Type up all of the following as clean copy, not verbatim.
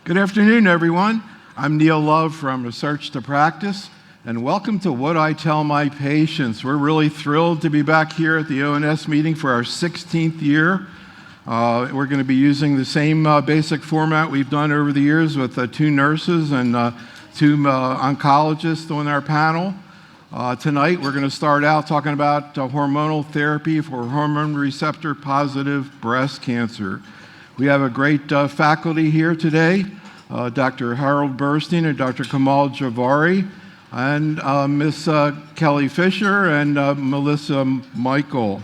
Good afternoon, everyone. I'm Neil Love from Research to Practice, and welcome to What I Tell My Patients. We're really thrilled to be back here at the ONS meeting for our 16th year. We're going to be using the same basic format we've done over the years with 2 nurses and 2 oncologists on our panel. Tonight, we're going to start out talking about hormonal therapy for hormone receptor-positive breast cancer. We have a great faculty here today, Dr. Harold Burstein and Dr. Komal Jhaveri, and Miss Kelly Fischer and Melissa Rikal.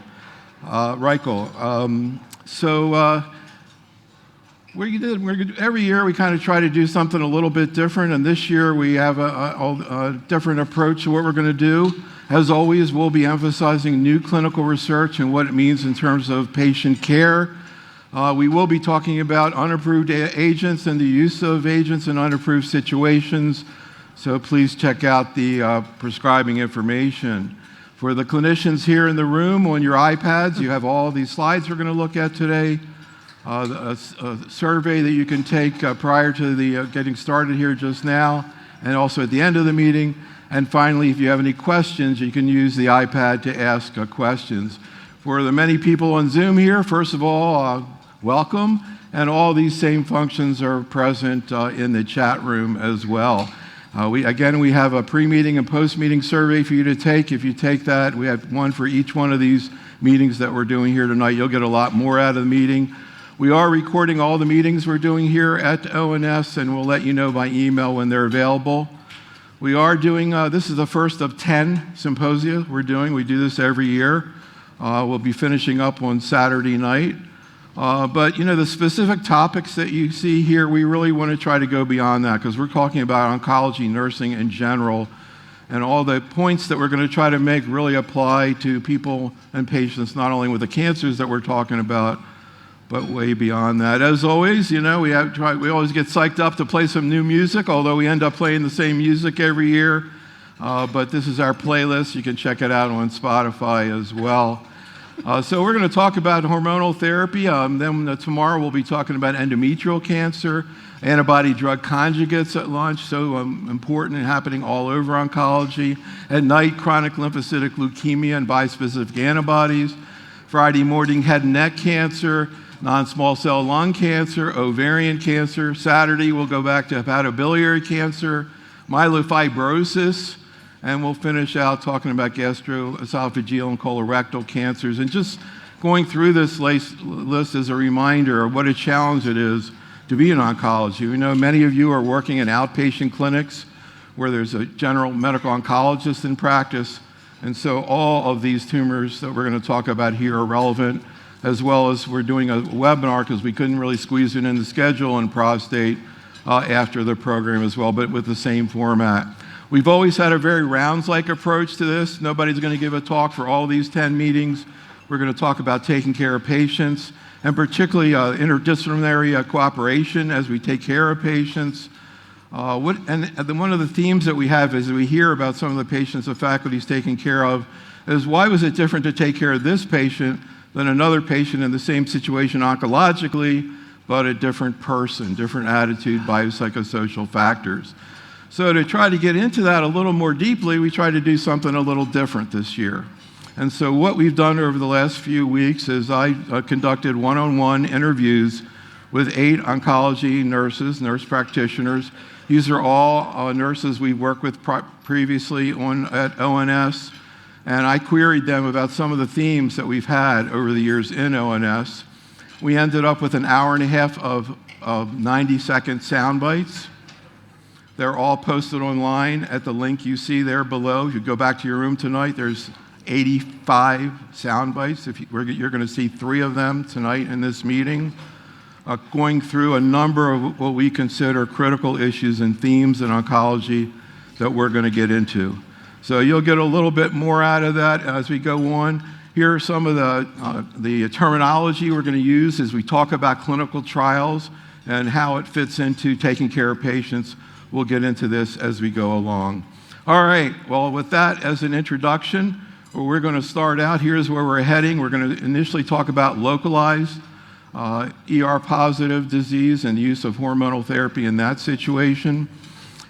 Every year we kind of try to do something a little bit different, and this year we have a different approach to what we're going to do. As always, we'll be emphasizing new clinical research and what it means in terms of patient care. We will be talking about unapproved agents and the use of agents in unapproved situations, so please check out the prescribing information. For the clinicians here in the room, on your iPads, you have all these slides we're going to look at today, a survey that you can take prior to the getting started here just now, and also at the end of the meeting. And finally, if you have any questions, you can use the iPad to ask questions. For the many people on Zoom here, first of all, welcome, and all these same functions are present in the chat room as well. We have a pre-meeting and post-meeting survey for you to take. If you take that, we have one for each one of these meetings that we're doing here tonight. You'll get a lot more out of the meeting. We are recording all the meetings we're doing here at ONS, and we'll let you know by email when they're available. We are doing, this is the first of 10 symposia we're doing. We do this every year. We'll be finishing up on Saturday night. But the specific topics that you see here, we really want to try to go beyond that because we're talking about oncology, nursing in general, and all the points that we're going to try to make really apply to people and patients, not only with the cancers that we're talking about, but way beyond that. As always, we always get psyched up to play some new music, although we end up playing the same music every year. But this is our playlist. You can check it out on Spotify as well. So we're going to talk about hormonal therapy. Then tomorrow we'll be talking about endometrial cancer, antibody-drug conjugates at lunch, so important and happening all over oncology. At night, chronic lymphocytic leukemia and bispecific antibodies. Friday morning, head and neck cancer, non-small cell lung cancer, ovarian cancer. Saturday, we'll go back to hepatobiliary cancer, myelofibrosis, and we'll finish out talking about gastroesophageal and colorectal cancers. And just going through this list as a reminder of what a challenge it is to be in oncology. We know many of you are working in outpatient clinics where there's a general medical oncologist in practice. And so all of these tumors that we're going to talk about here are relevant, as well as we're doing a webinar because we couldn't really squeeze it in the schedule on prostate after the program as well, but with the same format. We've always had a very rounds-like approach to this. Nobody's going to give a talk for all these 10 meetings. We're going to talk about taking care of patients, and particularly interdisciplinary cooperation as we take care of patients. One of the themes that we have as we hear about some of the patients the faculty is taking care of is why was it different to take care of this patient than another patient in the same situation oncologically, but a different person, different attitude, biopsychosocial factors. So to try to get into that a little more deeply, we try to do something a little different this year. And so what we've done over the last few weeks is I conducted one-on-one interviews with 8 oncology nurses, nurse practitioners. These are all nurses we worked with previously at ONS, and I queried them about some of the themes that we've had over the years in ONS. We ended up with an hour and a half of 90-second sound bites. They're all posted online at the link you see there below. If you go back to your room tonight, there's 85 sound bites. You're going to see 3 of them tonight in this meeting, going through a number of what we consider critical issues and themes in oncology that we're going to get into. So you'll get a little bit more out of that as we go on. Here are some of the terminology we're going to use as we talk about clinical trials and how it fits into taking care of patients. We'll get into this as we go along. All right, well, with that as an introduction, we're going to start out. Here's where we're heading. We're going to initially talk about localized ER-positive disease and the use of hormonal therapy in that situation,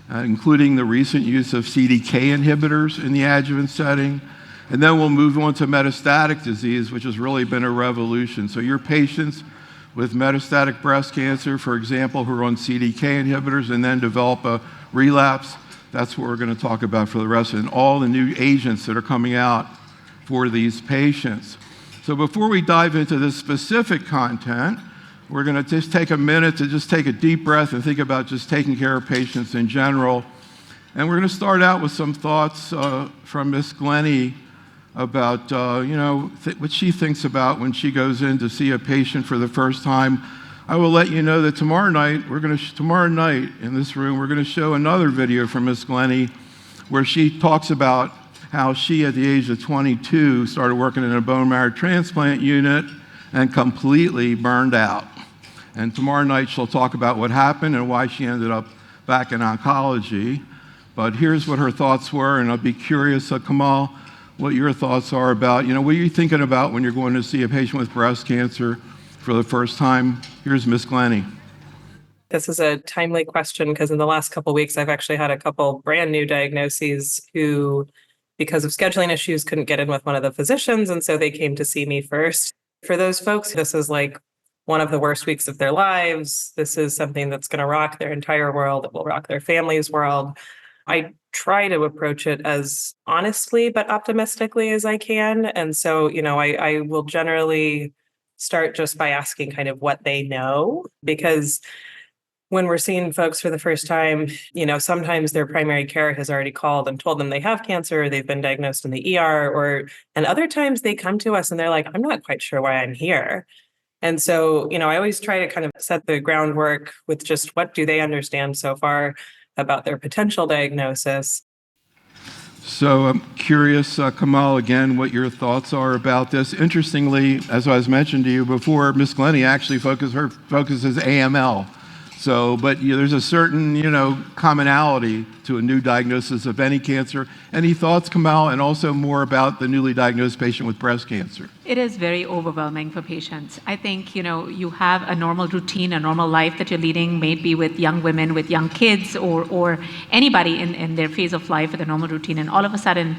including the recent use of CDK inhibitors in the adjuvant setting. And then we'll move on to metastatic disease, which has really been a revolution. So your patients with metastatic breast cancer, for example, who are on CDK inhibitors and then develop a relapse, that's what we're going to talk about for the rest of it, and all the new agents that are coming out for these patients. So before we dive into this specific content, we're going to just take a minute to just take a deep breath and think about just taking care of patients in general. And we're going to start out with some thoughts from Miss Glennie about what she thinks about when she goes in to see a patient for the first time. I will let you know that tomorrow night in this room, we're going to show another video from Miss Glennie where she talks about how she, at the age of 22, started working in a bone marrow transplant unit and completely burned out. And tomorrow night she'll talk about what happened and why she ended up back in oncology. But here's what her thoughts were, and I'll be curious, Komal, what your thoughts are about, what are you thinking about when you're going to see a patient with breast cancer for the first time? Here's Miss Glennie. This is a timely question because in the last couple of weeks, I've actually had a couple brand new diagnoses who, because of scheduling issues, couldn't get in with one of the physicians, and so they came to see me first. For those folks, this is like one of the worst weeks of their lives. This is something that's going to rock their entire world. It will rock their family's world. I try to approach it as honestly but optimistically as I can. And so, I will generally start just by asking kind of what they know, because when we're seeing folks for the first time, sometimes their primary care has already called and told them they have cancer, they've been diagnosed in the ER, and other times they come to us and they're like, I'm not quite sure why I'm here. And so, I always try to kind of set the groundwork with just what do they understand so far about their potential diagnosis. So I'm curious, Komal, again, what your thoughts are about this. Interestingly, as I was mentioned to you before, Miss Glennie actually focuses AML. So, but there's a certain, commonality to a new diagnosis of any cancer. Any thoughts, Komal, and also more about the newly diagnosed patient with breast cancer? It is very overwhelming for patients. I think, you have a normal routine, a normal life that you're leading, maybe with young women, with young kids, or anybody in their phase of life with a normal routine. And all of a sudden,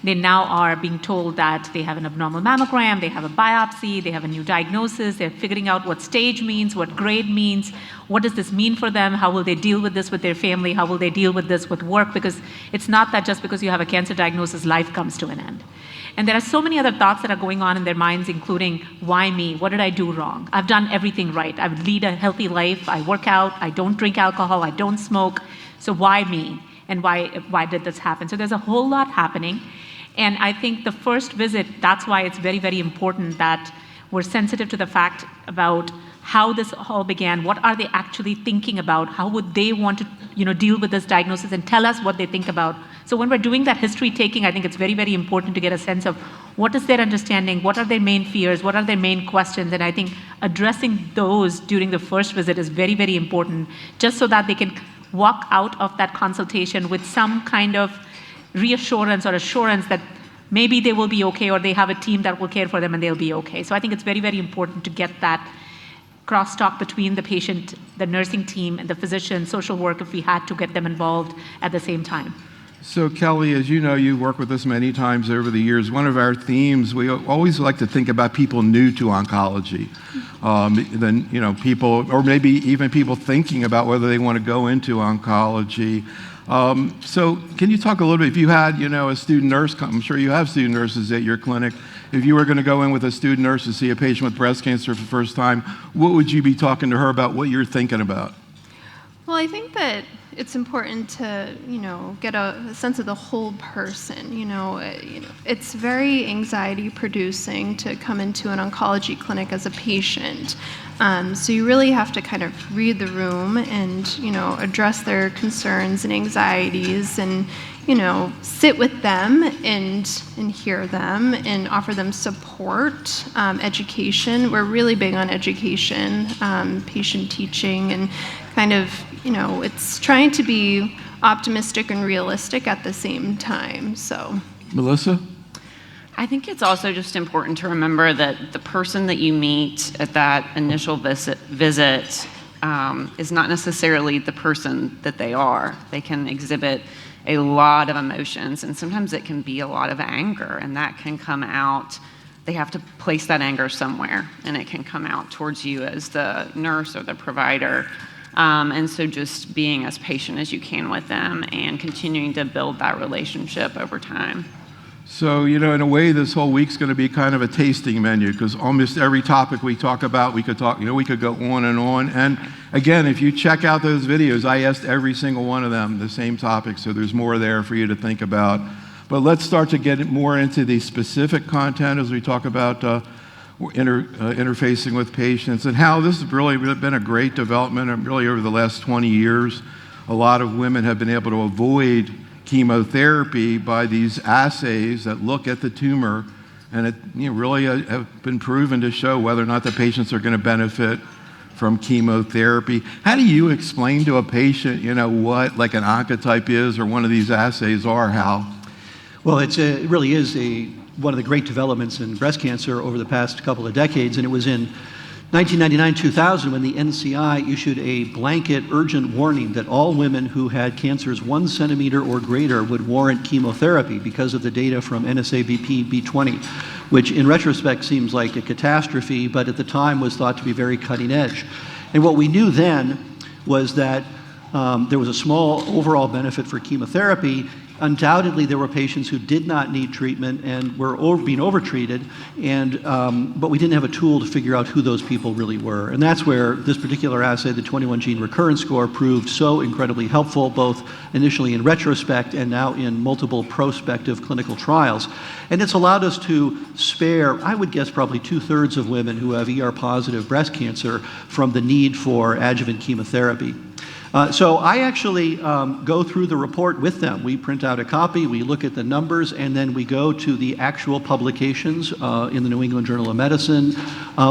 they now are being told that they have an abnormal mammogram, they have a biopsy, they have a new diagnosis, they're figuring out what stage means, what grade means, what does this mean for them, how will they deal with this with their family, how will they deal with this with work, because it's not that just because you have a cancer diagnosis, life comes to an end. And there are so many other thoughts that are going on in their minds, including, why me? What did I do wrong? I've done everything right. I lead a healthy life, I work out, I don't drink alcohol, I don't smoke, so why me? And why did this happen? So there's a whole lot happening. And I think the first visit, that's why it's very, very important that we're sensitive to the fact about how this all began. What are they actually thinking about? How would they want to, deal with this diagnosis, and tell us what they think about. So when we're doing that history taking, I think it's very, very important to get a sense of what is their understanding, what are their main fears, what are their main questions. And I think addressing those during the first visit is very, very important, just so that they can walk out of that consultation with some kind of reassurance or assurance that maybe they will be okay, or they have a team that will care for them and they'll be okay. So I think it's very, very important to get that crosstalk between the patient, the nursing team, and the physician, social work, if we had to get them involved at the same time. So Kelly, as you know, you've worked with us many times over the years. One of our themes, we always like to think about people new to oncology. People, or maybe even people thinking about whether they want to go into oncology. So can you talk a little bit, if you had, a student nurse, I'm sure you have student nurses at your clinic, if you were going to go in with a student nurse to see a patient with breast cancer for the first time, what would you be talking to her about, what you're thinking about? Well, I think that it's important to, get a sense of the whole person. It's very anxiety producing to come into an oncology clinic as a patient. So you really have to kind of read the room and, address their concerns and anxieties and, sit with them and hear them and offer them support, education. We're really big on education, patient teaching, and kind of, it's trying to be optimistic and realistic at the same time. So, Melissa? I think it's also just important to remember that the person that you meet at that initial visit is not necessarily the person that they are. They can exhibit a lot of emotions, and sometimes it can be a lot of anger, and that can come out. They have to place that anger somewhere, and it can come out towards you as the nurse or the provider. And so just being as patient as you can with them and continuing to build that relationship over time. So, in a way, this whole week's going to be kind of a tasting menu, because almost every topic we talk about, we could go on and on. And again, if you check out those videos, I asked every single one of them the same topic, so there's more there for you to think about. But let's start to get more into the specific content as we talk about interfacing with patients, and how this has really been a great development. And really, over the last 20 years, a lot of women have been able to avoid chemotherapy by these assays that look at the tumor, and it really have been proven to show whether or not the patients are going to benefit from chemotherapy. How do you explain to a patient, what like an oncotype is or one of these assays are, Hal? Well, it really is one of the great developments in breast cancer over the past couple of decades, and it was in 1999-2000 when the NCI issued a blanket urgent warning that all women who had cancers 1 centimeter or greater would warrant chemotherapy because of the data from NSABP-B20, which in retrospect seems like a catastrophe, but at the time was thought to be very cutting edge. And what we knew then was that there was a small overall benefit for chemotherapy. Undoubtedly, there were patients who did not need treatment and were being overtreated, but we didn't have a tool to figure out who those people really were. And that's where this particular assay, the 21-gene recurrence score, proved so incredibly helpful, both initially in retrospect and now in multiple prospective clinical trials. And it's allowed us to spare, I would guess, probably 2/3 of women who have ER-positive breast cancer from the need for adjuvant chemotherapy. So I actually go through the report with them. We print out a copy, we look at the numbers, and then we go to the actual publications in the New England Journal of Medicine,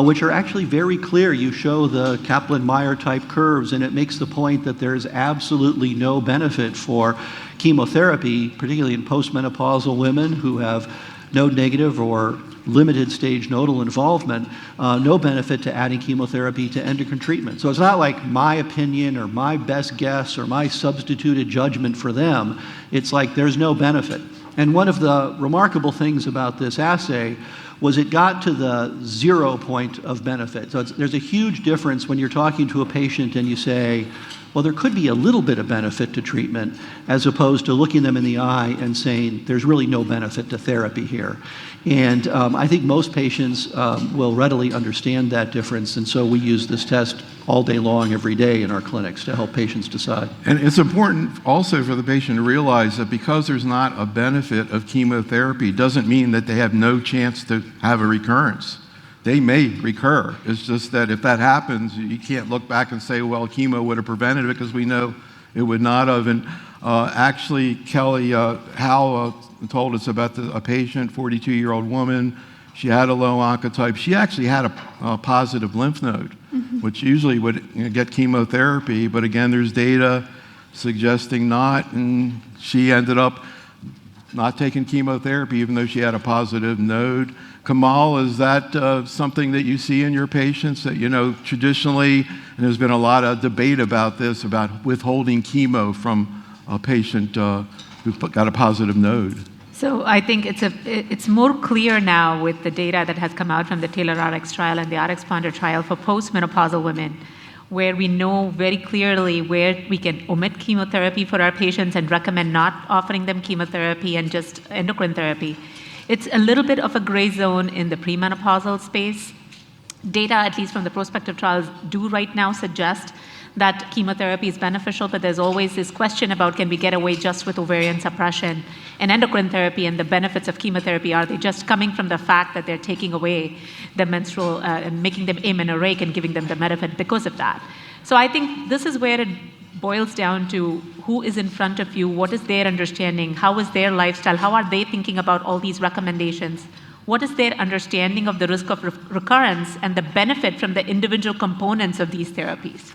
which are actually very clear. You show the Kaplan-Meier type curves, and it makes the point that there's absolutely no benefit for chemotherapy, particularly in postmenopausal women who have node-negative or limited stage nodal involvement, no benefit to adding chemotherapy to endocrine treatment. So it's not like my opinion or my best guess or my substituted judgment for them. It's like there's no benefit. And one of the remarkable things about this assay was it got to the 0 point of benefit. So there's a huge difference when you're talking to a patient and you say, well, there could be a little bit of benefit to treatment, as opposed to looking them in the eye and saying there's really no benefit to therapy here. And I think most patients will readily understand that difference, and so we use this test all day long, every day in our clinics to help patients decide. And it's important also for the patient to realize that because there's not a benefit of chemotherapy doesn't mean that they have no chance to have a recurrence. They may recur. It's just that if that happens, you can't look back and say, well, chemo would have prevented it, because we know it would not have. And actually, Kelly, Hal told us about a patient, 42-year-old woman. She had a low oncotype. She actually had a positive lymph node, which usually would get chemotherapy. But again, there's data suggesting not, and she ended up not taking chemotherapy even though she had a positive node. Komal, is that something that you see in your patients that, traditionally, and there's been a lot of debate about this, about withholding chemo from a patient who's got a positive node? So I think it's more clear now with the data that has come out from the Taylor RX trial and the RxPonder trial for postmenopausal women, where we know very clearly where we can omit chemotherapy for our patients and recommend not offering them chemotherapy and just endocrine therapy. It's a little bit of a gray zone in the premenopausal space. Data, at least from the prospective trials, do right now suggest that chemotherapy is beneficial, but there's always this question about, can we get away just with ovarian suppression and endocrine therapy, and the benefits of chemotherapy, are they just coming from the fact that they're taking away the menstrual and making them amenorrheic and giving them the benefit because of that? So I think this is where it boils down to who is in front of you, what is their understanding, how is their lifestyle, how are they thinking about all these recommendations, what is their understanding of the risk of recurrence and the benefit from the individual components of these therapies.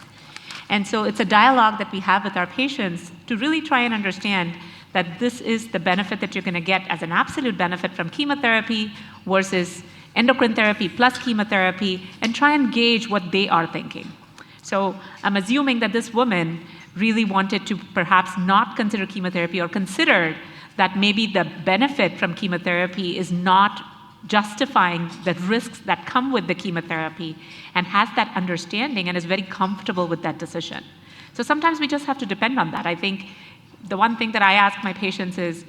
And so it's a dialogue that we have with our patients to really try and understand that this is the benefit that you're going to get as an absolute benefit from chemotherapy versus endocrine therapy plus chemotherapy, and try and gauge what they are thinking. So I'm assuming that this woman really wanted to perhaps not consider chemotherapy, or considered that maybe the benefit from chemotherapy is not justifying the risks that come with the chemotherapy, and has that understanding and is very comfortable with that decision. So sometimes we just have to depend on that. I think the one thing that I ask my patients is,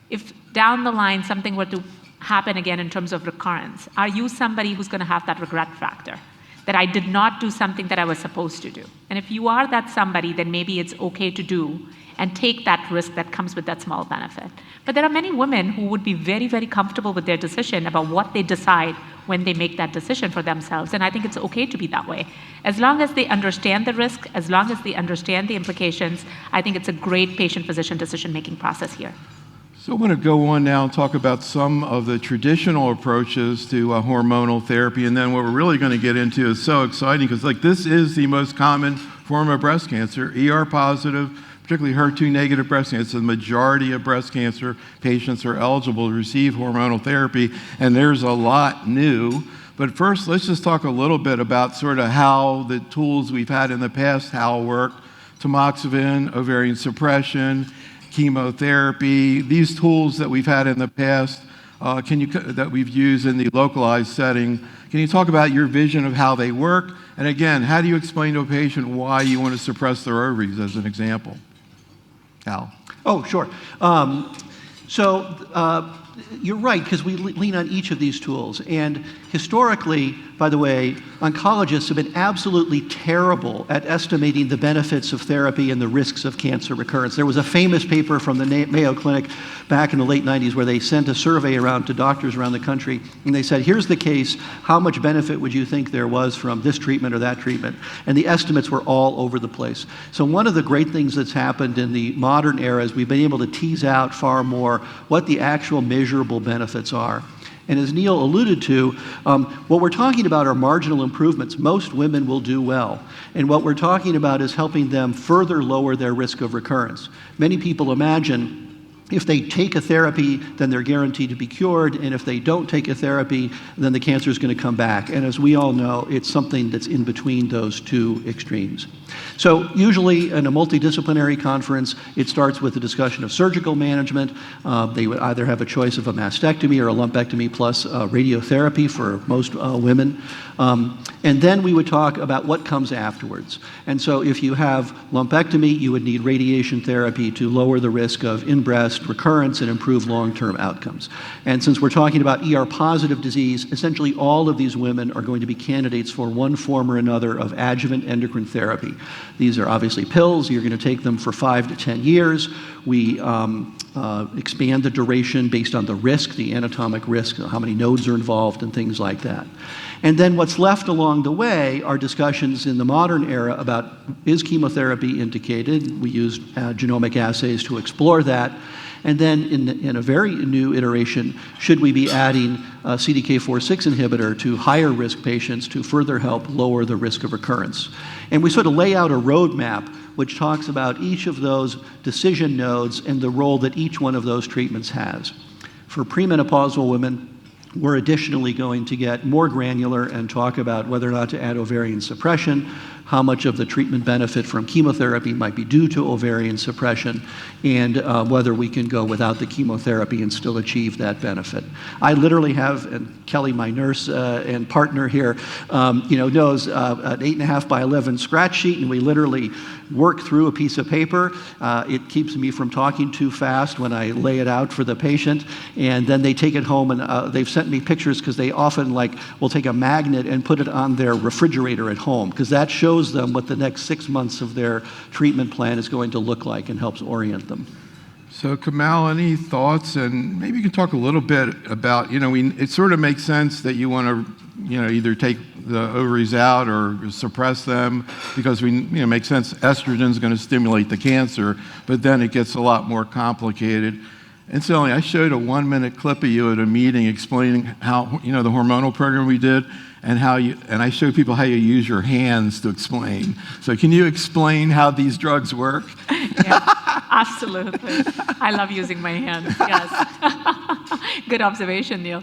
if down the line something were to happen again in terms of recurrence, are you somebody who's going to have that regret factor? That I did not do something that I was supposed to do. And if you are that somebody, then maybe it's okay to do and take that risk that comes with that small benefit. But there are many women who would be very, very comfortable with their decision about what they decide when they make that decision for themselves. And I think it's okay to be that way. As long as they understand the risk, as long as they understand the implications, I think it's a great patient-physician decision-making process here. So I want to go on now and talk about some of the traditional approaches to hormonal therapy, and then what we're really going to get into is so exciting, because this is the most common form of breast cancer, ER positive, particularly HER2 negative breast cancer. The majority of breast cancer patients are eligible to receive hormonal therapy, and there's a lot new. But first, let's just talk a little bit about sort of how the tools we've had in the past, how it work. Tamoxifen, ovarian suppression, chemotherapy, these tools that we've had in the past, that we've used in the localized setting. Can you talk about your vision of how they work? And again, how do you explain to a patient why you want to suppress their ovaries, as an example? Al? Oh, sure. You're right, because we lean on each of these tools. And historically, by the way, oncologists have been absolutely terrible at estimating the benefits of therapy and the risks of cancer recurrence. There was a famous paper from the Mayo Clinic back in the late 90s where they sent a survey around to doctors around the country, and they said, here's the case, how much benefit would you think there was from this treatment or that treatment? And the estimates were all over the place. So one of the great things that's happened in the modern era is we've been able to tease out far more what the actual measurable benefits are. And as Neil alluded to, what we're talking about are marginal improvements. Most women will do well. And what we're talking about is helping them further lower their risk of recurrence. Many people imagine if they take a therapy, then they're guaranteed to be cured, and if they don't take a therapy, then the cancer is going to come back. And as we all know, it's something that's in between those two extremes. So usually in a multidisciplinary conference, it starts with a discussion of surgical management. They would either have a choice of a mastectomy or a lumpectomy plus radiotherapy for most women. And then we would talk about what comes afterwards. And so if you have lumpectomy, you would need radiation therapy to lower the risk of in-breast recurrence and improve long-term outcomes. And since we're talking about ER-positive disease, essentially all of these women are going to be candidates for one form or another of adjuvant endocrine therapy. These are obviously pills. You're going to take them for 5 to 10 years. We expand the duration based on the risk, the anatomic risk, how many nodes are involved, and things like that. And then what's left along the way are discussions in the modern era about, is chemotherapy indicated? We use genomic assays to explore that. And then in a very new iteration, should we be adding a CDK4/6 inhibitor to higher risk patients to further help lower the risk of recurrence? And we sort of lay out a roadmap which talks about each of those decision nodes and the role that each one of those treatments has. For premenopausal women, we're additionally going to get more granular and talk about whether or not to add ovarian suppression, how much of the treatment benefit from chemotherapy might be due to ovarian suppression, and whether we can go without the chemotherapy and still achieve that benefit. I literally have, and Kelly, my nurse and partner here, knows an 8.5 by 11 scratch sheet, and we literally work through a piece of paper. It keeps me from talking too fast when I lay it out for the patient, and then they take it home, and they've sent me pictures because they often will take a magnet and put it on their refrigerator at home, because that shows them what the next 6 months of their treatment plan is going to look like and helps orient them. So Komal, any thoughts? And maybe you can talk a little bit about, it sort of makes sense that you want to, either take the ovaries out or suppress them, because it makes sense. Estrogen is going to stimulate the cancer, but then it gets a lot more complicated. Incidentally, I showed a 1-minute clip of you at a meeting explaining how, the hormonal program we did, and I showed people how you use your hands to explain. So can you explain how these drugs work? Yeah. Absolutely. I love using my hands, yes. Good observation, Neil.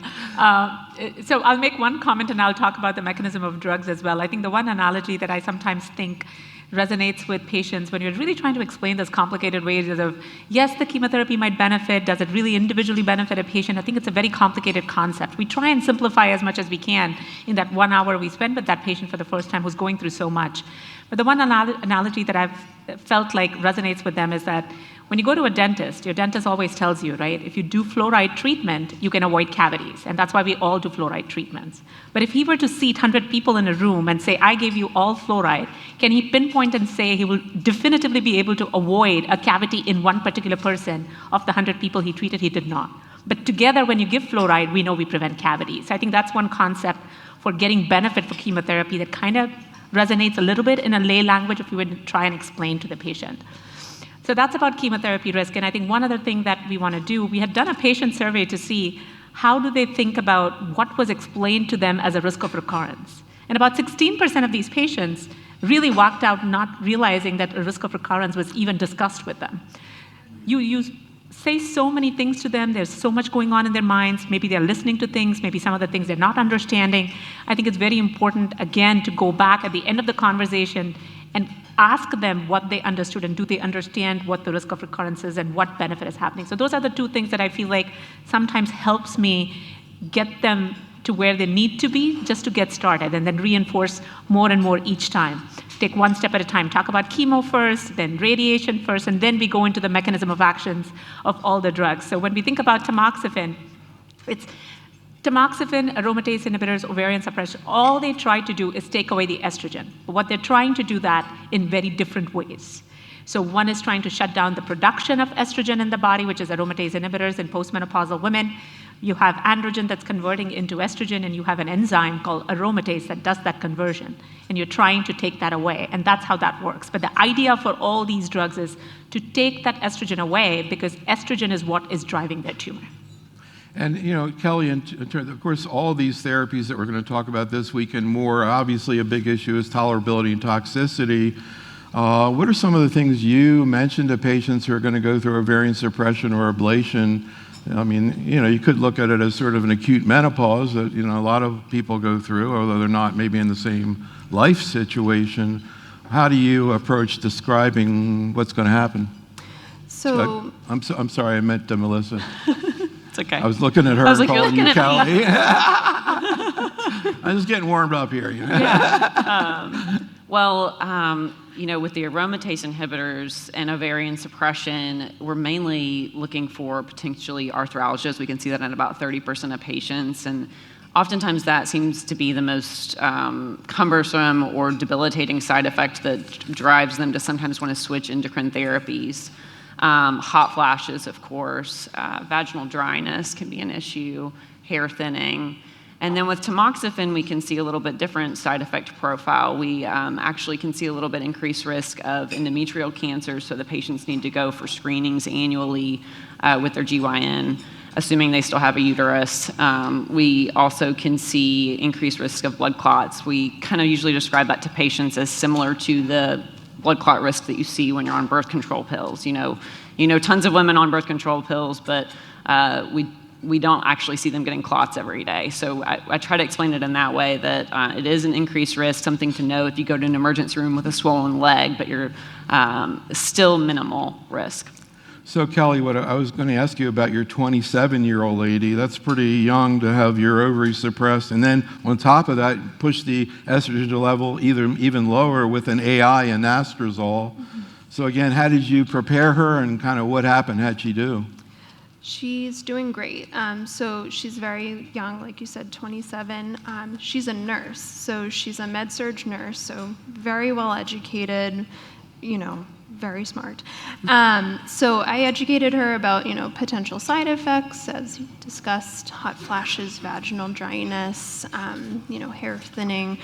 So I'll make one comment and I'll talk about the mechanism of drugs as well. I think the one analogy that I sometimes think resonates with patients when you're really trying to explain this complicated ways of, yes, the chemotherapy might benefit, does it really individually benefit a patient? I think it's a very complicated concept. We try and simplify as much as we can in that 1 hour we spend with that patient for the first time who's going through so much. But the one analogy that I've felt like resonates with them is that when you go to a dentist, your dentist always tells you, right, if you do fluoride treatment, you can avoid cavities. And that's why we all do fluoride treatments. But if he were to seat 100 people in a room and say, I gave you all fluoride, can he pinpoint and say he will definitively be able to avoid a cavity in one particular person? Of the 100 people he treated, he did not. But together, when you give fluoride, we know we prevent cavities. So I think that's one concept for getting benefit for chemotherapy that kind of resonates a little bit in a lay language if you would try and explain to the patient. So that's about chemotherapy risk. And I think one other thing that we want to do, we had done a patient survey to see how do they think about what was explained to them as a risk of recurrence. And about 16% of these patients really walked out not realizing that a risk of recurrence was even discussed with them. You say so many things to them, there's so much going on in their minds, maybe they're listening to things, maybe some of the things they're not understanding. I think it's very important, again, to go back at the end of the conversation and ask them what they understood and do they understand what the risk of recurrence is and what benefit is happening. So those are the two things that I feel like sometimes helps me get them to where they need to be just to get started and then reinforce more and more each time. Take one step at a time. Talk about chemo first, then radiation first, and then we go into the mechanism of actions of all the drugs. So when we think about tamoxifen, it's tamoxifen, aromatase inhibitors, ovarian suppression, all they try to do is take away the estrogen. But what they're trying to do that in very different ways. So one is trying to shut down the production of estrogen in the body, which is aromatase inhibitors in postmenopausal women. You have androgen that's converting into estrogen, and you have an enzyme called aromatase that does that conversion. And you're trying to take that away, and that's how that works. But the idea for all these drugs is to take that estrogen away because estrogen is what is driving their tumor. And, you know, Kelly, of course, all these therapies that we're going to talk about this week and more, obviously a big issue is tolerability and toxicity. What are some of the things you mentioned to patients who are going to go through ovarian suppression or ablation? I mean, you know, you could look at it as sort of an acute menopause that, you know, a lot of people go through, although they're not maybe in the same life situation. How do you approach describing what's going to happen? So I'm sorry, I meant Melissa. It's okay. I was looking at her like, calling you're you looking at Kelly. I'm just getting warmed up here. You know? Yeah. You know, with the aromatase inhibitors and ovarian suppression, we're mainly looking for potentially arthralgias. We can see that in about 30% of patients. And oftentimes that seems to be the most cumbersome or debilitating side effect that drives them to sometimes want to switch endocrine therapies. Hot flashes, of course, vaginal dryness can be an issue, hair thinning. And then with tamoxifen, we can see a little bit different side effect profile. We actually can see a little bit increased risk of endometrial cancer, so the patients need to go for screenings annually with their GYN, assuming they still have a uterus. We also can see increased risk of blood clots. We kind of usually describe that to patients as similar to the blood clot risk that you see when you're on birth control pills. You know tons of women on birth control pills, but we don't actually see them getting clots every day. So I try to explain it in that way, that it is an increased risk, something to know if you go to an emergency room with a swollen leg, but you're still minimal risk. So Kelly, what I was going to ask you about your 27-year-old lady, that's pretty young to have your ovaries suppressed. And then on top of that, push the estrogen level even lower with an AI and anastrozole. Mm-hmm. So again, how did you prepare her and kind of what happened? How'd she do? she's doing great. So she's very young, like you said, 27. She's a nurse, so she's a med-surg nurse, so very well educated, very smart. So I educated her about, potential side effects, as you discussed, hot flashes, vaginal dryness, hair thinning.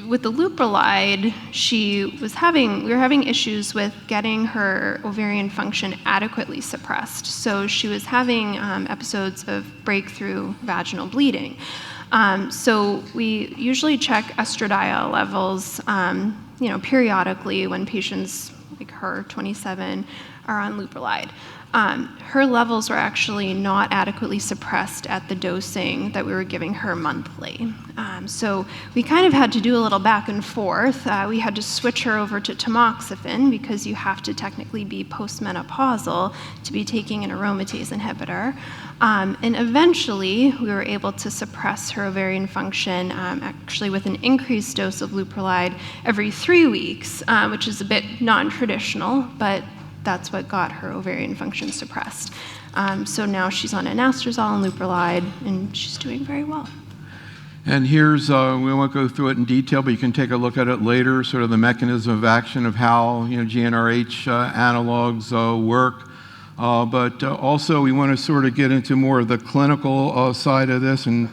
With the Localized, we were having issues with getting her ovarian function adequately suppressed. So she was having episodes of breakthrough vaginal bleeding. So we usually check estradiol levels, periodically when patients like her, 27, are on Localized. Her levels were actually not adequately suppressed at the dosing that we were giving her monthly. So we kind of had to do a little back and forth. We had to switch her over to tamoxifen because you have to technically be postmenopausal to be taking an aromatase inhibitor. And eventually, we were able to suppress her ovarian function actually with an increased dose of Localized every 3 weeks, which is a bit non-traditional, but that's what got her ovarian function suppressed. So now she's on anastrozole and Localized, and she's doing very well. And here's, we won't go through it in detail, but you can take a look at it later, sort of the mechanism of action of how GnRH analogs work. But also we want to sort of get into more of the clinical side of this, and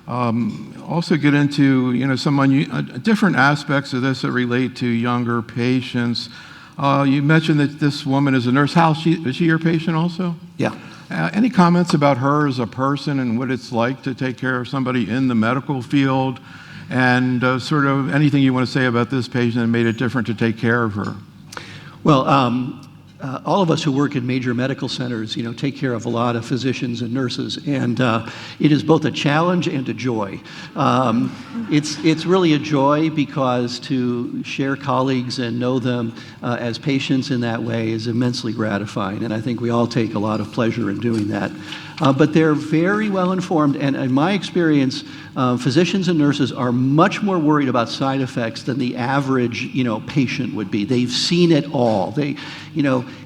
also get into some different aspects of this that relate to younger patients. You mentioned that this woman is a nurse. Is she your patient also? Yeah. Any comments about her as a person and what it's like to take care of somebody in the medical field, and sort of anything you want to say about this patient that made it different to take care of her? Well, all of us who work in major medical centers, take care of a lot of physicians and nurses, and it is both a challenge and a joy. It's really a joy because to share colleagues and know them as patients in that way is immensely gratifying, and I think we all take a lot of pleasure in doing that. But they're very well informed, and in my experience, physicians and nurses are much more worried about side effects than the average, patient would be. They've seen it all.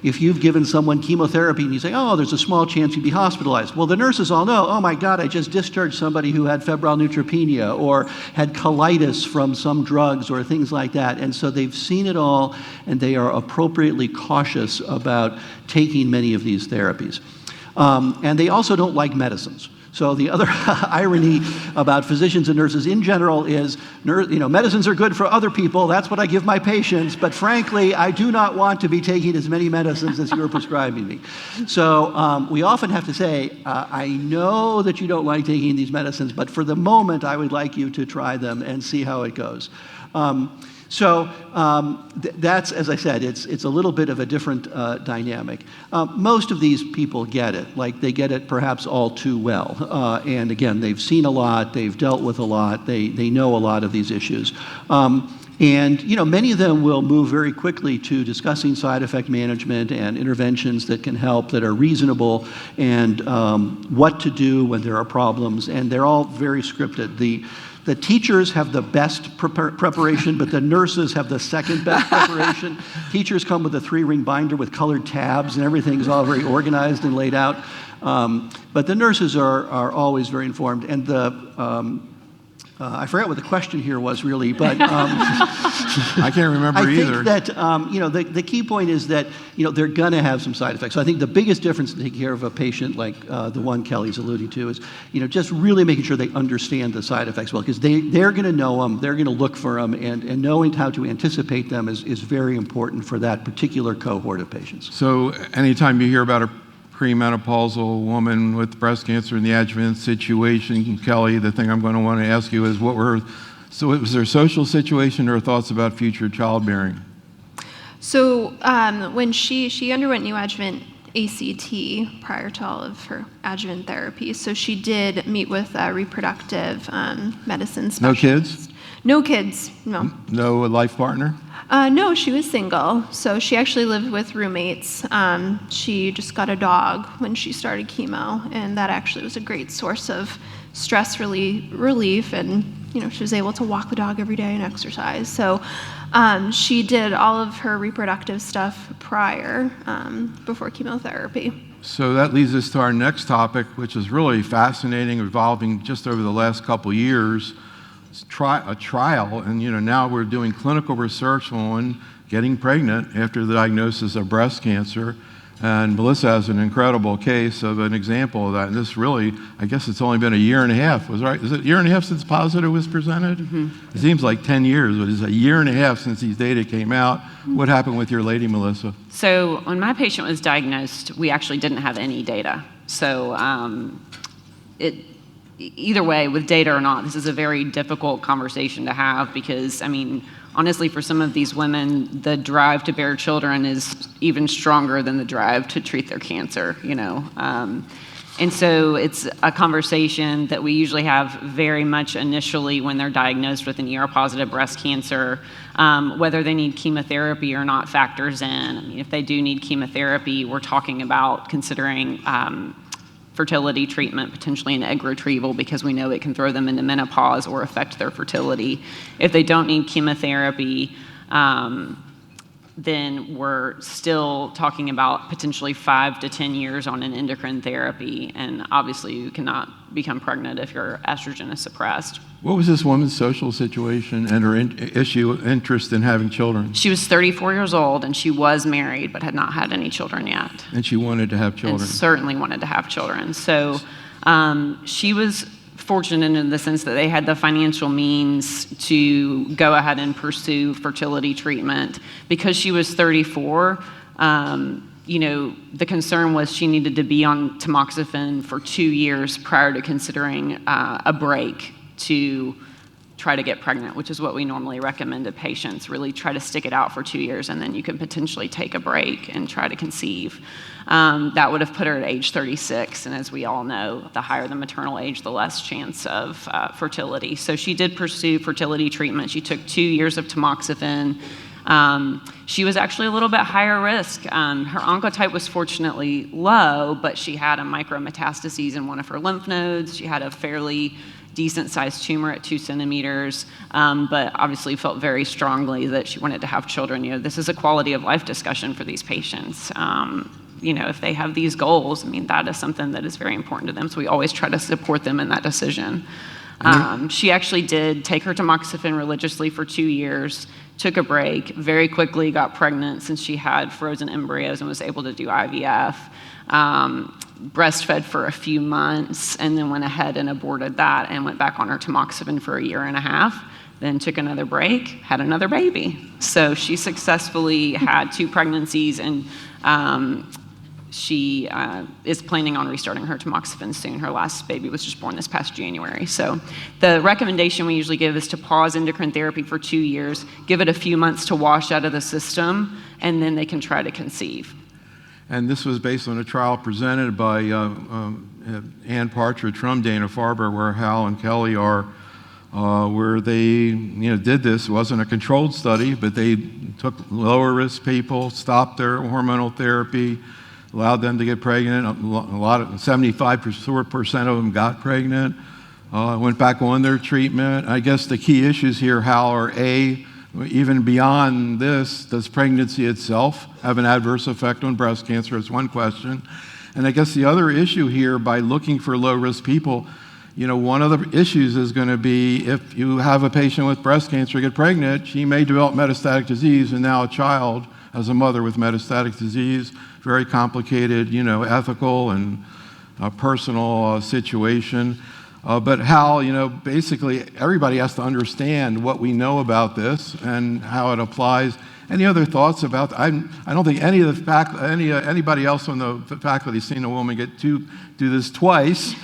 If you've given someone chemotherapy and you say, oh, there's a small chance you'd be hospitalized. Well, the nurses all know, oh my God, I just discharged somebody who had febrile neutropenia or had colitis from some drugs or things like that. And so they've seen it all, and they are appropriately cautious about taking many of these therapies. And they also don't like medicines. So the other irony about physicians and nurses in general is, medicines are good for other people. That's what I give my patients. But frankly, I do not want to be taking as many medicines as you're prescribing me. So we often have to say, I know that you don't like taking these medicines, but for the moment, I would like you to try them and see how it goes. That's, as I said, it's a little bit of a different dynamic. Most of these people get it, like they get it perhaps all too well. And again, they've seen a lot, they've dealt with a lot, they know a lot of these issues. And many of them will move very quickly to discussing side effect management and interventions that can help, that are reasonable, and what to do when there are problems, and they're all very scripted. The teachers have the best preparation, but the nurses have the second best preparation. Teachers come with a 3-ring binder with colored tabs, and everything's all very organized and laid out. But the nurses are always very informed. And I forgot what the question here was really, but I can't remember either. I think that the key point is that they're going to have some side effects. So I think the biggest difference in taking care of a patient like the one Kelly's alluding to is just really making sure they understand the side effects well, because they're going to know them, they're going to look for them, and knowing how to anticipate them is very important for that particular cohort of patients. So anytime you hear about a premenopausal woman with breast cancer in the adjuvant situation, Kelly, the thing I'm going to want to ask you is what was her social situation or thoughts about future childbearing? So when she underwent neoadjuvant ACT prior to all of her adjuvant therapy, so she did meet with a reproductive medicine specialist. No kids? No kids, no. No life partner? No, she was single, so she actually lived with roommates. She just got a dog when she started chemo, and that actually was a great source of stress relief, and she was able to walk the dog every day and exercise. So she did all of her reproductive stuff prior, before chemotherapy. So that leads us to our next topic, which is really fascinating, evolving just over the last couple years. A trial, and now we're doing clinical research on getting pregnant after the diagnosis of breast cancer. And Melissa has an incredible case of an example of that. And this really, I guess it's only been a year and a half. Was right? Is it a year and a half since positive was presented? Mm-hmm. It seems like 10 years, but it's a year and a half since these data came out. What happened with your lady, Melissa? So when my patient was diagnosed, we actually didn't have any data. So either way, with data or not, this is a very difficult conversation to have because, honestly, for some of these women, the drive to bear children is even stronger than the drive to treat their cancer, And so it's a conversation that we usually have very much initially when they're diagnosed with an ER-positive breast cancer. Whether they need chemotherapy or not factors in. I mean, if they do need chemotherapy, we're talking about considering fertility treatment, potentially an egg retrieval, because we know it can throw them into menopause or affect their fertility. If they don't need chemotherapy, then we're still talking about potentially 5 to 10 years on an endocrine therapy, and obviously you cannot become pregnant if your estrogen is suppressed. What was this woman's social situation and her interest in having children? She was 34 years old, and she was married, but had not had any children yet. And she wanted to have children. And certainly wanted to have children. So she was fortunate in the sense that they had the financial means to go ahead and pursue fertility treatment. Because she was 34, the concern was she needed to be on tamoxifen for 2 years prior to considering a break to try to get pregnant, which is what we normally recommend to patients. Really try to stick it out for 2 years, and then you can potentially take a break and try to conceive. That would have put her at age 36, and as we all know, the higher the maternal age, the less chance of fertility. So she did pursue fertility treatment. She took 2 years of tamoxifen. She was actually a little bit higher risk. Her oncotype was fortunately low, but she had a micrometastases in one of her lymph nodes. She had a fairly decent-sized tumor at 2 centimeters, but obviously felt very strongly that she wanted to have children. This is a quality of life discussion for these patients. If they have these goals, that is something that is very important to them, so we always try to support them in that decision. She actually did take her tamoxifen religiously for 2 years, took a break, very quickly got pregnant since she had frozen embryos and was able to do IVF. Breastfed for a few months, and then went ahead and aborted that and went back on her tamoxifen for 1.5 years, then took another break, had another baby. So she successfully had 2 pregnancies, and she is planning on restarting her tamoxifen soon. Her last baby was just born this past January. So the recommendation we usually give is to pause endocrine therapy for 2 years, give it a few months to wash out of the system, and then they can try to conceive. And this was based on a trial presented by Ann Partridge from Dana-Farber, where Hal and Kelly are, where they did this. It wasn't a controlled study, but they took lower risk people, stopped their hormonal therapy, allowed them to get pregnant. 75% of them got pregnant, went back on their treatment. I guess the key issues here, Hal, are even beyond this, does pregnancy itself have an adverse effect on breast cancer? It's one question. And I guess the other issue here, by looking for low-risk people, one of the issues is going to be if you have a patient with breast cancer get pregnant, she may develop metastatic disease, and now a child has a mother with metastatic disease. Very complicated, ethical and personal situation. But Hal, basically everybody has to understand what we know about this and how it applies. Any other thoughts about? I don't think anybody else on the faculty has seen a woman do this twice.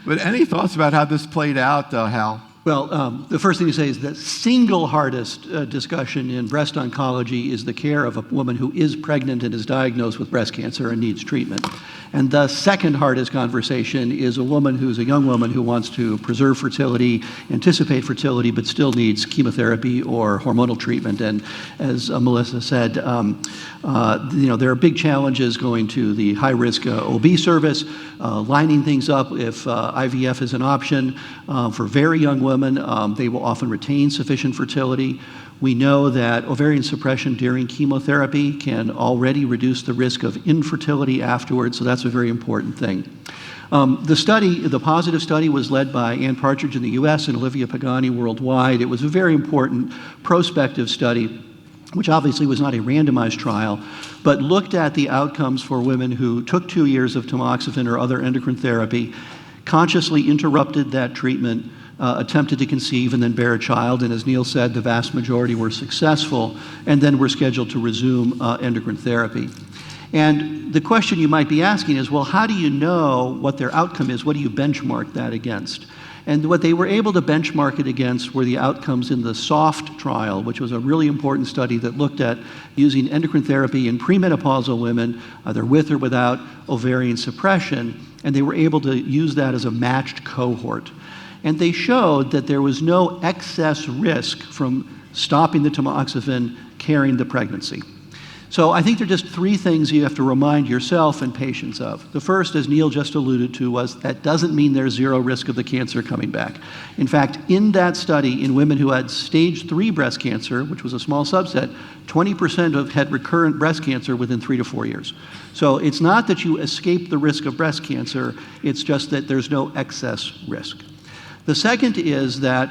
But any thoughts about how this played out, Hal? Well, the first thing to say is the single hardest discussion in breast oncology is the care of a woman who is pregnant and is diagnosed with breast cancer and needs treatment. And the second hardest conversation is a woman who's a young woman who wants to preserve fertility, anticipate fertility, but still needs chemotherapy or hormonal treatment. And as Melissa said, there are big challenges going to the high-risk OB service, lining things up if IVF is an option. For very young women, they will often retain sufficient fertility. We know that ovarian suppression during chemotherapy can already reduce the risk of infertility afterwards, so that's a very important thing. The positive study was led by Ann Partridge in the US and Olivia Pagani worldwide. It was a very important prospective study, which obviously was not a randomized trial, but looked at the outcomes for women who took 2 years of tamoxifen or other endocrine therapy, consciously interrupted that treatment, attempted to conceive and then bear a child, and as Neil said, the vast majority were successful, and then were scheduled to resume endocrine therapy. And the question you might be asking is, well, how do you know what their outcome is? What do you benchmark that against? And what they were able to benchmark it against were the outcomes in the SOFT trial, which was a really important study that looked at using endocrine therapy in premenopausal women, either with or without ovarian suppression, and they were able to use that as a matched cohort. And they showed that there was no excess risk from stopping the tamoxifen carrying the pregnancy. So I think there are just three things you have to remind yourself and patients of. The first, as Neil just alluded to, was that doesn't mean there's zero risk of the cancer coming back. In fact, in that study, in women who had stage 3 breast cancer, which was a small subset, 20% had recurrent breast cancer within 3 to 4 years. So it's not that you escape the risk of breast cancer, it's just that there's no excess risk. The second is that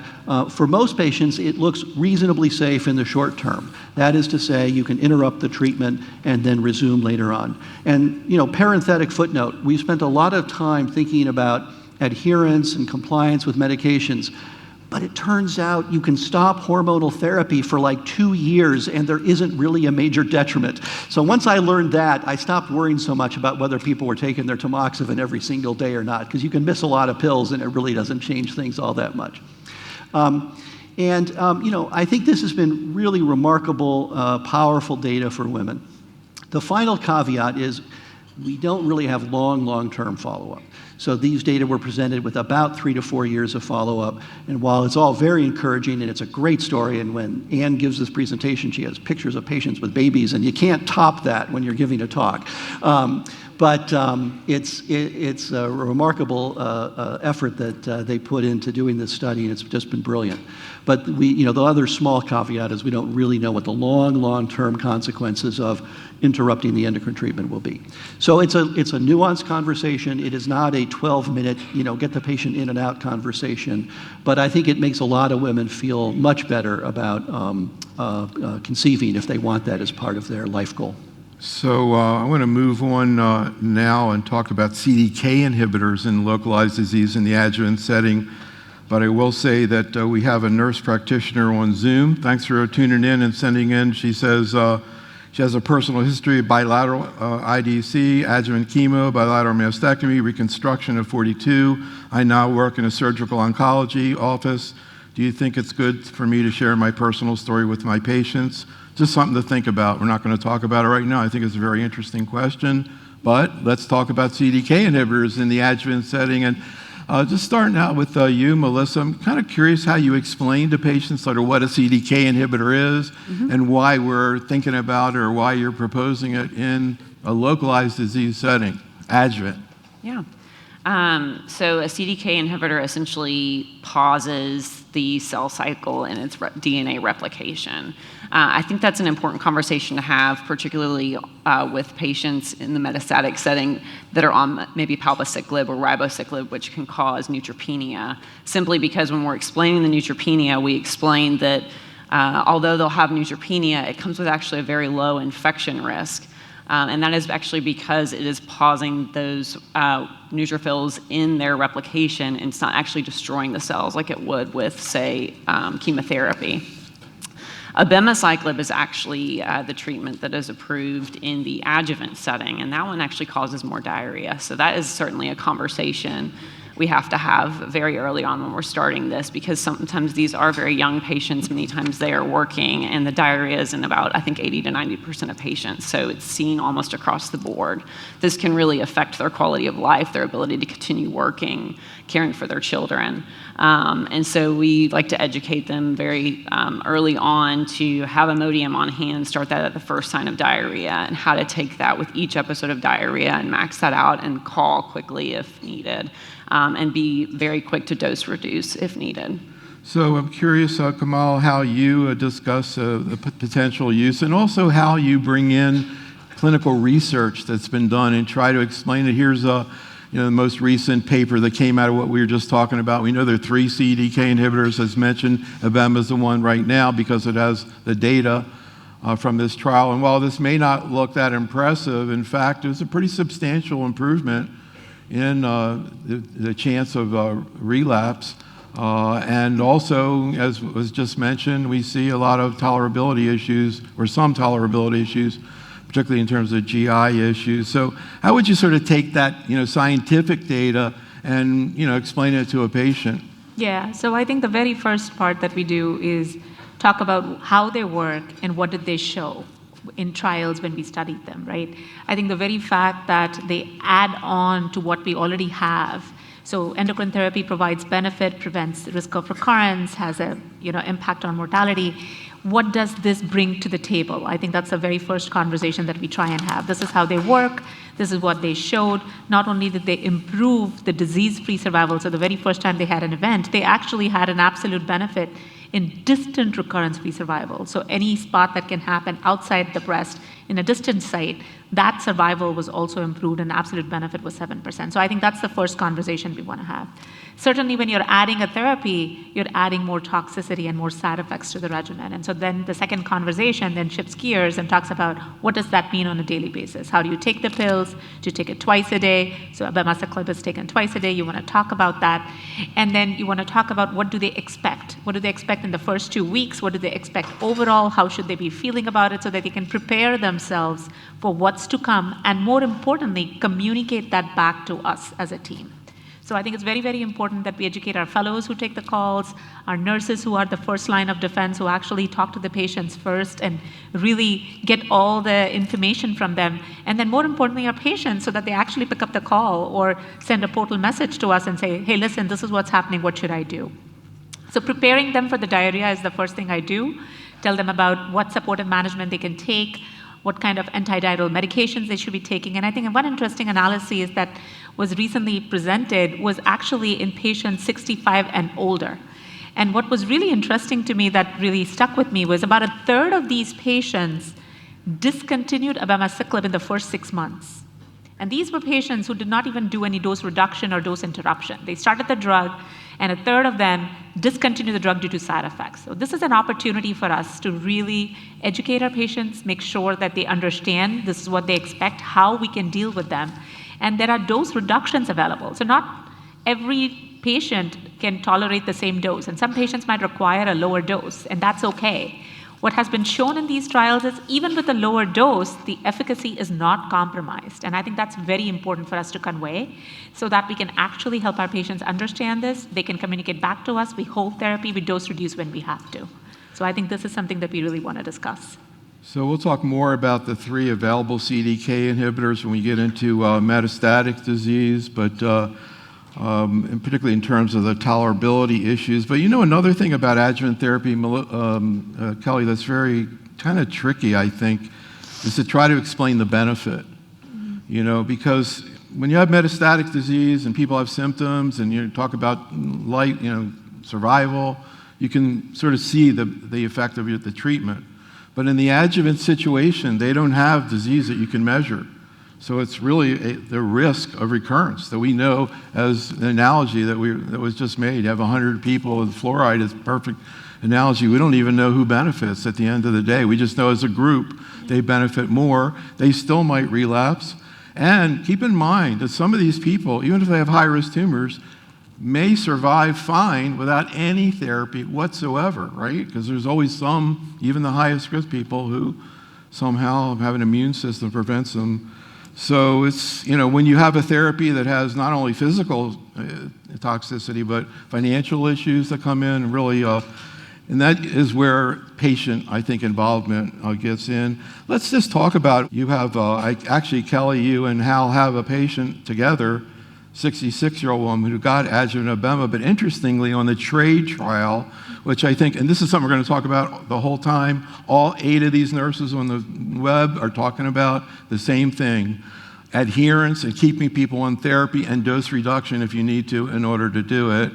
for most patients, it looks reasonably safe in the short term. That is to say, you can interrupt the treatment and then resume later on. And, parenthetic footnote, we spent a lot of time thinking about adherence and compliance with medications. But it turns out you can stop hormonal therapy for like 2 years and there isn't really a major detriment. So once I learned that, I stopped worrying so much about whether people were taking their tamoxifen every single day or not, because you can miss a lot of pills and it really doesn't change things all that much. I think this has been really remarkable, powerful data for women. The final caveat is we don't really have long-term follow-up. So these data were presented with about 3 to 4 years of follow-up. And while it's all very encouraging and it's a great story, and when Anne gives this presentation, she has pictures of patients with babies, and you can't top that when you're giving a talk. It's a remarkable effort that they put into doing this study, and it's just been brilliant. But the other small caveat is we don't really know what the long-term consequences of interrupting the endocrine treatment will be. So it's a nuanced conversation. It is not a 12-minute, get the patient in and out conversation. But I think it makes a lot of women feel much better about conceiving if they want that as part of their life goal. So I want to move on now and talk about CDK inhibitors in localized disease in the adjuvant setting. But I will say that we have a nurse practitioner on Zoom. Thanks for tuning in and sending in. She says she has a personal history of bilateral IDC, adjuvant chemo, bilateral mastectomy, reconstruction at 42. I now work in a surgical oncology office. Do you think it's good for me to share my personal story with my patients? Just something to think about. We're not going to talk about it right now. I think it's a very interesting question. But let's talk about CDK inhibitors in the adjuvant setting. And just starting out with you, Melissa, I'm kind of curious how you explain to patients sort of what a CDK inhibitor is and why we're thinking about it or why you're proposing it in a localized disease setting, adjuvant. Yeah. So a CDK inhibitor essentially pauses the cell cycle and its DNA replication. I think that's an important conversation to have, particularly with patients in the metastatic setting that are on maybe palbociclib or ribociclib, which can cause neutropenia, simply because when we're explaining the neutropenia, we explain that although they'll have neutropenia, it comes with actually a very low infection risk. And that is actually because it is pausing those neutrophils in their replication, and it's not actually destroying the cells like it would with, say, chemotherapy. Abemaciclib is actually the treatment that is approved in the adjuvant setting, and that one actually causes more diarrhea. So that is certainly a conversation we have to have very early on when we're starting this, because sometimes these are very young patients, many times they are working, and the diarrhea is in about, I think, 80 to 90% of patients. So it's seen almost across the board. This can really affect their quality of life, their ability to continue working, caring for their children. And so we like to educate them very early on to have Imodium on hand, start that at the first sign of diarrhea, and how to take that with each episode of diarrhea and max that out and call quickly if needed. And be very quick to dose reduce if needed. So I'm curious, Komal, how you discuss the potential use and also how you bring in clinical research that's been done and try to explain it. Here's the most recent paper that came out of what we were just talking about. We know there are 3 CDK inhibitors, as mentioned. Abem is the one right now because it has the data from this trial. And while this may not look that impressive, in fact, it was a pretty substantial improvement in the chance of relapse. And also, as was just mentioned, we see a lot of tolerability issues, or some tolerability issues, particularly in terms of GI issues. So how would you sort of take that scientific data and explain it to a patient? Yeah, so I think the very first part that we do is talk about how they work and what did they show in trials when we studied them, right? I think the very fact that they add on to what we already have. So endocrine therapy provides benefit, prevents risk of recurrence, has a impact on mortality. What does this bring to the table? I think that's the very first conversation that we try and have. This is how they work. This is what they showed. Not only did they improve the disease-free survival, so the very first time they had an event, they actually had an absolute benefit in distant recurrence-free survival. So any spot that can happen outside the breast in a distant site, that survival was also improved and absolute benefit was 7%. So I think that's the first conversation we want to have. Certainly when you're adding a therapy, you're adding more toxicity and more side effects to the regimen. And so then the second conversation then shifts gears and talks about what does that mean on a daily basis? How do you take the pills? Do you take it twice a day? So abemaciclib is taken twice a day. You want to talk about that. And then you want to talk about what do they expect? What do they expect in the first 2 weeks? What do they expect overall? How should they be feeling about it so that they can prepare themselves for what's to come? And more importantly, communicate that back to us as a team. So I think it's very, very important that we educate our fellows who take the calls, our nurses who are the first line of defense, who actually talk to the patients first and really get all the information from them. And then more importantly, our patients, so that they actually pick up the call or send a portal message to us and say, hey, listen, this is what's happening, what should I do? So preparing them for the diarrhea is the first thing I do. Tell them about what supportive management they can take, what kind of antidiarrheal medications they should be taking. And I think one interesting analysis that was recently presented was actually in patients 65 and older. And what was really interesting to me that really stuck with me was about a third of these patients discontinued abemaciclib in the first 6 months. And these were patients who did not even do any dose reduction or dose interruption. They started the drug, and a third of them discontinued the drug due to side effects. So this is an opportunity for us to really educate our patients, make sure that they understand this is what they expect, how we can deal with them. And there are dose reductions available. So not every patient can tolerate the same dose, and some patients might require a lower dose, and that's okay. What has been shown in these trials is even with a lower dose, the efficacy is not compromised. And I think that's very important for us to convey so that we can actually help our patients understand this. They can communicate back to us. We hold therapy, we dose reduce when we have to. So I think this is something that we really want to discuss. So we'll talk more about the 3 available CDK inhibitors when we get into metastatic disease, but and particularly in terms of the tolerability issues. But another thing about adjuvant therapy, Kelly, that's very kind of tricky, I think, is to try to explain the benefit. Because when you have metastatic disease and people have symptoms and you talk about survival, you can sort of see the effect of the treatment. But in the adjuvant situation, they don't have disease that you can measure. So it's really the risk of recurrence that we know, as an analogy that was just made. You have 100 people with fluoride is a perfect analogy. We don't even know who benefits at the end of the day. We just know as a group they benefit more. They still might relapse. And keep in mind that some of these people, even if they have high-risk tumors, may survive fine without any therapy whatsoever, right? Because there's always some, even the highest risk people, who somehow have an immune system that prevents them. So it's, when you have a therapy that has not only physical toxicity, but financial issues that come in, and really, and that is where patient, I think, involvement gets in. Let's just talk about, you have, actually, Kelly, you and Hal have a patient together, 66-year-old woman who got adjuvant abema, but interestingly, on the TRADE trial, which I think, and this is something we're going to talk about the whole time, all 8 of these nurses on the web are talking about the same thing: adherence and keeping people on therapy and dose reduction if you need to in order to do it.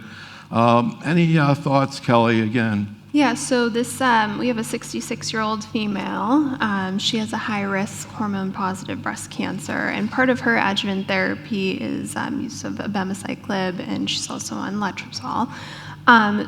Any thoughts, Kelly, again? Yeah, so this, we have a 66-year-old female. She has a high-risk hormone-positive breast cancer, and part of her adjuvant therapy is use of abemaciclib, and she's also on letrozole.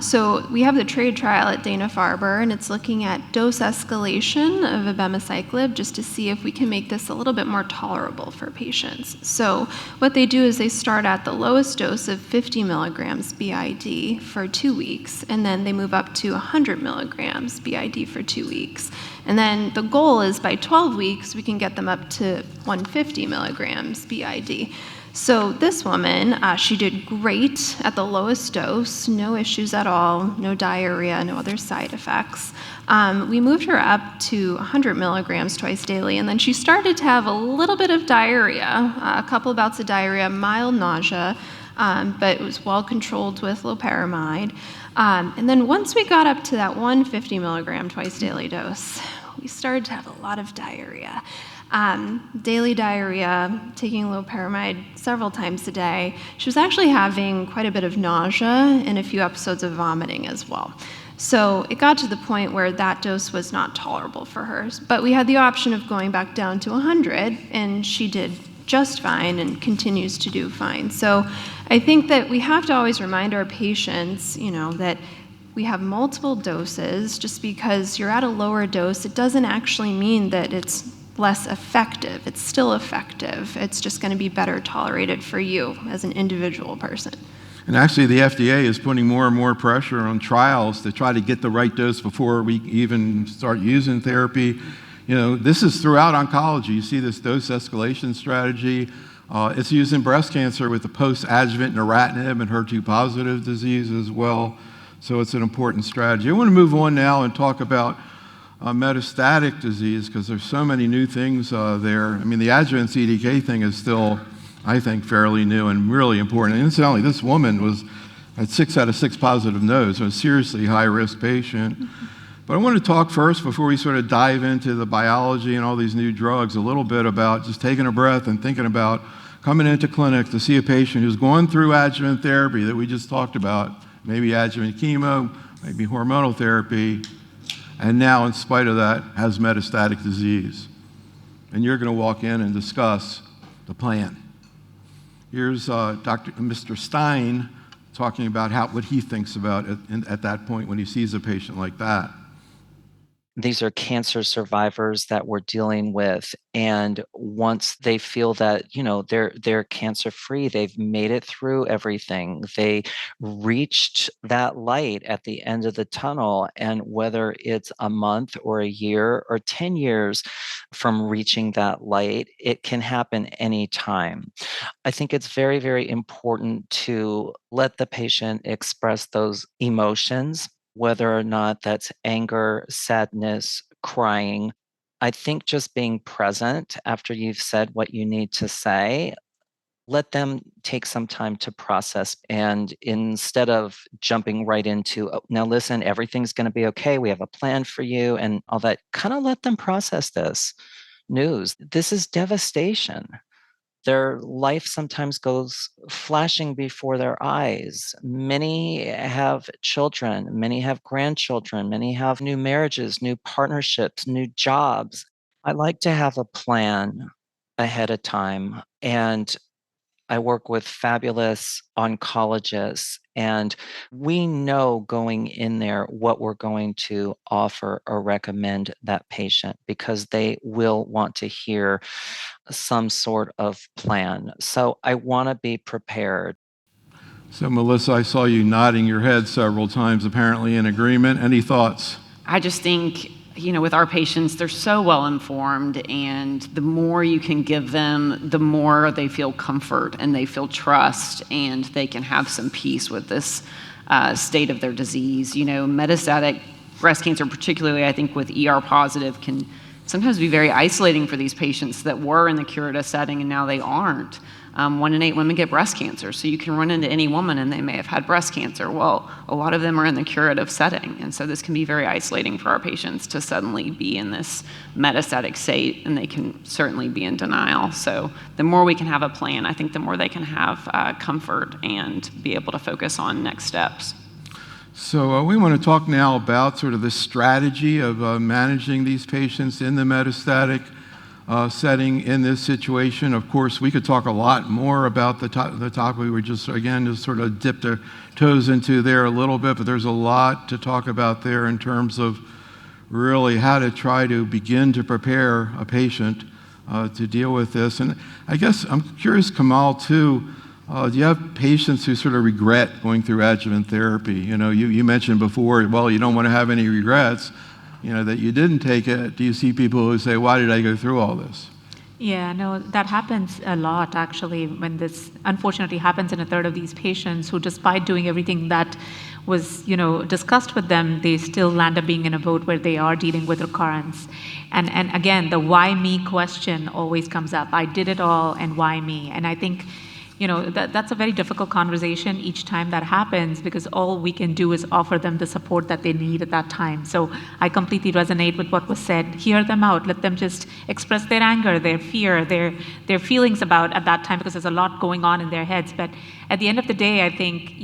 So we have the TRADE trial at Dana-Farber, and it's looking at dose escalation of abemaciclib just to see if we can make this a little bit more tolerable for patients. So what they do is they start at the lowest dose of 50 milligrams BID for 2 weeks, and then they move up to 100 milligrams BID for 2 weeks. And then the goal is by 12 weeks, we can get them up to 150 milligrams BID. So this woman, she did great at the lowest dose, no issues at all, no diarrhea, no other side effects. We moved her up to 100 milligrams twice daily, and then she started to have a little bit of diarrhea, a couple bouts of diarrhea, mild nausea, but it was well controlled with loperamide. And then once we got up to that 150 milligram twice daily dose, we started to have a lot of diarrhea. Daily diarrhea, taking loperamide several times a day. She was actually having quite a bit of nausea and a few episodes of vomiting as well. So it got to the point where that dose was not tolerable for her. But we had the option of going back down to 100, and she did just fine and continues to do fine. So I think that we have to always remind our patients, that we have multiple doses. Just because you're at a lower dose, it doesn't actually mean that it's less effective. It's still effective. It's just going to be better tolerated for you as an individual person. And actually, the FDA is putting more and more pressure on trials to try to get the right dose before we even start using therapy. This is throughout oncology. You see this dose escalation strategy. It's used in breast cancer with the post-adjuvant neratinib and HER2-positive disease as well. So it's an important strategy. I want to move on now and talk about metastatic disease, because there's so many new things there. I mean, the adjuvant CDK thing is still, I think, fairly new and really important. And incidentally, this woman had 6 out of 6 positive nodes, so a seriously high-risk patient. But I want to talk first, before we sort of dive into the biology and all these new drugs, a little bit about just taking a breath and thinking about coming into clinic to see a patient who's going through adjuvant therapy that we just talked about, maybe adjuvant chemo, maybe hormonal therapy, and now, in spite of that, has metastatic disease. And you're going to walk in and discuss the plan. Here's Mr. Stein talking about what he thinks about it at that point when he sees a patient like that. These are cancer survivors that we're dealing with, and once they feel that they're cancer free, they've made it through everything, they reached that light at the end of the tunnel, and whether it's a month or a year or 10 years from reaching that light, it can happen anytime. I think it's very, very important to let the patient express those emotions, whether or not that's anger, sadness, crying. I think just being present after you've said what you need to say, let them take some time to process. And instead of jumping right into, "Oh, now listen, everything's going to be okay, we have a plan for you," and all that, kind of let them process this news. This is devastation. Their life sometimes goes flashing before their eyes. Many have children, many have grandchildren, many have new marriages, new partnerships, new jobs. I like to have a plan ahead of time, and I work with fabulous oncologists, and we know going in there what we're going to offer or recommend that patient, because they will want to hear some sort of plan. So I want to be prepared. So, Melissa, I saw you nodding your head several times, apparently in agreement. Any thoughts? I just think, with our patients, they're so well informed, and the more you can give them, the more they feel comfort and they feel trust, and they can have some peace with this state of their disease. Metastatic breast cancer, particularly I think with ER positive, can sometimes be very isolating for these patients that were in the curative setting and now they aren't. 1 in 8 women get breast cancer, so you can run into any woman and they may have had breast cancer. Well, a lot of them are in the curative setting, and so this can be very isolating for our patients to suddenly be in this metastatic state, and they can certainly be in denial. So the more we can have a plan, I think the more they can have comfort and be able to focus on next steps. So we want to talk now about sort of the strategy of managing these patients in the metastatic setting in this situation. Of course, we could talk a lot more about the topic we were just sort of dipped our toes into there a little bit, but there's a lot to talk about there in terms of really how to try to begin to prepare a patient to deal with this. And I guess I'm curious, Komal, too, do you have patients who sort of regret going through adjuvant therapy? You mentioned before, well, you don't want to have any regrets, that you didn't take it. Do you see people who say, why did I go through all this? Yeah, no, that happens a lot actually when this unfortunately happens in a third of these patients who, despite doing everything that was, discussed with them, they still land up being in a boat where they are dealing with recurrence. And again, the why me question always comes up. I did it all, and why me? And I think, that's a very difficult conversation each time that happens, because all we can do is offer them the support that they need at that time. So I completely resonate with what was said. Hear them out. Let them just express their anger, their fear, their feelings about at that time, because there's a lot going on in their heads. But at the end of the day, I think,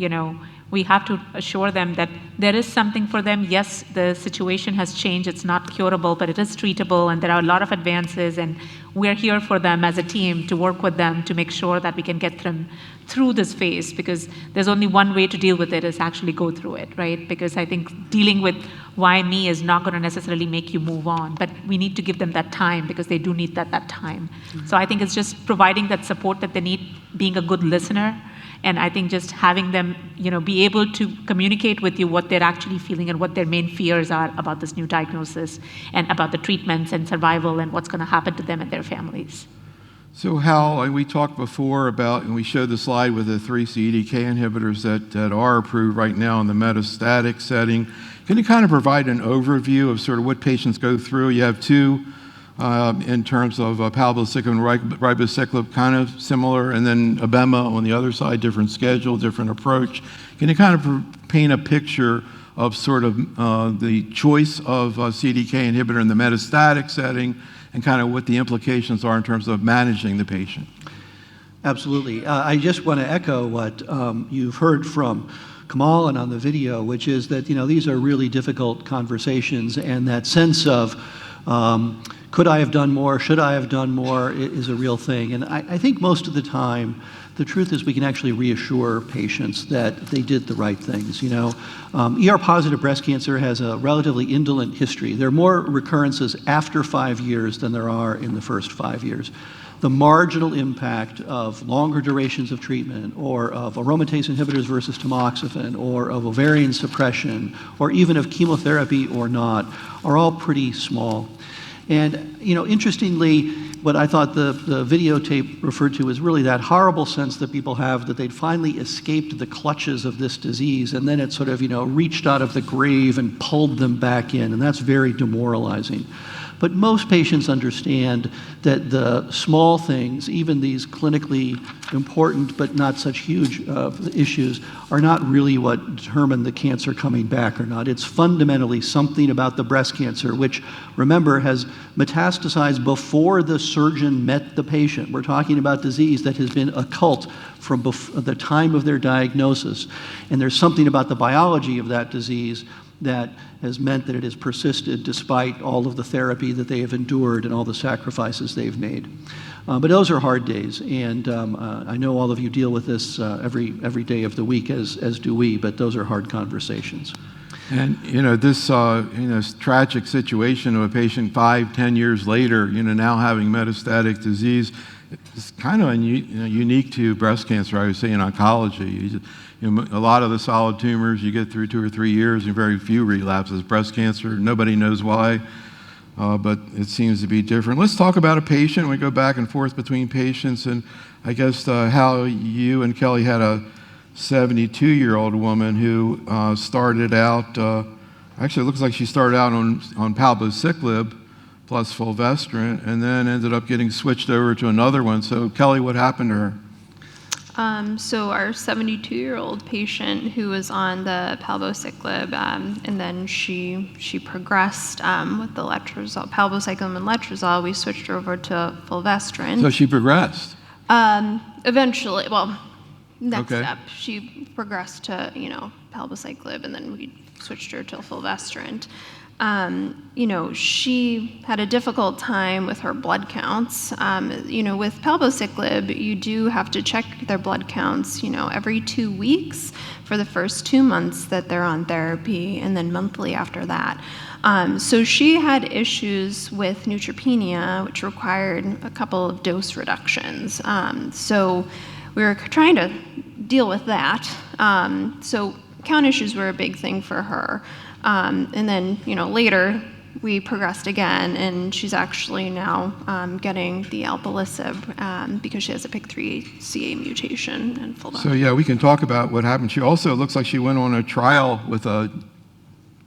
we have to assure them that there is something for them. Yes, the situation has changed. It's not curable, but it is treatable, and there are a lot of advances, and we're here for them as a team to work with them to make sure that we can get them through this phase, because there's only one way to deal with it, is actually go through it, right? Because I think dealing with why me is not going to necessarily make you move on, but we need to give them that time, because they do need that time. Mm-hmm. So I think it's just providing that support that they need, being a good listener. And I think just having them, be able to communicate with you what they're actually feeling and what their main fears are about this new diagnosis and about the treatments and survival and what's going to happen to them and their families. So Hal, we talked before about, and we showed the slide with the 3 CDK inhibitors that are approved right now in the metastatic setting. Can you kind of provide an overview of sort of what patients go through? You have 2 in terms of palbociclib and ribociclib, kind of similar, and then abema on the other side, different schedule, different approach. Can you kind of paint a picture of sort of the choice of a CDK inhibitor in the metastatic setting and kind of what the implications are in terms of managing the patient? Absolutely. I just want to echo what you've heard from Komal and on the video, which is that, these are really difficult conversations, and that sense of could I have done more? Should I have done more? Is a real thing. And I think most of the time, the truth is we can actually reassure patients that they did the right things. ER-positive breast cancer has a relatively indolent history. There are more recurrences after 5 years than there are in the first 5 years. The marginal impact of longer durations of treatment, or of aromatase inhibitors versus tamoxifen, or of ovarian suppression, or even of chemotherapy or not, are all pretty small. And, interestingly, what I thought the videotape referred to is really that horrible sense that people have that they'd finally escaped the clutches of this disease, and then it sort of, reached out of the grave and pulled them back in, and that's very demoralizing. But most patients understand that the small things, even these clinically important but not such huge issues, are not really what determine the cancer coming back or not. It's fundamentally something about the breast cancer, which, remember, has metastasized before the surgeon met the patient. We're talking about disease that has been occult from the time of their diagnosis. And there's something about the biology of that disease that has meant that it has persisted despite all of the therapy that they have endured and all the sacrifices they've made. But those are hard days, and I know all of you deal with this every day of the week, as do we, but those are hard conversations. And, this tragic situation of a patient 5-10 years later, now having metastatic disease, it's kind of unique to breast cancer, I would say, in oncology. A lot of the solid tumors, you get through 2 or 3 years and very few relapses. Breast cancer, nobody knows why, but it seems to be different. Let's talk about a patient. We go back and forth between patients, and I guess how you and Kelly had a 72-year-old woman who started out, actually it looks like she started out on palbociclib plus fulvestrant, and then ended up getting switched over to another one. So Kelly, what happened to her? So our 72-year-old patient who was on the palbociclib, and then she progressed with the letrozole, palbociclib and letrozole. We switched her over to fulvestrant. So she progressed? Eventually, next step, she progressed to, palbociclib, and then we switched her to fulvestrant. She had a difficult time with her blood counts. With palbociclib, you do have to check their blood counts, every 2 weeks for the first 2 months that they're on therapy, and then monthly after that. So she had issues with neutropenia, which required a couple of dose reductions. So we were trying to deal with that. So count issues were a big thing for her. And then, later, we progressed again, and she's actually now getting the Alpelisib because she has a PIK3CA mutation and full So yeah, we can talk about what happened. She also, it looks like she went on a trial with a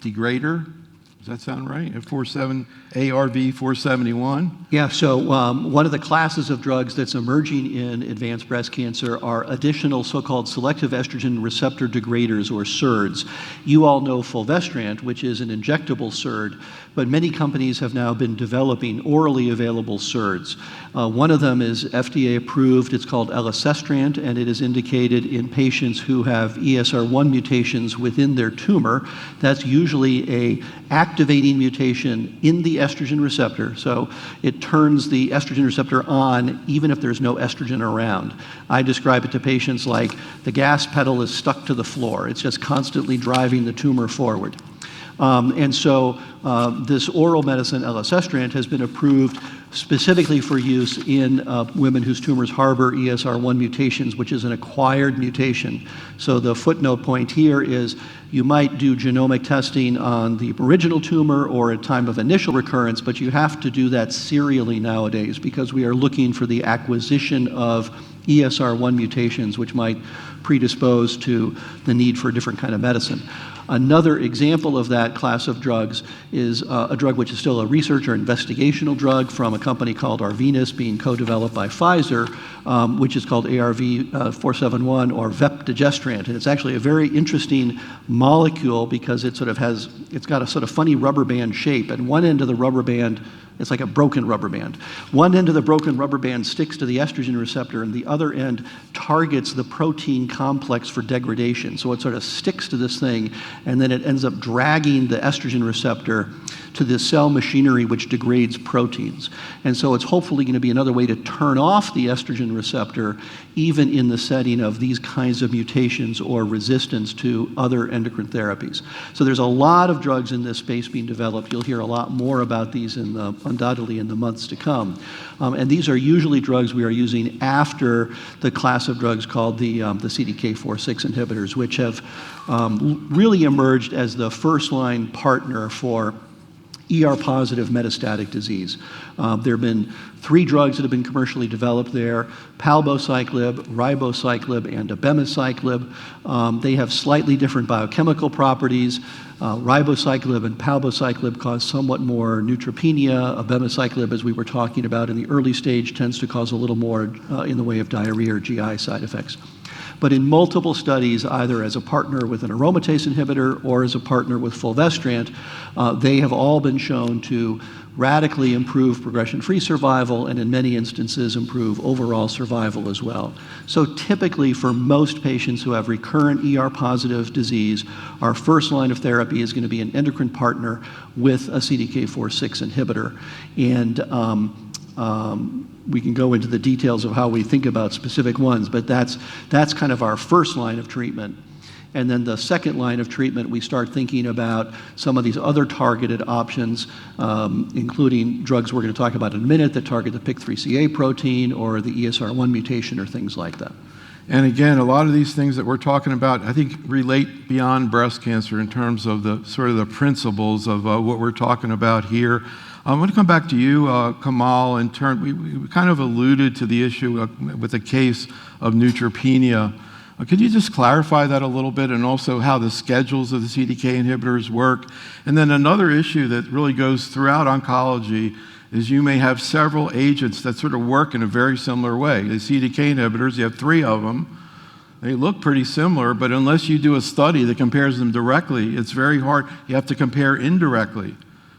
degrader. Does that sound right? At ARV-471? Yeah, so one of the classes of drugs that's emerging in advanced breast cancer are additional so-called selective estrogen receptor degraders, or SERDs. You all know fulvestrant, which is an injectable SERD, but many companies have now been developing orally available SERDs. One of them is FDA approved. It's called elacestrant, and it is indicated in patients who have ESR1 mutations within their tumor. That's usually a activating mutation in the estrogen receptor, so it turns the estrogen receptor on even if there's no estrogen around. I describe it to patients like the gas pedal is stuck to the floor. It's just constantly driving the tumor forward. This oral medicine, elacestrant, has been approved specifically for use in women whose tumors harbor ESR1 mutations, which is an acquired mutation. So the footnote point here is you might do genomic testing on the original tumor or at time of initial recurrence, but you have to do that serially nowadays because we are looking for the acquisition of ESR1 mutations, which might predispose to the need for a different kind of medicine. Another example of that class of drugs is a drug which is still a research or investigational drug from a company called Arvinas, being co-developed by Pfizer, which is called ARV-471 or vepdegestrant. And it's actually a very interesting molecule because it's got a sort of funny rubber band shape. And one end of the rubber band, it's like a broken rubber band. One end of the broken rubber band sticks to the estrogen receptor, and the other end targets the protein complex for degradation. So it sort of sticks to this thing, and then it ends up dragging the estrogen receptor to the cell machinery which degrades proteins. And so it's hopefully going to be another way to turn off the estrogen receptor even in the setting of these kinds of mutations or resistance to other endocrine therapies. So there's a lot of drugs in this space being developed. You'll hear a lot more about these undoubtedly in the months to come. And these are usually drugs we are using after the class of drugs called the CDK4/6 inhibitors, which have really emerged as the first-line partner for ER-positive metastatic disease. There have been 3 drugs that have been commercially developed there: palbociclib, ribociclib, and abemaciclib. They have slightly different biochemical properties. Ribociclib and palbociclib cause somewhat more neutropenia. Abemaciclib, as we were talking about in the early stage, tends to cause a little more in the way of diarrhea or GI side effects. But in multiple studies, either as a partner with an aromatase inhibitor or as a partner with fulvestrant, they have all been shown to radically improve progression-free survival and in many instances improve overall survival as well. So typically for most patients who have recurrent ER-positive disease, our first line of therapy is going to be an endocrine partner with a CDK4/6 inhibitor. And we can go into the details of how we think about specific ones, but that's kind of our first line of treatment. And then the second line of treatment, we start thinking about some of these other targeted options, including drugs we're going to talk about in a minute that target the PIK3CA protein or the ESR1 mutation or things like that. And again, a lot of these things that we're talking about, I think, relate beyond breast cancer in terms of the sort of the principles of what we're talking about here. I'm going to come back to you, Komal, in turn. We kind of alluded to the issue with the case of neutropenia. Could you just clarify that a little bit, and also how the schedules of the CDK inhibitors work? And then another issue that really goes throughout oncology is you may have several agents that sort of work in a very similar way. The CDK inhibitors, you have 3 of them. They look pretty similar, but unless you do a study that compares them directly, it's very hard. You have to compare indirectly.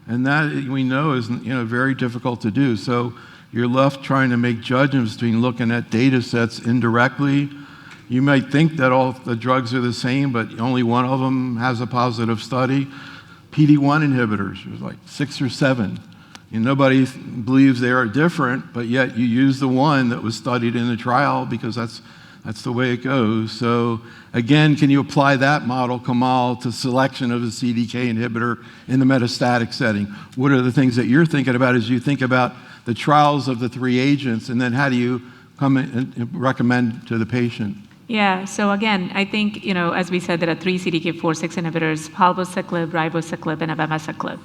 And that, we know, is very difficult to do. So you're left trying to make judgments between looking at data sets indirectly. You might think that all the drugs are the same, but only one of them has a positive study. PD-1 inhibitors, there's like 6 or 7. And nobody believes they are different, but yet you use the one that was studied in the trial because that's the way it goes. So again, can you apply that model, Komal, to selection of a CDK inhibitor in the metastatic setting? What are the things that you're thinking about as you think about the trials of the 3 agents, and then how do you come and recommend to the patient? Yeah, so again, I think, as we said, there are 3 CDK4/6 inhibitors: palbociclib, ribociclib, and abemaciclib.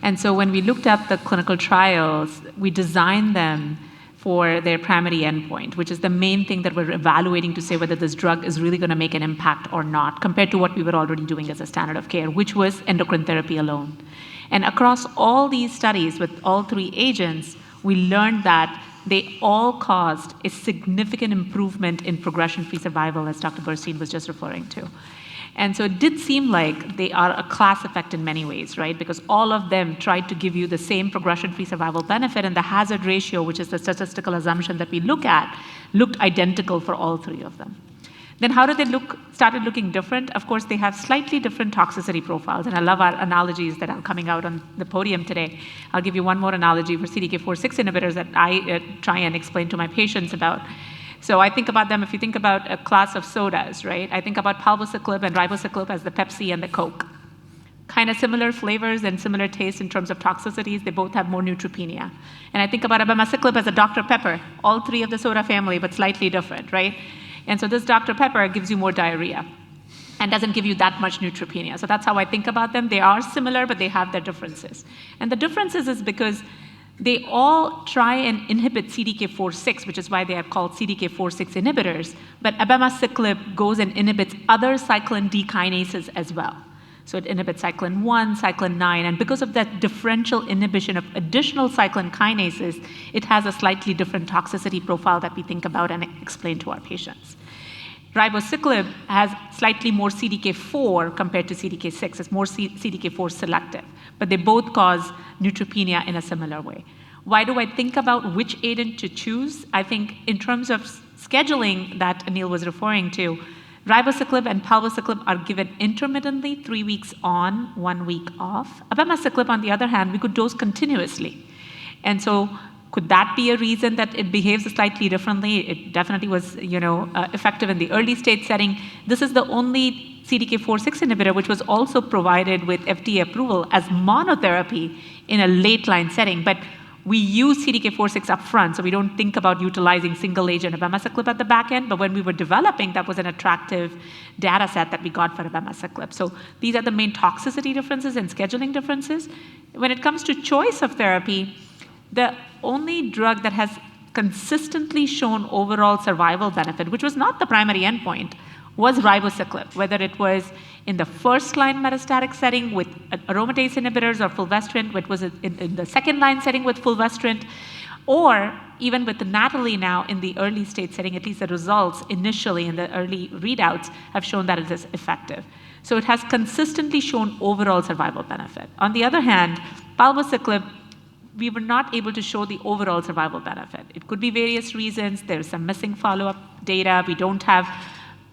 And so when we looked up the clinical trials, we designed them for their primary endpoint, which is the main thing that we're evaluating to say whether this drug is really going to make an impact or not, compared to what we were already doing as a standard of care, which was endocrine therapy alone. And across all these studies with all 3 agents, we learned that they all caused a significant improvement in progression-free survival, as Dr. Burstein was just referring to. And so it did seem like they are a class effect in many ways, right? Because all of them tried to give you the same progression-free survival benefit, and the hazard ratio, which is the statistical assumption that we look at, looked identical for all 3 of them. Then how did they started looking different? Of course, they have slightly different toxicity profiles, and I love our analogies that are coming out on the podium today. I'll give you one more analogy for CDK4/6 inhibitors that I try and explain to my patients about. So I think about them, if you think about a class of sodas, right? I think about palbociclib and ribociclib as the Pepsi and the Coke. Kind of similar flavors and similar taste in terms of toxicities. They both have more neutropenia. And I think about abemaciclib as a Dr. Pepper, all 3 of the soda family, but slightly different, right? And so this Dr. Pepper gives you more diarrhea and doesn't give you that much neutropenia. So that's how I think about them. They are similar, but they have their differences. And the differences is because they all try and inhibit CDK4/6, which is why they are called CDK4/6 inhibitors, but abemaciclib goes and inhibits other cyclin D kinases as well. So it inhibits cyclin 1, cyclin 9, and because of that differential inhibition of additional cyclin kinases, it has a slightly different toxicity profile that we think about and explain to our patients. Ribociclib has slightly more CDK4 compared to CDK6. It's more CDK4 selective, but they both cause neutropenia in a similar way. Why do I think about which agent to choose? I think in terms of scheduling that Anil was referring to, ribociclib and palbociclib are given intermittently, 3 weeks on, 1 week off. Abemaciclib, on the other hand, we could dose continuously. And so could that be a reason that it behaves slightly differently? It definitely was, effective in the early stage setting. This is the only CDK4/6 inhibitor which was also provided with FDA approval as monotherapy in a late line setting. But we use CDK4/6 up front, so we don't think about utilizing single agent abemaciclib at the back end. But when we were developing, that was an attractive data set that we got for abemaciclib. So these are the main toxicity differences and scheduling differences. When it comes to choice of therapy, the only drug that has consistently shown overall survival benefit, which was not the primary endpoint, was ribociclib, whether it was in the first-line metastatic setting with aromatase inhibitors or fulvestrant, which was in the second-line setting with fulvestrant, or even with the NATALEE now in the early stage setting. At least the results initially in the early readouts have shown that it is effective. So it has consistently shown overall survival benefit. On the other hand, palbociclib, we were not able to show the overall survival benefit. It could be various reasons. There's some missing follow-up data. We don't have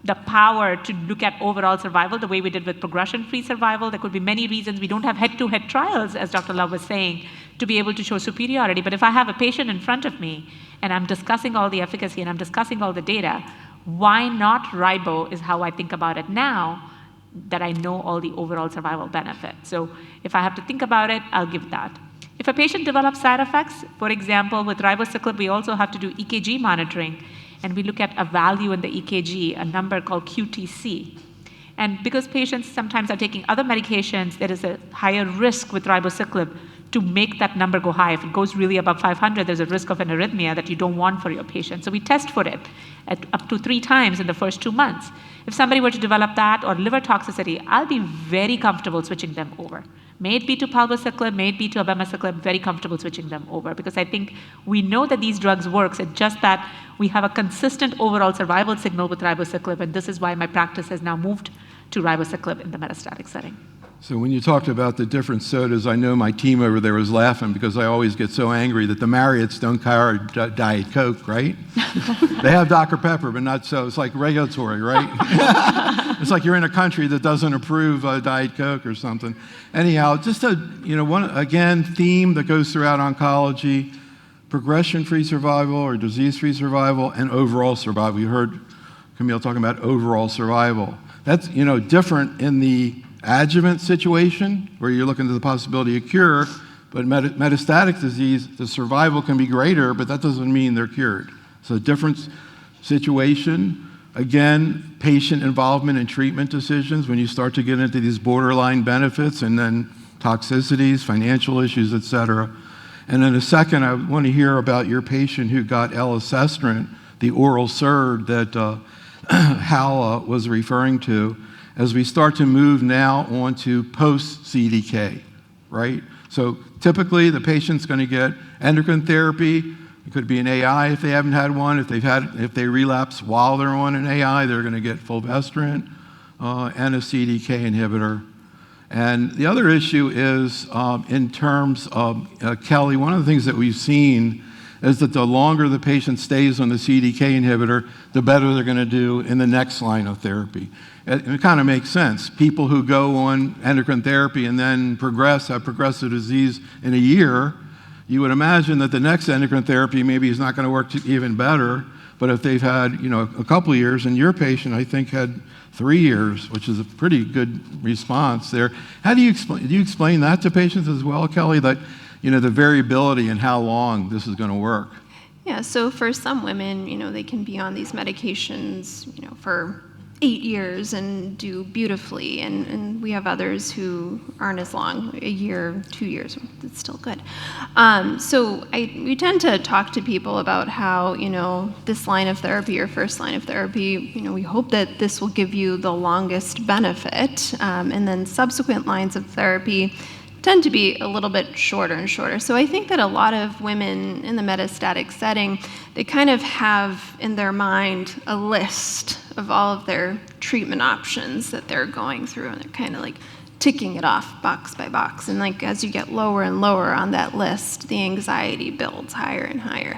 the power to look at overall survival the way we did with progression-free survival. There could be many reasons. We don't have head-to-head trials, as Dr. Love was saying, to be able to show superiority. But if I have a patient in front of me and I'm discussing all the efficacy and I'm discussing all the data, why not ribo is how I think about it now that I know all the overall survival benefit. So if I have to think about it, I'll give that. If a patient develops side effects, for example, with ribociclib, we also have to do EKG monitoring, and we look at a value in the EKG, a number called QTC. And because patients sometimes are taking other medications, there is a higher risk with ribociclib to make that number go high. If it goes really above 500, there's a risk of an arrhythmia that you don't want for your patient. So we test for it at up to 3 times in the first 2 months. If somebody were to develop that or liver toxicity, I'll be very comfortable switching them over. May it be to palbociclib, may it be to abemaciclib, very comfortable switching them over, because I think we know that these drugs work. It's just that we have a consistent overall survival signal with ribociclib, and this is why my practice has now moved to ribociclib in the metastatic setting. So when you talked about the different sodas, I know my team over there was laughing because I always get so angry that the Marriotts don't carry Diet Coke, right? They have Dr. Pepper, but not so. It's like regulatory, right? It's like you're in a country that doesn't approve Diet Coke or something. Anyhow, just a theme that goes throughout oncology: progression-free survival or disease-free survival, and overall survival. You heard Camille talking about overall survival. That's different in the adjuvant situation, where you're looking at the possibility of cure, but metastatic disease, the survival can be greater, but that doesn't mean they're cured. So different situation. Again, patient involvement in treatment decisions when you start to get into these borderline benefits and then toxicities, financial issues, et cetera. And in a second, I want to hear about your patient who got elacestrant, the oral SERD that Hal was referring to, as we start to move now on to post-CDK, right? So typically, the patient's going to get endocrine therapy. It could be an AI if they haven't had one. If they relapse while they're on an AI, they're going to get fulvestrant and a CDK inhibitor. And the other issue is in terms of Kelly, one of the things that we've seen is that the longer the patient stays on the CDK inhibitor, the better they're going to do in the next line of therapy. It kind of makes sense. People who go on endocrine therapy and then have progressive disease in a year, you would imagine that the next endocrine therapy maybe is not going to work even better. But if they've had, a couple of years, and your patient, I think, had 3 years, which is a pretty good response there. How do you explain that to patients as well, Kelly, that, the variability in how long this is going to work? Yeah, so for some women, they can be on these medications, for 8 years and do beautifully, and we have others who aren't as long, a year, 2 years, it's still good. So we tend to talk to people about how, this line of therapy or first line of therapy, we hope that this will give you the longest benefit, and then subsequent lines of therapy tend to be a little bit shorter and shorter. So I think that a lot of women in the metastatic setting, they kind of have in their mind a list of all of their treatment options that they're going through, and they're kind of like ticking it off box by box. And like as you get lower and lower on that list, the anxiety builds higher and higher.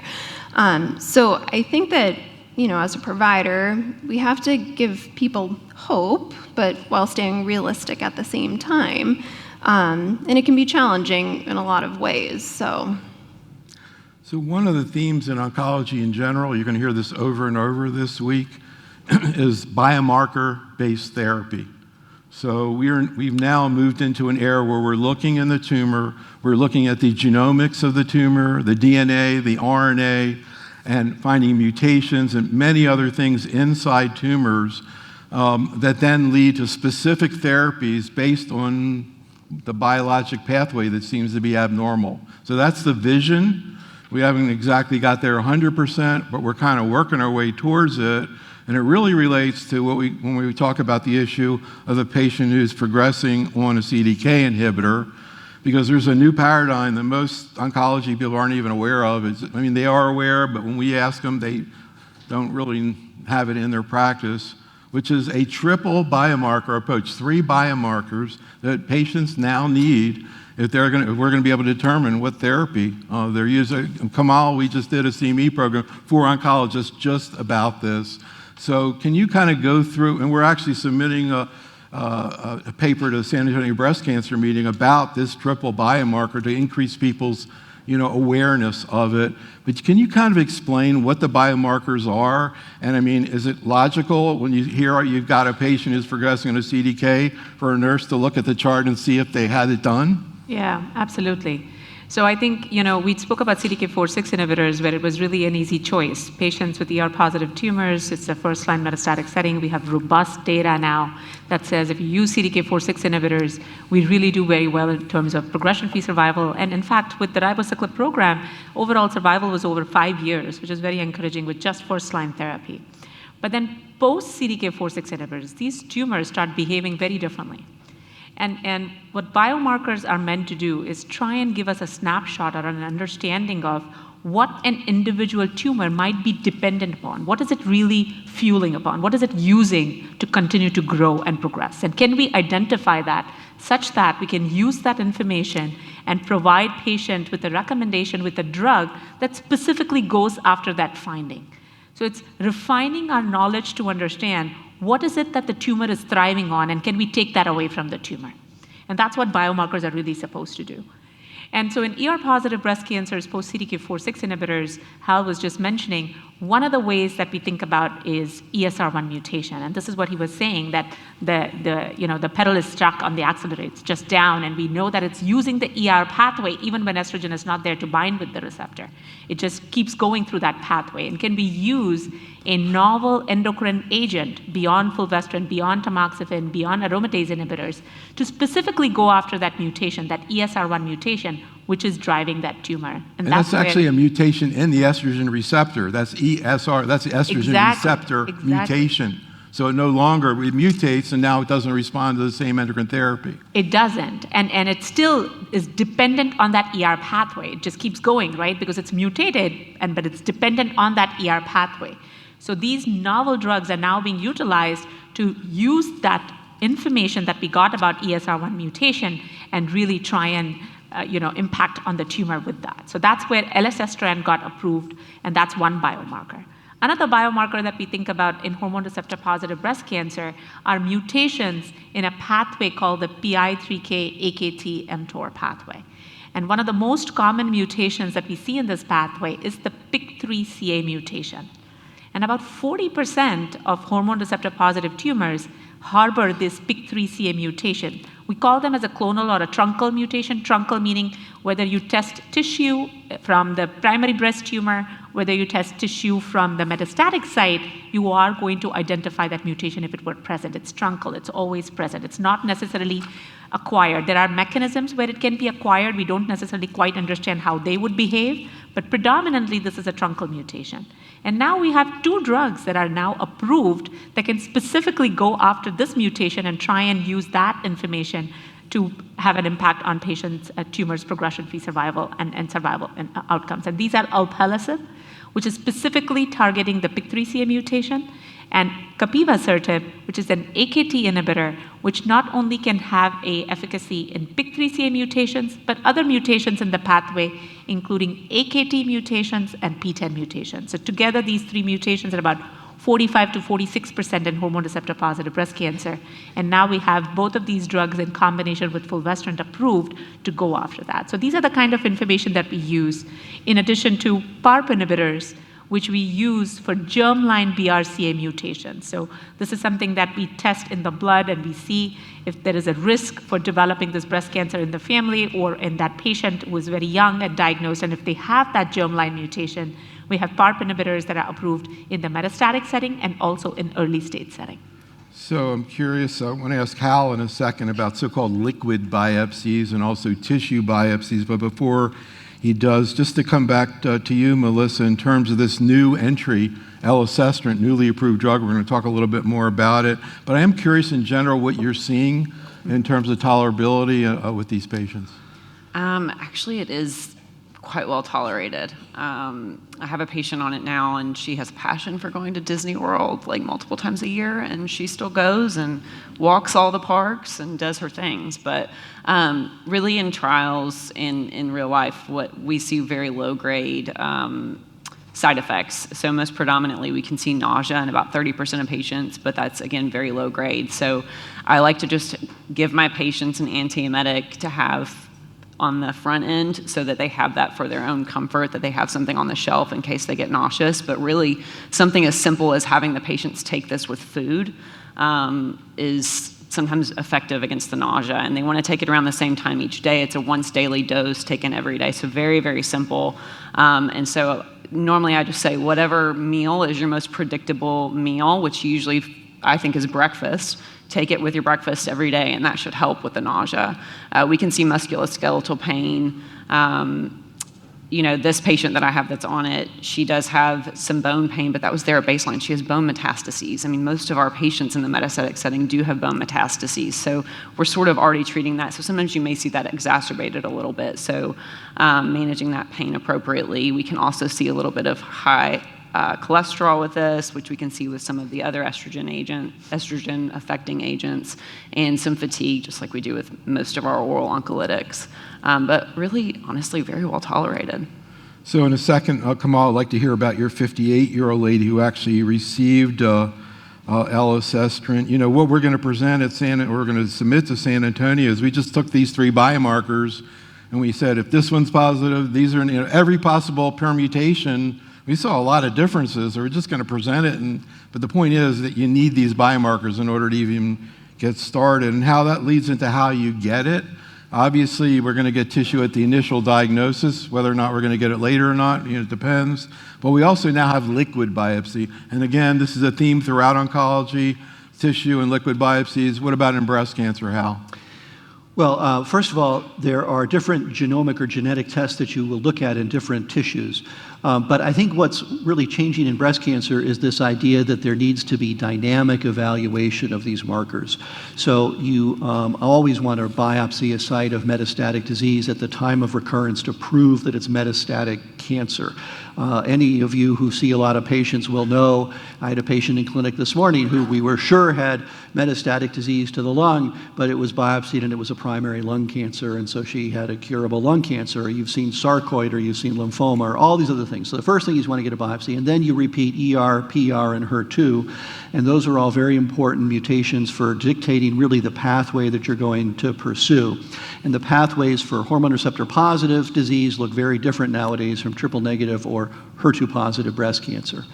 So I think that, as a provider, we have to give people hope, but while staying realistic at the same time. And it can be challenging in a lot of ways, So one of the themes in oncology in general, you're going to hear this over and over this week, is biomarker-based therapy. So we've now moved into an era where we're looking in the tumor, we're looking at the genomics of the tumor, the DNA, the RNA, and finding mutations and many other things inside tumors that then lead to specific therapies based on the biologic pathway that seems to be abnormal. So that's the vision. We haven't exactly got there 100%, but we're kind of working our way towards it. And it really relates to when we talk about the issue of the patient who's progressing on a CDK inhibitor, because there's a new paradigm that most oncology people aren't even aware of. They are aware, but when we ask them, they don't really have it in their practice, which is a triple biomarker approach, 3 biomarkers that patients now need if we're going to be able to determine what therapy they're using. Komal, we just did a CME program for oncologists just about this. So can you kind of go through, and we're actually submitting a paper to the San Antonio Breast Cancer Meeting about this triple biomarker to increase people's awareness of it. But can you kind of explain what the biomarkers are? And is it logical when you hear you've got a patient who's progressing on a CDK for a nurse to look at the chart and see if they had it done? Yeah, absolutely. So I think, we spoke about CDK4/6 inhibitors where it was really an easy choice. Patients with ER-positive tumors, it's a first-line metastatic setting. We have robust data now that says if you use CDK4/6 inhibitors, we really do very well in terms of progression-free survival. And in fact, with the ribociclib program, overall survival was over 5 years, which is very encouraging with just first-line therapy. But then post-CDK4/6 inhibitors, these tumors start behaving very differently. And what biomarkers are meant to do is try and give us a snapshot or an understanding of what an individual tumor might be dependent upon. What is it really fueling upon? What is it using to continue to grow and progress? And can we identify that such that we can use that information and provide patient with a recommendation with a drug that specifically goes after that finding? So it's refining our knowledge to understand what is it that the tumor is thriving on, and can we take that away from the tumor? And that's what biomarkers are really supposed to do. And so in ER-positive breast cancers, post-CDK4/6 inhibitors, Hal was just mentioning, One of the ways that we think about is ESR1 mutation, and this is what he was saying, that the pedal is stuck on the accelerator, it's just down, and we know that it's using the ER pathway even when estrogen is not there to bind with the receptor. It just keeps going through that pathway and can be used a novel endocrine agent beyond fulvestrant, beyond tamoxifen, beyond aromatase inhibitors to specifically go after that mutation, that ESR1 mutation, which is driving that tumor. And that's actually a mutation in the estrogen receptor. That's ESR, that's the estrogen receptor mutation. So it no longer, it mutates and now it doesn't respond to the same endocrine therapy. It doesn't, and it still is dependent on that ER pathway. It just keeps going, right? Because it's mutated, but it's dependent on that ER pathway. So these novel drugs are now being utilized to use that information that we got about ESR1 mutation and really try and impact on the tumor with that. So that's where elacestrant got approved, and that's one biomarker. Another biomarker that we think about in hormone receptor-positive breast cancer are mutations in a pathway called the PI3K-AKT-mTOR pathway. And one of the most common mutations that we see in this pathway is the PIK3CA mutation. And about 40% of hormone receptor-positive tumors harbor this PIK3CA mutation. We call them as a clonal or a truncal mutation, truncal meaning whether you test tissue from the primary breast tumor, whether you test tissue from the metastatic site, you are going to identify that mutation if it were present. It's truncal, it's always present. It's not necessarily acquired. There are mechanisms where it can be acquired. We don't necessarily quite understand how they would behave, but predominantly this is a truncal mutation. And now we have 2 drugs that are now approved that can specifically go after this mutation and try and use that information to have an impact on patients' tumors' progression-free survival and survival and outcomes. And these are Alpelisib, which is specifically targeting the PIK3CA mutation, and Capivasertib, which is an AKT inhibitor, which not only can have a efficacy in PIK3CA mutations, but other mutations in the pathway, including AKT mutations and PTEN mutations. So together, these 3 mutations are about 45 to 46% in hormone receptor-positive breast cancer. And now we have both of these drugs in combination with fulvestrant approved to go after that. So these are the kind of information that we use, in addition to PARP inhibitors, which we use for germline BRCA mutations. So this is something that we test in the blood, and we see if there is a risk for developing this breast cancer in the family or in that patient who is very young and diagnosed. And if they have that germline mutation, we have PARP inhibitors that are approved in the metastatic setting and also in early stage setting. So I'm curious, I want to ask Hal in a second about so-called liquid biopsies and also tissue biopsies, but before he does, just to come back to you, Melissa, in terms of this new entry, elacestrant, newly approved drug, we're going to talk a little bit more about it, but I am curious in general what you're seeing in terms of tolerability with these patients. Actually, it is quite well tolerated. I have a patient on it now, and she has a passion for going to Disney World like multiple times a year, and she still goes and walks all the parks and does her things. But really in trials in real life, what we see very low grade side effects. So most predominantly we can see nausea in about 30% of patients, but that's again very low grade. So I like to just give my patients an antiemetic to have on the front end so that they have that for their own comfort, that they have something on the shelf in case they get nauseous. But really something as simple as having the patients take this with food is sometimes effective against the nausea, and they want to take it around the same time each day. It's a once daily dose taken every day, so very, very simple. And so normally I just say whatever meal is your most predictable meal, which usually I think is breakfast, take it with your breakfast every day, and that should help with the nausea. We can see musculoskeletal pain. This patient that I have that's on it, she does have some bone pain, but that was there at baseline. She has bone metastases. I mean, most of our patients in the metastatic setting do have bone metastases, so we're sort of already treating that. So sometimes you may see that exacerbated a little bit. So managing that pain appropriately. We can also see a little bit of high cholesterol with this, which we can see with some of the other estrogen affecting agents, and some fatigue, just like we do with most of our oral oncolytics. But really, honestly, very well tolerated. So in a second, Komal, I'd like to hear about your 58-year-old lady who actually received elacestrant. What we're going to present at we're going to submit to San Antonio is we just took these 3 biomarkers and we said, if this one's positive, these are every possible permutation we saw a lot of differences. So we're just going to present it, but the point is that you need these biomarkers in order to even get started, and how that leads into how you get it. Obviously, we're going to get tissue at the initial diagnosis. Whether or not we're going to get it later or not, it depends. But we also now have liquid biopsy. And again, this is a theme throughout oncology, tissue and liquid biopsies. What about in breast cancer, Hal? Well, first of all, there are different genomic or genetic tests that you will look at in different tissues. But I think what's really changing in breast cancer is this idea that there needs to be dynamic evaluation of these markers. So you always want to biopsy a site of metastatic disease at the time of recurrence to prove that it's metastatic cancer. Any of you who see a lot of patients will know, I had a patient in clinic this morning who we were sure had metastatic disease to the lung, but it was biopsied and it was a primary lung cancer, and so she had a curable lung cancer. Or you've seen sarcoid, or you've seen lymphoma, or all these other things. So the first thing is you want to get a biopsy, and then you repeat ER, PR, and HER2, and those are all very important mutations for dictating really the pathway that you're going to pursue. And the pathways for hormone receptor-positive disease look very different nowadays from triple-negative or HER2-positive breast cancer.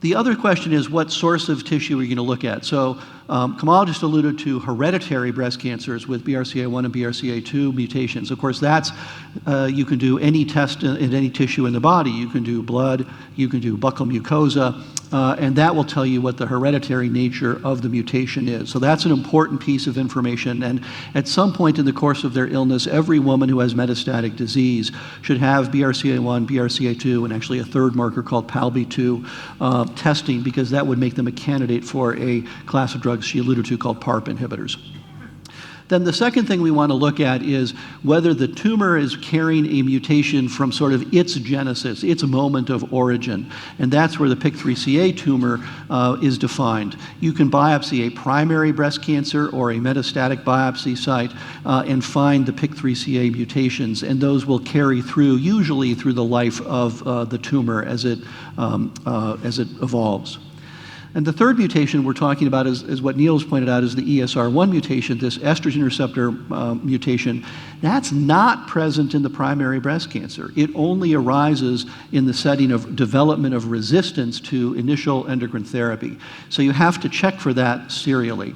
The other question is, what source of tissue are you going to look at? So Komal just alluded to hereditary breast cancers with BRCA1 and BRCA2 mutations. Of course, that's, you can do any test in any tissue in the body. You can do blood, you can do buccal mucosa, and that will tell you what the hereditary nature of the mutation is. So that's an important piece of information. And at some point in the course of their illness, every woman who has metastatic disease should have BRCA1, BRCA2, and actually a third marker called PALB2 testing, because that would make them a candidate for a class of drugs she alluded to called PARP inhibitors. Then the second thing we want to look at is whether the tumor is carrying a mutation from sort of its genesis, its moment of origin. And that's where the PIK3CA tumor is defined. You can biopsy a primary breast cancer or a metastatic biopsy site and find the PIK3CA mutations, and those will carry through, usually through the life of the tumor as it evolves. And the third mutation we're talking about is what Neil's pointed out, is the ESR1 mutation, this estrogen receptor mutation. That's not present in the primary breast cancer. It only arises in the setting of development of resistance to initial endocrine therapy. So you have to check for that serially.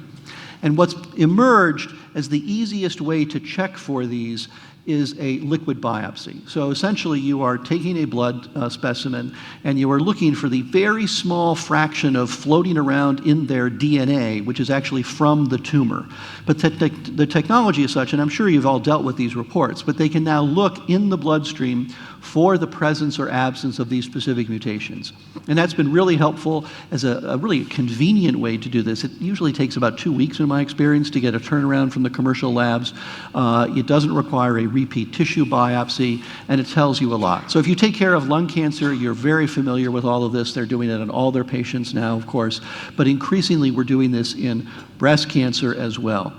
And what's emerged as the easiest way to check for these is a liquid biopsy. So essentially you are taking a blood specimen and you are looking for the very small fraction of floating around in their DNA, which is actually from the tumor. But the technology is such, and I'm sure you've all dealt with these reports, but they can now look in the bloodstream for the presence or absence of these specific mutations. And that's been really helpful as a really convenient way to do this. It usually takes about 2 weeks in my experience to get a turnaround from the commercial labs. It doesn't require a repeat tissue biopsy, and it tells you a lot. So if you take care of lung cancer, you're very familiar with all of this. They're doing it on all their patients now, of course, but increasingly we're doing this in breast cancer as well.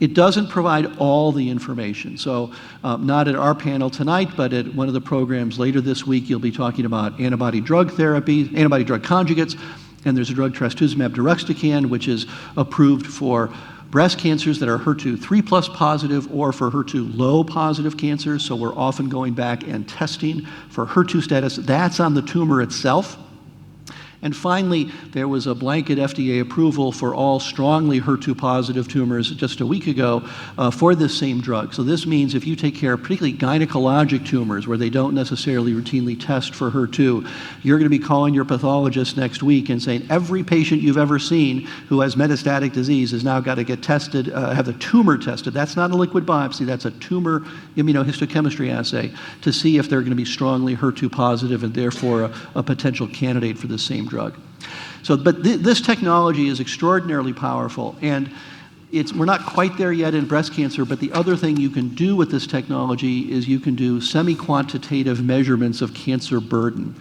It doesn't provide all the information. So not at our panel tonight, but at one of the programs later this week, you'll be talking about antibody drug therapy, antibody drug conjugates, and there's a drug trastuzumab deruxtecan, which is approved for breast cancers that are HER2 3+ positive or for HER2 low positive cancers. So we're often going back and testing for HER2 status. That's on the tumor itself. And finally, there was a blanket FDA approval for all strongly HER2 positive tumors just a week ago for this same drug. So this means if you take care of particularly gynecologic tumors where they don't necessarily routinely test for HER2, you're going to be calling your pathologist next week and saying, every patient you've ever seen who has metastatic disease has now got to get tested, have the tumor tested. That's not a liquid biopsy, that's a tumor immunohistochemistry assay to see if they're going to be strongly HER2 positive and therefore a potential candidate for the same drug. So, but this technology is extraordinarily powerful, and we're not quite there yet in breast cancer, but the other thing you can do with this technology is you can do semi-quantitative measurements of cancer burden.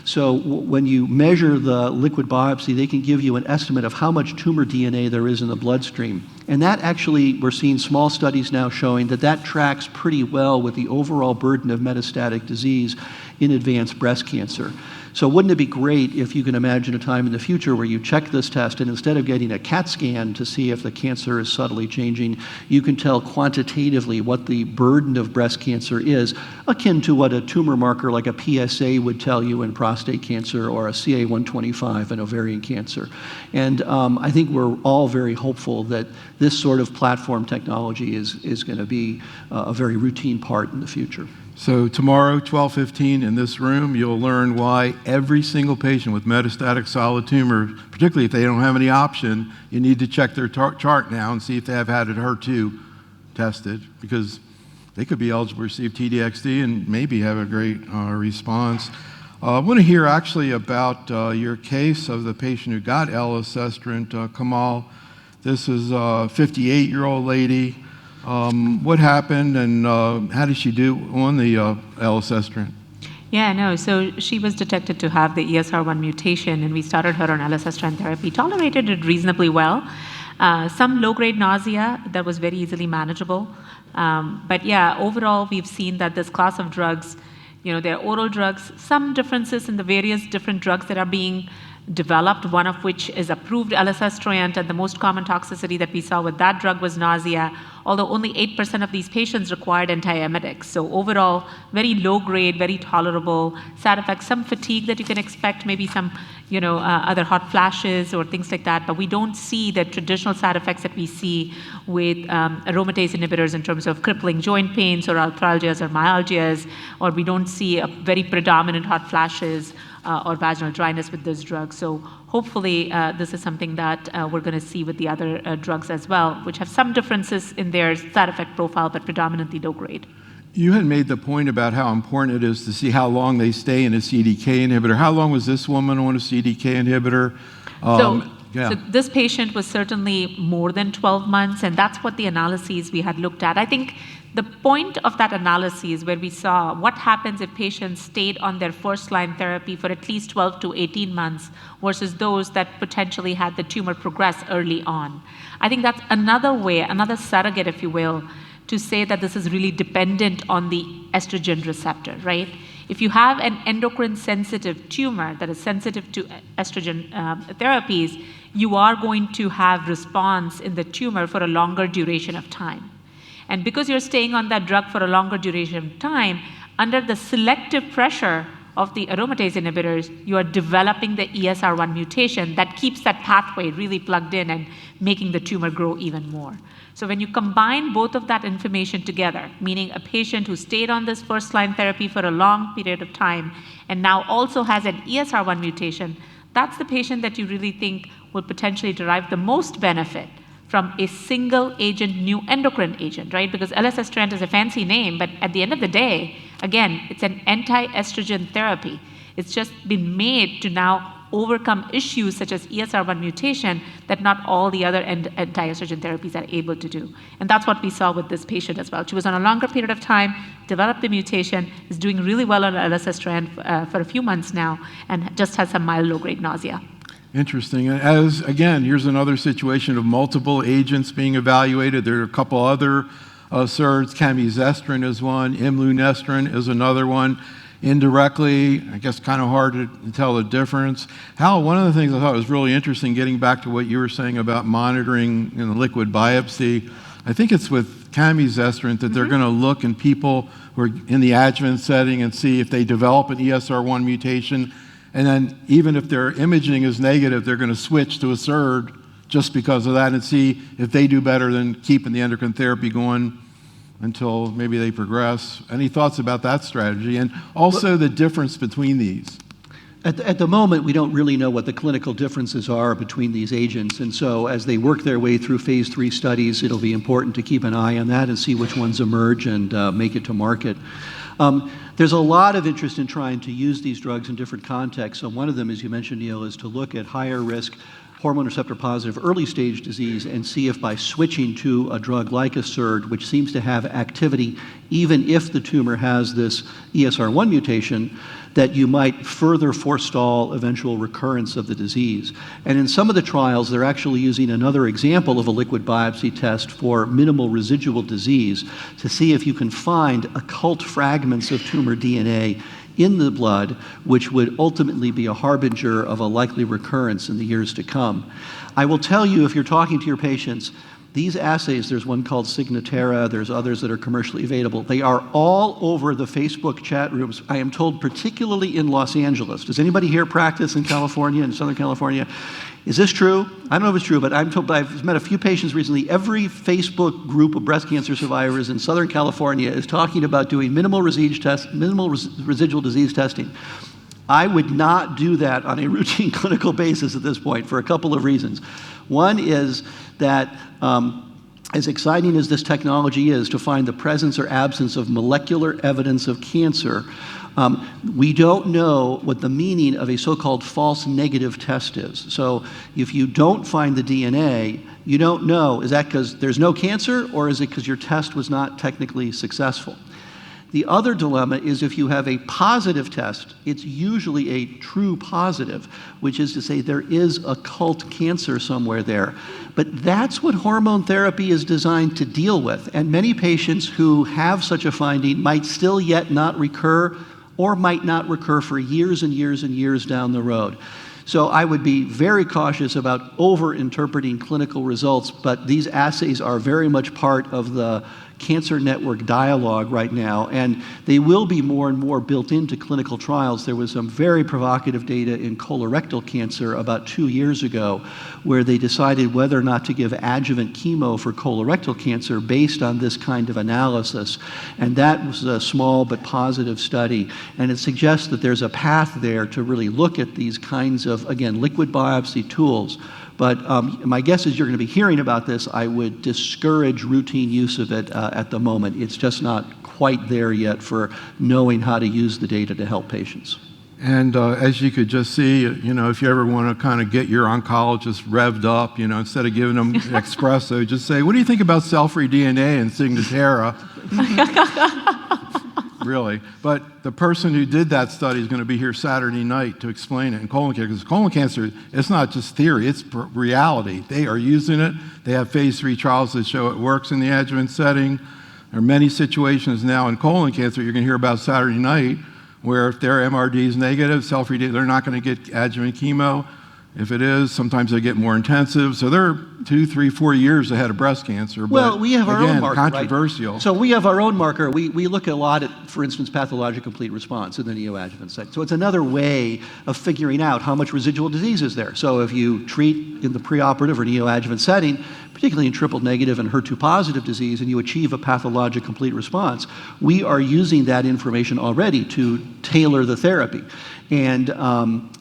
So when you measure the liquid biopsy, they can give you an estimate of how much tumor DNA there is in the bloodstream. And that actually, we're seeing small studies now showing that that tracks pretty well with the overall burden of metastatic disease in advanced breast cancer. So wouldn't it be great if you can imagine a time in the future where you check this test and instead of getting a CAT scan to see if the cancer is subtly changing, you can tell quantitatively what the burden of breast cancer is, akin to what a tumor marker like a PSA would tell you in prostate cancer or a CA-125 in ovarian cancer. And I think we're all very hopeful that this sort of platform technology is going to be a very routine part in the future. So tomorrow, 12:15 in this room, you'll learn why every single patient with metastatic solid tumor, particularly if they don't have any option, you need to check their chart now and see if they have had it HER2 tested, because they could be eligible to receive TDXD and maybe have a great response. I want to hear actually about your case of the patient who got elacestrant, Komal. This is a 58-year-old lady. What happened and how did she do on the elacestrant? Yeah, no, so she was detected to have the ESR1 mutation, and we started her on elacestrant therapy, tolerated it reasonably well. Some low-grade nausea that was very easily manageable. But yeah, overall, we've seen that this class of drugs, they're oral drugs, some differences in the various different drugs that are being developed, one of which is approved elacestrant, and the most common toxicity that we saw with that drug was nausea, although only 8% of these patients required antiemetics. So overall, very low grade, very tolerable side effects, some fatigue that you can expect, maybe some other hot flashes or things like that, but we don't see the traditional side effects that we see with aromatase inhibitors in terms of crippling joint pains or arthralgias or myalgias, or we don't see a very predominant hot flashes or vaginal dryness with this drug. So hopefully this is something that we're going to see with the other drugs as well, which have some differences in their side effect profile, but predominantly low grade. You had made the point about how important it is to see how long they stay in a CDK inhibitor. How long was this woman on a CDK inhibitor? So this patient was certainly more than 12 months, and that's what the analyses we had looked at. I think the point of that analysis where we saw what happens if patients stayed on their first-line therapy for at least 12 to 18 months versus those that potentially had the tumor progress early on. I think that's another way, another surrogate, if you will, to say that this is really dependent on the estrogen receptor, right? If you have an endocrine-sensitive tumor that is sensitive to estrogen therapies, you are going to have response in the tumor for a longer duration of time. And because you're staying on that drug for a longer duration of time, under the selective pressure of the aromatase inhibitors, you are developing the ESR1 mutation that keeps that pathway really plugged in and making the tumor grow even more. So when you combine both of that information together, meaning a patient who stayed on this first-line therapy for a long period of time and now also has an ESR1 mutation, that's the patient that you really think will potentially derive the most benefit from a single agent, new endocrine agent, right? Because elacestrant is a fancy name, but at the end of the day, again, it's an anti-estrogen therapy. It's just been made to now overcome issues such as ESR1 mutation that not all the other anti-estrogen therapies are able to do. And that's what we saw with this patient as well. She was on a longer period of time, developed the mutation, is doing really well on elacestrant for a few months now, and just has some mild low-grade nausea. Interesting. As again, here's another situation of multiple agents being evaluated. There are a couple other SERDs. Camizestrant is one. Imlunestrant is another one. Indirectly, I guess kind of hard to tell the difference. Hal, one of the things I thought was really interesting, getting back to what you were saying about monitoring in the liquid biopsy, I think it's with camizestrant that they're going to look in people who are in the adjuvant setting and see if they develop an ESR1 mutation. And then even if their imaging is negative, they're going to switch to a SERD just because of that and see if they do better than keeping the endocrine therapy going until maybe they progress. Any thoughts about that strategy? And also the difference between these? At the moment, we don't really know what the clinical differences are between these agents. And so as they work their way through phase 3 studies, it'll be important to keep an eye on that and see which ones emerge and make it to market. There's a lot of interest in trying to use these drugs in different contexts. So one of them, as you mentioned, Neil, is to look at higher risk hormone receptor-positive early stage disease and see if by switching to a drug like a SERD, which seems to have activity even if the tumor has this ESR1 mutation, that you might further forestall eventual recurrence of the disease. And in some of the trials, they're actually using another example of a liquid biopsy test for minimal residual disease to see if you can find occult fragments of tumor DNA in the blood, which would ultimately be a harbinger of a likely recurrence in the years to come. I will tell you, if you're talking to your patients, these assays, there's one called Signatera, there's others that are commercially available. They are all over the Facebook chat rooms, I am told, particularly in Los Angeles. Does anybody here practice in California, in Southern California? Is this true? I don't know if it's true, but I'm told, I've met a few patients recently. Every Facebook group of breast cancer survivors in Southern California is talking about doing minimal residual disease testing. I would not do that on a routine clinical basis at this point for a couple of reasons. One is that as exciting as this technology is to find the presence or absence of molecular evidence of cancer, we don't know what the meaning of a so-called false negative test is. So if you don't find the DNA, you don't know, is that because there's no cancer, or is it because your test was not technically successful? The other dilemma is if you have a positive test, it's usually a true positive, which is to say there is occult cancer somewhere there. But that's what hormone therapy is designed to deal with. And many patients who have such a finding might still yet not recur, or might not recur for years and years and years down the road. So I would be very cautious about over-interpreting clinical results, but these assays are very much part of the Cancer Network dialogue right now, and they will be more and more built into clinical trials. There was some very provocative data in colorectal cancer about 2 years ago where they decided whether or not to give adjuvant chemo for colorectal cancer based on this kind of analysis. And that was a small but positive study, and it suggests that there's a path there to really look at these kinds of, again, liquid biopsy tools. But my guess is you're going to be hearing about this. I would discourage routine use of it at the moment. It's just not quite there yet for knowing how to use the data to help patients. And as you could just see, if you ever want to kind of get your oncologist revved up, instead of giving them espresso, just say, what do you think about cell-free DNA and Signatera? Really. But the person who did that study is going to be here Saturday night to explain it in colon cancer. Because colon cancer, it's not just theory, it's reality. They are using it. They have phase 3 trials that show it works in the adjuvant setting. There are many situations now in colon cancer you're going to hear about Saturday night where if their MRD is negative, cell-free DNA, they're not going to get adjuvant chemo. If it is, sometimes they get more intensive. So they're 2, 3, 4 years ahead of breast cancer. Well, but we have our own marker, controversial. Right? So we have our own marker. We look a lot at, for instance, pathologic complete response in the neoadjuvant setting. So it's another way of figuring out how much residual disease is there. So if you treat in the preoperative or neoadjuvant setting, particularly in triple negative and HER2 positive disease, and you achieve a pathologic complete response, we are using that information already to tailor the therapy. And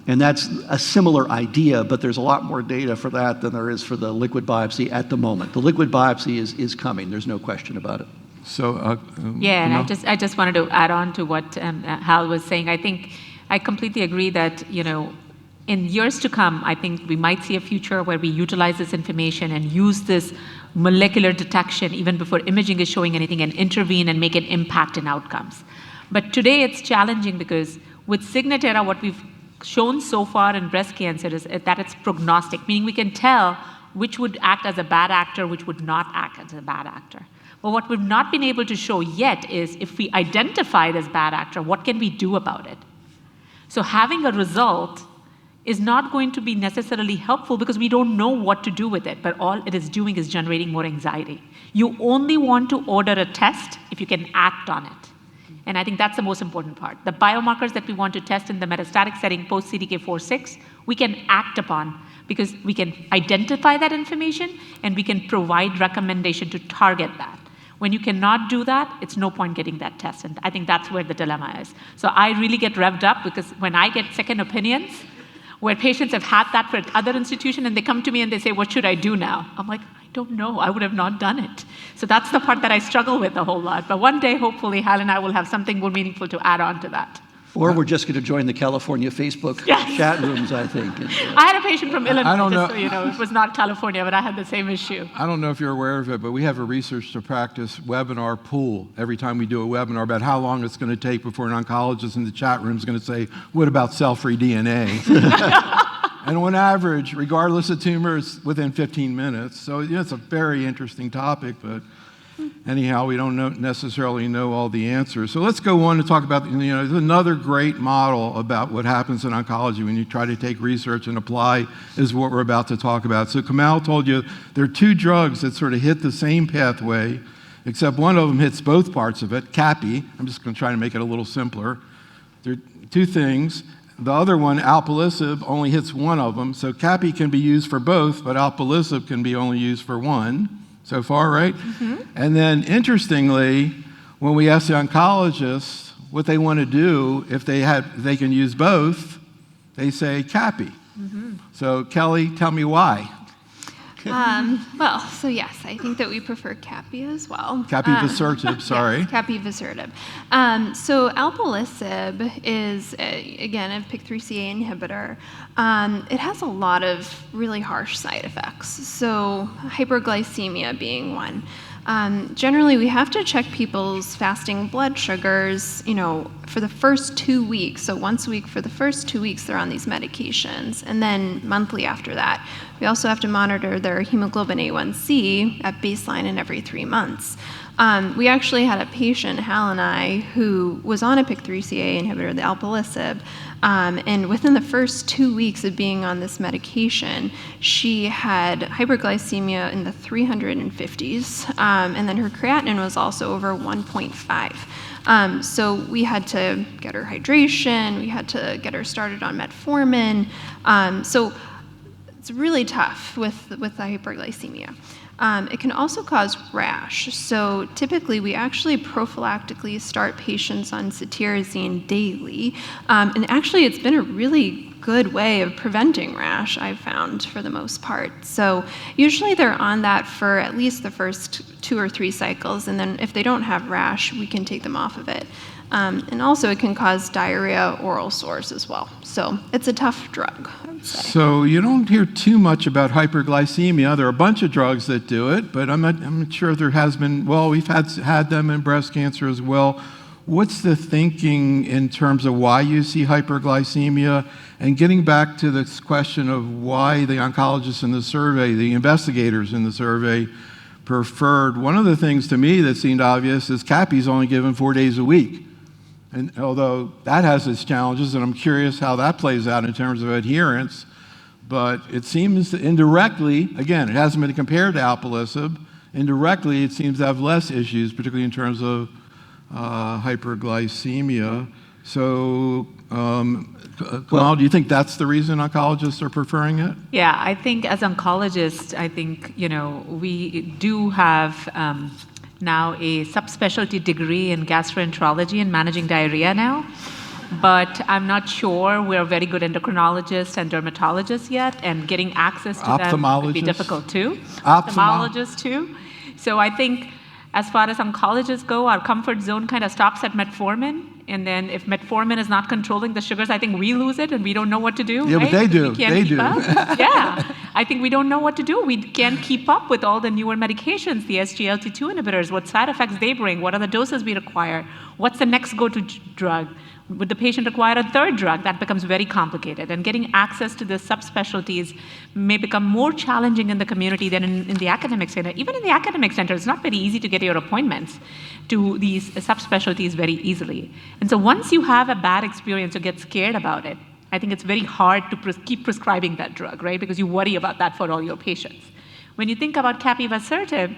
that's a similar idea, but there's a lot more data for that than there is for the liquid biopsy at the moment. The liquid biopsy is coming. There's no question about it. So, yeah, and I just wanted to add on to what Hal was saying. I think I completely agree that, in years to come, I think we might see a future where we utilize this information and use this molecular detection even before imaging is showing anything and intervene and make an impact in outcomes. But today it's challenging because with Signatera, what we've shown so far in breast cancer is that it's prognostic, meaning we can tell which would act as a bad actor, which would not act as a bad actor. But what we've not been able to show yet is if we identify this bad actor, what can we do about it? So having a result is not going to be necessarily helpful because we don't know what to do with it, but all it is doing is generating more anxiety. You only want to order a test if you can act on it. And I think that's the most important part. The biomarkers that we want to test in the metastatic setting post-CDK4/6, we can act upon because we can identify that information and we can provide recommendation to target that. When you cannot do that, it's no point getting that test. And I think that's where the dilemma is. So I really get revved up because when I get second opinions, where patients have had that for other institution and they come to me and they say, what should I do now? I'm like, I don't know, I would have not done it. So that's the part that I struggle with a whole lot. But one day, hopefully, Hal and I will have something more meaningful to add on to that. Or we're just going to join the California Facebook chat rooms, I think. I had a patient from Illinois, I don't know. just so you know, it was not California, but I had the same issue. I don't know if you're aware of it, but we have a research to practice webinar pool every time we do a webinar about how long it's going to take before an oncologist in the chat room is going to say, what about cell-free DNA? And on average, regardless of tumor, it's within 15 minutes. So it's a very interesting topic, but anyhow, we don't necessarily know all the answers. So let's go on to talk about, there's another great model about what happens in oncology when you try to take research and apply is what we're about to talk about. So Komal told you there are two drugs that sort of hit the same pathway, except one of them hits both parts of it, Capi. I'm just going to try to make it a little simpler. There are two things. The other one, Alpelisib, only hits one of them. So Capi can be used for both, but Alpelisib can be only used for one. So far, right? Mm-hmm. And then, interestingly, when we ask the oncologists what they want to do if they can use both, they say Capi. Mm-hmm. So Kelly, tell me why. Well, so yes, I think that we prefer Capi as well. Capivasertib, sorry. Yes, Capivasertib. So Alpelisib is, again, a PIK3CA inhibitor. It has a lot of really harsh side effects, so hyperglycemia being one. Generally, we have to check people's fasting blood sugars, for the first 2 weeks. So once a week for the first 2 weeks, they're on these medications, and then monthly after that. We also have to monitor their hemoglobin A1C at baseline and every 3 months. We actually had a patient, Hal and I, who was on a PIK3CA inhibitor, the Alpelisib, and within the first 2 weeks of being on this medication, she had hyperglycemia in the 350s, and then her creatinine was also over 1.5. So we had to get her hydration, we had to get her started on metformin. So it's really tough with the hyperglycemia. It can also cause rash. So typically, we actually prophylactically start patients on cetirizine daily. And actually, it's been a really good way of preventing rash, I've found, for the most part. So usually they're on that for at least the first 2 or 3 cycles. And then if they don't have rash, we can take them off of it. And also it can cause diarrhea, oral sores as well. So it's a tough drug, I would say. So you don't hear too much about hyperglycemia. There are a bunch of drugs that do it, but I'm not sure there has been, well, we've had them in breast cancer as well. What's the thinking in terms of why you see hyperglycemia? And getting back to this question of why the oncologists in the survey, the investigators in the survey, preferred, one of the things to me that seemed obvious is Capi's only given 4 days a week. And although that has its challenges, and I'm curious how that plays out in terms of adherence, but it seems that indirectly, again, it hasn't been compared to Alpelisib, indirectly it seems to have less issues, particularly in terms of hyperglycemia. So, Komal, do you think that's the reason oncologists are preferring it? Yeah, I think as oncologists, we do have now a subspecialty degree in gastroenterology and managing diarrhea now, but I'm not sure we're very good endocrinologists and dermatologists yet, and getting access to them would be difficult too. Ophthalmologists too. So I think as far as oncologists go, our comfort zone kind of stops at metformin. And then if metformin is not controlling the sugars, I think we lose it and we don't know what to do. Yeah, right? But they do. They do. Yeah. I think we don't know what to do. We can't keep up with all the newer medications, the SGLT2 inhibitors, what side effects they bring, what are the doses we require, what's the next go-to drug. Would the patient require a third drug? That becomes very complicated. And getting access to the subspecialties may become more challenging in the community than in the academic center. Even in the academic center, it's not very easy to get your appointments to these subspecialties very easily. And so once you have a bad experience or get scared about it, I think it's very hard to keep prescribing that drug, right? Because you worry about that for all your patients. When you think about Capivasertib,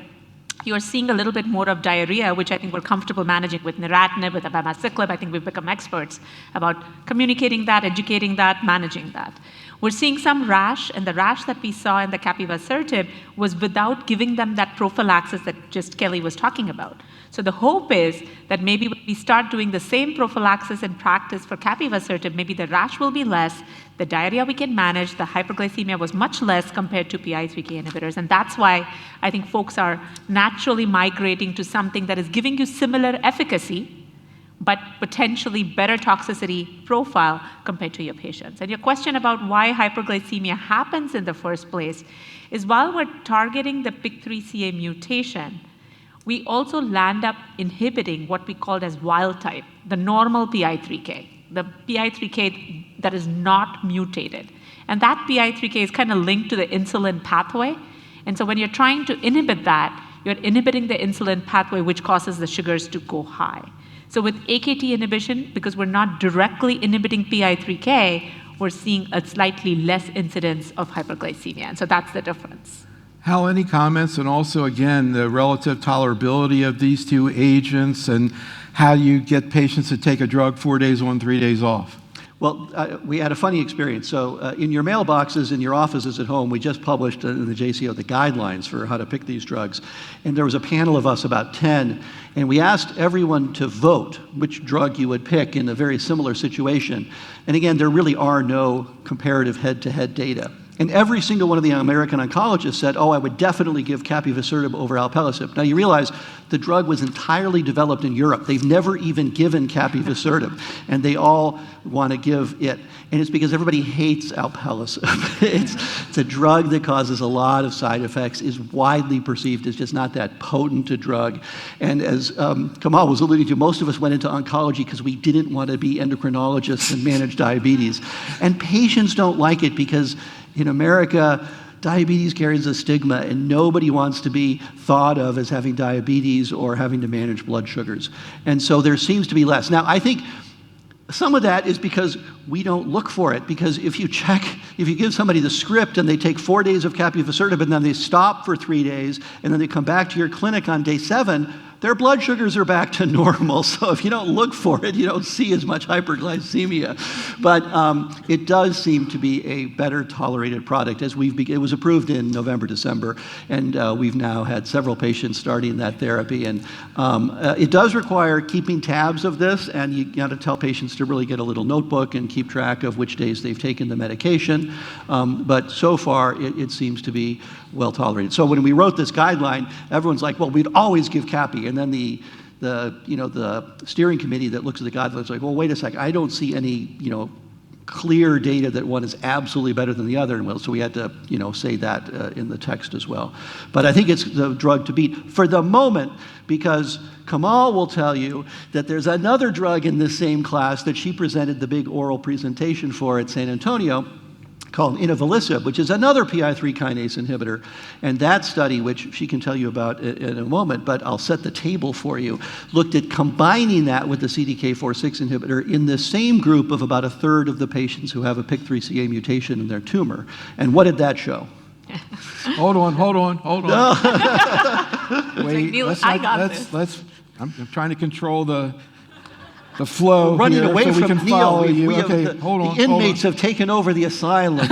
you're seeing a little bit more of diarrhea, which I think we're comfortable managing with niratinib, with abemaciclib. I think we've become experts about communicating that, educating that, managing that. We're seeing some rash, and the rash that we saw in the Capivasertib was without giving them that prophylaxis that just Kelly was talking about. So the hope is that maybe when we start doing the same prophylaxis in practice for Capivasertib, maybe the rash will be less, the diarrhea we can manage, the hyperglycemia was much less compared to PI3K inhibitors. And that's why I think folks are naturally migrating to something that is giving you similar efficacy, but potentially better toxicity profile compared to your patients. And your question about why hyperglycemia happens in the first place is while we're targeting the PIK3CA mutation, we also land up inhibiting what we called as wild type, the normal PI3K, the PI3K that is not mutated. And that PI3K is kind of linked to the insulin pathway. And so when you're trying to inhibit that, you're inhibiting the insulin pathway, which causes the sugars to go high. So with AKT inhibition, because we're not directly inhibiting PI3K, we're seeing a slightly less incidence of hyperglycemia. And so that's the difference. Hal, any comments? And also, again, the relative tolerability of these two agents and how you get patients to take a drug 4 days on, 3 days off. Well, we had a funny experience. So in your mailboxes, in your offices at home, we just published in the JCO the guidelines for how to pick these drugs. And there was a panel of us, about 10, and we asked everyone to vote which drug you would pick in a very similar situation. And again, there really are no comparative head-to-head data. And every single one of the American oncologists said, oh, I would definitely give Capivasertib over Alpelisib. Now you realize the drug was entirely developed in Europe. They've never even given Capivasertib, and they all want to give it. And it's because everybody hates Alpelisib. It's a drug that causes a lot of side effects, is widely perceived as just not that potent a drug. And as Komal was alluding to, most of us went into oncology because we didn't want to be endocrinologists and manage diabetes. And patients don't like it because in America, diabetes carries a stigma, and nobody wants to be thought of as having diabetes or having to manage blood sugars. And so there seems to be less. Now, I think some of that is because we don't look for it, because if you give somebody the script and they take 4 days of Capivasertib and then they stop for 3 days and then they come back to your clinic on day 7, their blood sugars are back to normal. So if you don't look for it, you don't see as much hyperglycemia. But it does seem to be a better tolerated product. It was approved in November, December, and we've now had several patients starting that therapy. And it does require keeping tabs of this, and you got to tell patients to really get a little notebook and keep track of which days they've taken the medication. But so far, it seems to be well tolerated. So when we wrote this guideline, everyone's like, well, we'd always give Capi. And then the steering committee that looks at the guidelines is like, well, wait a sec, I don't see any, clear data that one is absolutely better than the other. And well, so we had to, say that in the text as well. But I think it's the drug to beat for the moment, because Komal will tell you that there's another drug in this same class that she presented the big oral presentation for at San Antonio, called Alpelisib, which is another PI3 kinase inhibitor. And that study, which she can tell you about in a moment, but I'll set the table for you, looked at combining that with the CDK4/6 inhibitor in the same group of about a third of the patients who have a PIK3CA mutation in their tumor. And what did that show? Hold on. No. Wait, Neil, I got this. I'm trying to control the flow. We're running here away so from we can Neil. follow you. Okay, hold on. The inmates have taken over the asylum.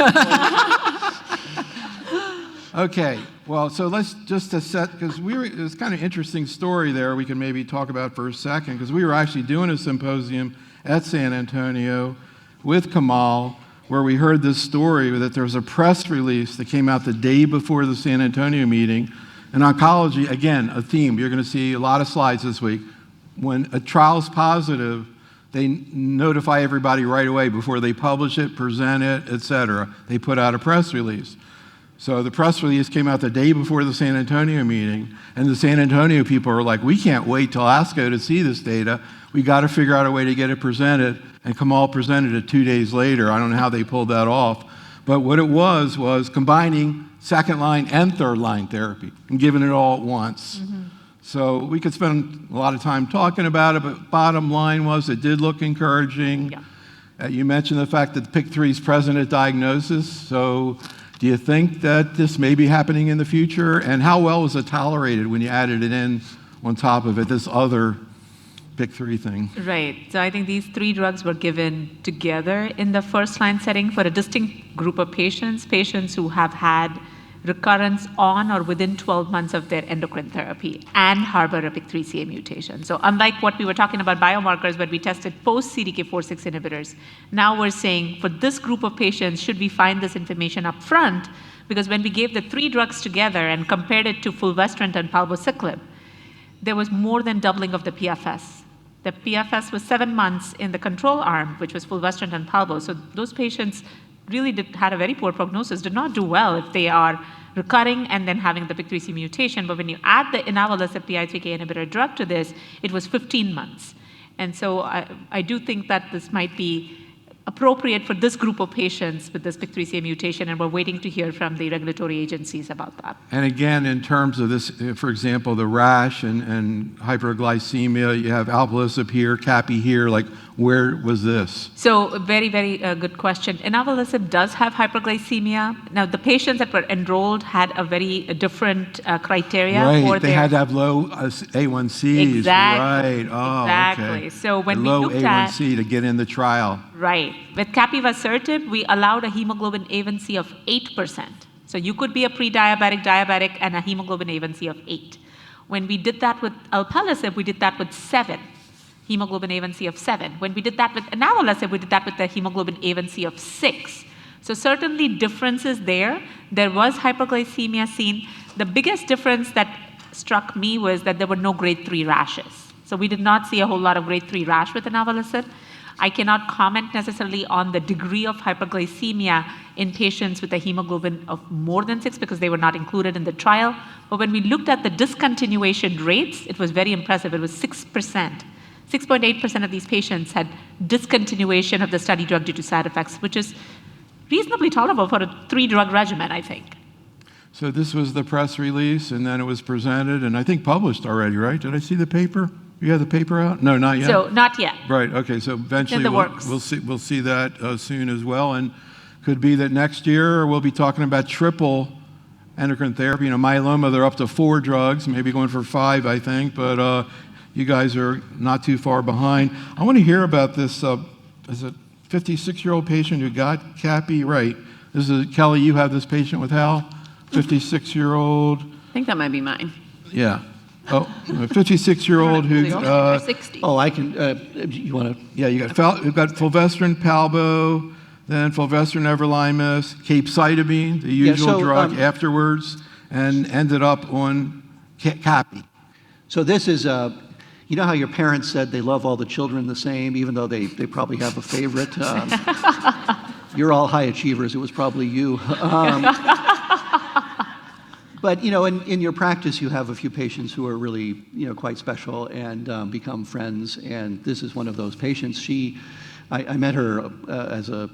Okay, well, so let's just set, because it's kind of interesting story there we can maybe talk about for a second, because we were actually doing a symposium at San Antonio with Komal, where we heard this story that there was a press release that came out the day before the San Antonio meeting. In oncology, again, a theme. You're going to see a lot of slides this week. When a trial's positive, they notify everybody right away before they publish it, present it, et cetera. They put out a press release. So the press release came out the day before the San Antonio meeting, and the San Antonio people are like, we can't wait till ASCO to see this data. We got to figure out a way to get it presented. And Komal presented it 2 days later. I don't know how they pulled that off. But what it was combining second-line and third-line therapy and giving it all at once. Mm-hmm. So we could spend a lot of time talking about it, but bottom line was it did look encouraging. Yeah. You mentioned the fact that the PIK3 is present at diagnosis. So do you think that this may be happening in the future? And how well was it tolerated when you added it in on top of it, this other PIK3 thing? Right. So I think these 3 drugs were given together in the first-line setting for a distinct group of patients who have had recurrence on or within 12 months of their endocrine therapy and harbor a PIK3CA mutation. So unlike what we were talking about biomarkers where we tested post-CDK4/6 inhibitors, now we're saying for this group of patients, should we find this information up front? Because when we gave the 3 drugs together and compared it to fulvestrant and palbociclib, there was more than doubling of the PFS. The PFS was 7 months in the control arm, which was fulvestrant and palbo. So those patients really had a very poor prognosis, did not do well if they are recurring and then having the PIK3C mutation. But when you add the Alpelisib PI3K inhibitor drug to this, it was 15 months. And so I do think that this might be appropriate for this group of patients with this PIK3CA mutation, and we're waiting to hear from the regulatory agencies about that. And again, in terms of this, for example, the rash and hyperglycemia, you have Alpelisib here, Capi here, like where was this? So a very, very good question. Alpelisib does have hyperglycememia. Now, the patients that were enrolled had a very different criteria. Right, they had to have low A1Cs. Exactly. Right, oh, exactly. okay. So when low we looked A1C to get in the trial. Right. With Capivasertib, we allowed a hemoglobin A1C of 8%. So you could be a pre-diabetic, diabetic, and a hemoglobin A1C of 8. When we did that with Alpelisib, we did that with 7. Hemoglobin A1C of 7. When we did that with Alpelisib, we did that with the hemoglobin A1C of 6. So certainly differences there. There was hyperglycemia seen. The biggest difference that struck me was that there were no grade 3 rashes. So we did not see a whole lot of grade 3 rash with Alpelisib. I cannot comment necessarily on the degree of hyperglycemia in patients with a hemoglobin of more than 6 because they were not included in the trial. But when we looked at the discontinuation rates, it was very impressive. It was 6%. 6.8% of these patients had discontinuation of the study drug due to side effects, which is reasonably tolerable for a 3-drug regimen, I think. So this was the press release, and then it was presented, and I think published already, right? Did I see the paper? You have the paper out? No, not yet. So not yet. Right. Okay. So eventually we'll see that soon as well, and could be that next year we'll be talking about triple endocrine therapy. You know, myeloma, they're up to 4 drugs, maybe going for 5, I think, but you guys are not too far behind. I want to hear about this. Is it 56-year-old patient who got Capi? Right. This is Kelly. You have this patient with Hal, 56-year-old. I think that might be mine. Yeah. Oh, a 56-year-old who. 60. Oh, I can. You want to? Yeah, you've got fulvestrant palbo, then fulvestrant everolimus, capecitabine, the usual drug afterwards, and ended up on Capi. So this is. You know how your parents said they love all the children the same, even though they probably have a favorite? You're all high achievers. It was probably you. But, you know, in your practice, you have a few patients who are really, you know, quite special and become friends. And this is one of those patients. I met her as a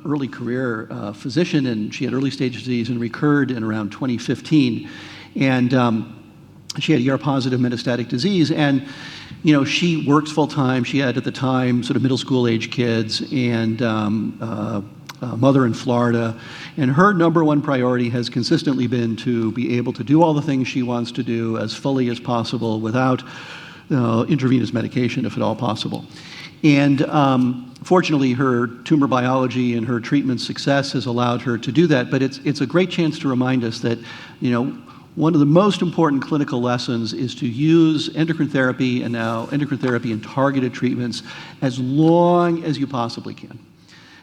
early career physician, and she had early stage disease and recurred in around 2015. And she had ER-positive metastatic disease, and you know she works full time. She had at the time sort of middle school age kids and mother in Florida, and her number one priority has consistently been to be able to do all the things she wants to do as fully as possible without intravenous medication, if at all possible. And fortunately, her tumor biology and her treatment success has allowed her to do that. But it's a great chance to remind us that, you know, one of the most important clinical lessons is to use endocrine therapy and now endocrine therapy and targeted treatments as long as you possibly can.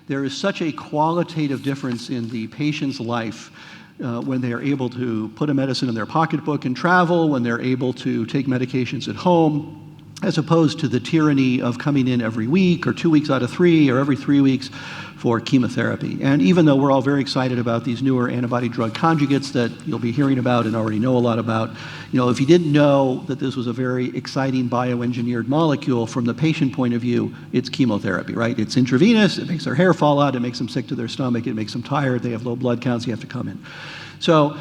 There is such a qualitative difference in the patient's life when they are able to put a medicine in their pocketbook and travel, when they're able to take medications at home, as opposed to the tyranny of coming in every week or 2 weeks out of 3 or every 3 weeks for chemotherapy. And even though we're all very excited about these newer antibody drug conjugates that you'll be hearing about and already know a lot about, you know, if you didn't know that this was a very exciting bioengineered molecule from the patient point of view, it's chemotherapy, right? It's intravenous, it makes their hair fall out, it makes them sick to their stomach, it makes them tired, they have low blood counts, you have to come in. So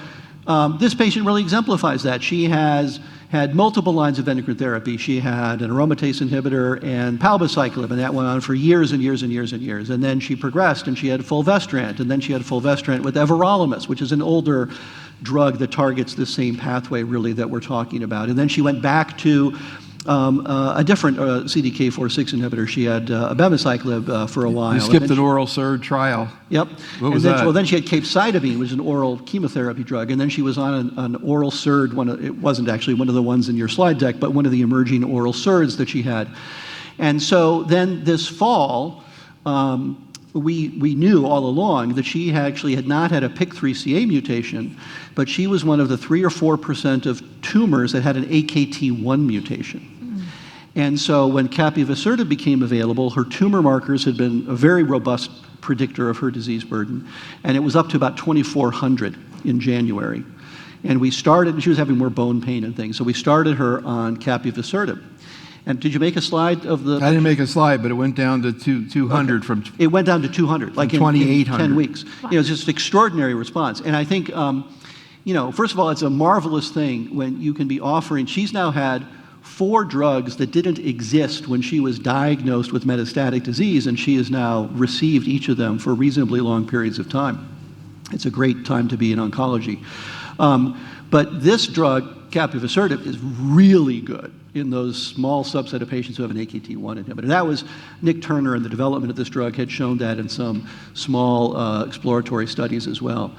this patient really exemplifies that. She has had multiple lines of endocrine therapy. She had an aromatase inhibitor and palbociclib, and that went on for years and years and years and years. And then she progressed, and she had fulvestrant, and then she had fulvestrant with everolimus, which is an older drug that targets the same pathway, really, that we're talking about. And then she went back to a different CDK4/6 inhibitor. She had abemaciclib for a while. You skipped an oral SERD trial. Yep. What was that? Well, then she had capecitabine, which is an oral chemotherapy drug, and then she was on an oral SERD. It wasn't actually one of the ones in your slide deck, but one of the emerging oral SERDs that she had. And so then this fall, we knew all along that she actually had not had a PIK3CA mutation, but she was one of the 3 or 4% of tumors that had an AKT1 mutation. And so when Capivasertib became available, her tumor markers had been a very robust predictor of her disease burden, and it was up to about 2,400 in January. And we started, she was having more bone pain and things, so we started her on Capivasertib. And did you make a slide of the? I didn't make a slide, but it went down to 200 from. It went down to 200, like in 10 weeks. Wow. It's just an extraordinary response. And I think, first of all, it's a marvelous thing when you can be offering. She's now had 4 drugs that didn't exist when she was diagnosed with metastatic disease, and she has now received each of them for reasonably long periods of time. It's a great time to be in oncology. But this drug, Capivasertib, is really good in those small subset of patients who have an AKT1 inhibitor. That was Nick Turner, and the development of this drug had shown that in some small exploratory studies as well.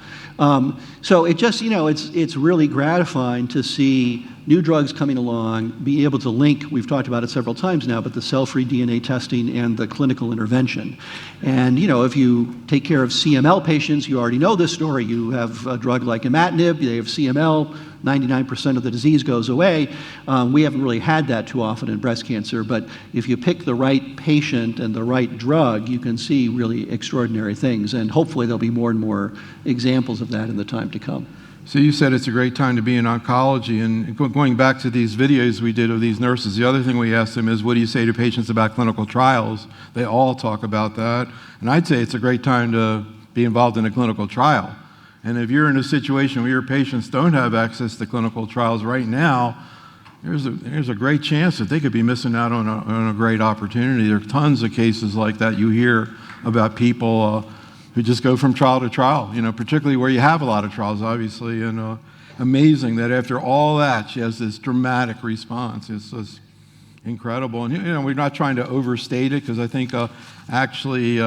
So it just, it's really gratifying to see new drugs coming along, be able to link, we've talked about it several times now, but the cell-free DNA testing and the clinical intervention. And, if you take care of CML patients, you already know this story. You have a drug like imatinib, they have CML, 99% of the disease goes away. We haven't really had that too often in breast cancer, but if you pick the right patient and the right drug, you can see really extraordinary things, and hopefully there'll be more and more examples of that in the time to come. So you said it's a great time to be in oncology, and going back to these videos we did of these nurses, the other thing we asked them is, what do you say to patients about clinical trials? They all talk about that, and I'd say it's a great time to be involved in a clinical trial. And if you're in a situation where your patients don't have access to clinical trials right now, there's a great chance that they could be missing out on a great opportunity. There are tons of cases like that you hear about people who just go from trial to trial, particularly where you have a lot of trials, obviously, and amazing that after all that, she has this dramatic response. It's just incredible. And we're not trying to overstate it, because I think actually,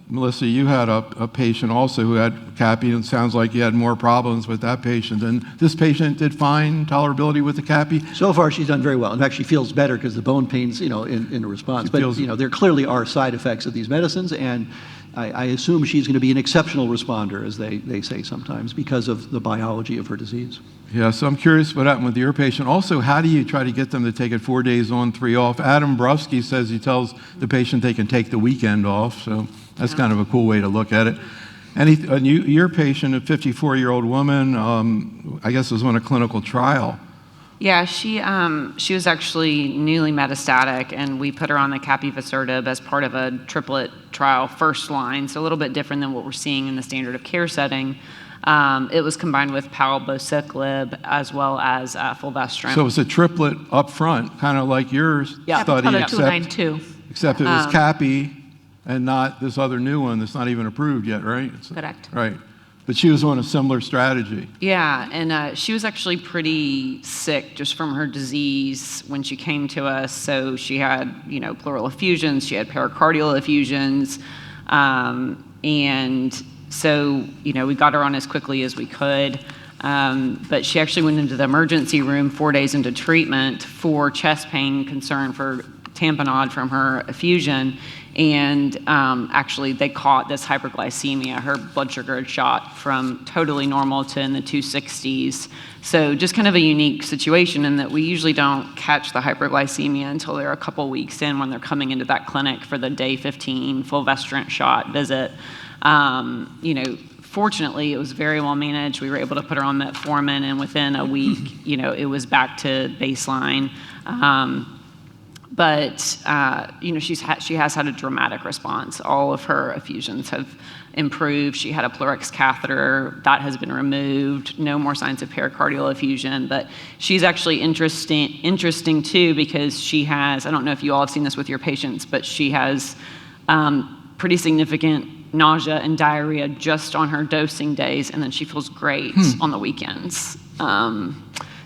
Melissa, you had a patient also who had Capi, and it sounds like you had more problems with that patient. And this patient did fine tolerability with the Capi? So far, she's done very well. In fact, she feels better because the bone pain's, in a response. But, there clearly are side effects of these medicines, and I assume she's going to be an exceptional responder, as they say sometimes, because of the biology of her disease. Yeah, so I'm curious what happened with your patient. Also, how do you try to get them to take it 4 days on, 3 off? Adam Brofsky says he tells the patient they can take the weekend off, so that's kind of a cool way to look at it. And your patient, a 54-year-old woman, I guess was on a clinical trial. Yeah, she was actually newly metastatic, and we put her on the Capivasertib as part of a triplet trial, first line, so a little bit different than what we're seeing in the standard of care setting. It was combined with Palbociclib as well as fulvestrant. So it's a triplet up front, kind of like your study, except it was Capi and not this other new one that's not even approved yet, right? Correct. Right. But she was on a similar strategy. Yeah, and she was actually pretty sick just from her disease when she came to us. So she had, pleural effusions, she had pericardial effusions, and so, we got her on as quickly as we could. But she actually went into the emergency room 4 days into treatment for chest pain concern for tamponade from her effusion. And actually, they caught this hyperglycemia. Her blood sugar had shot from totally normal to in the 260s. So just kind of a unique situation in that we usually don't catch the hyperglycemia until they're a couple weeks in, when they're coming into that clinic for the day 15 fulvestrant shot visit. Fortunately, it was very well managed. We were able to put her on metformin, and within a week, it was back to baseline. But she has had a dramatic response. All of her effusions have improved. She had a Pleurix catheter that has been removed. No more signs of pericardial effusion. But she's actually interesting too, because she has, I don't know if you all have seen this with your patients, but she has pretty significant nausea and diarrhea just on her dosing days, and then she feels great on the weekends.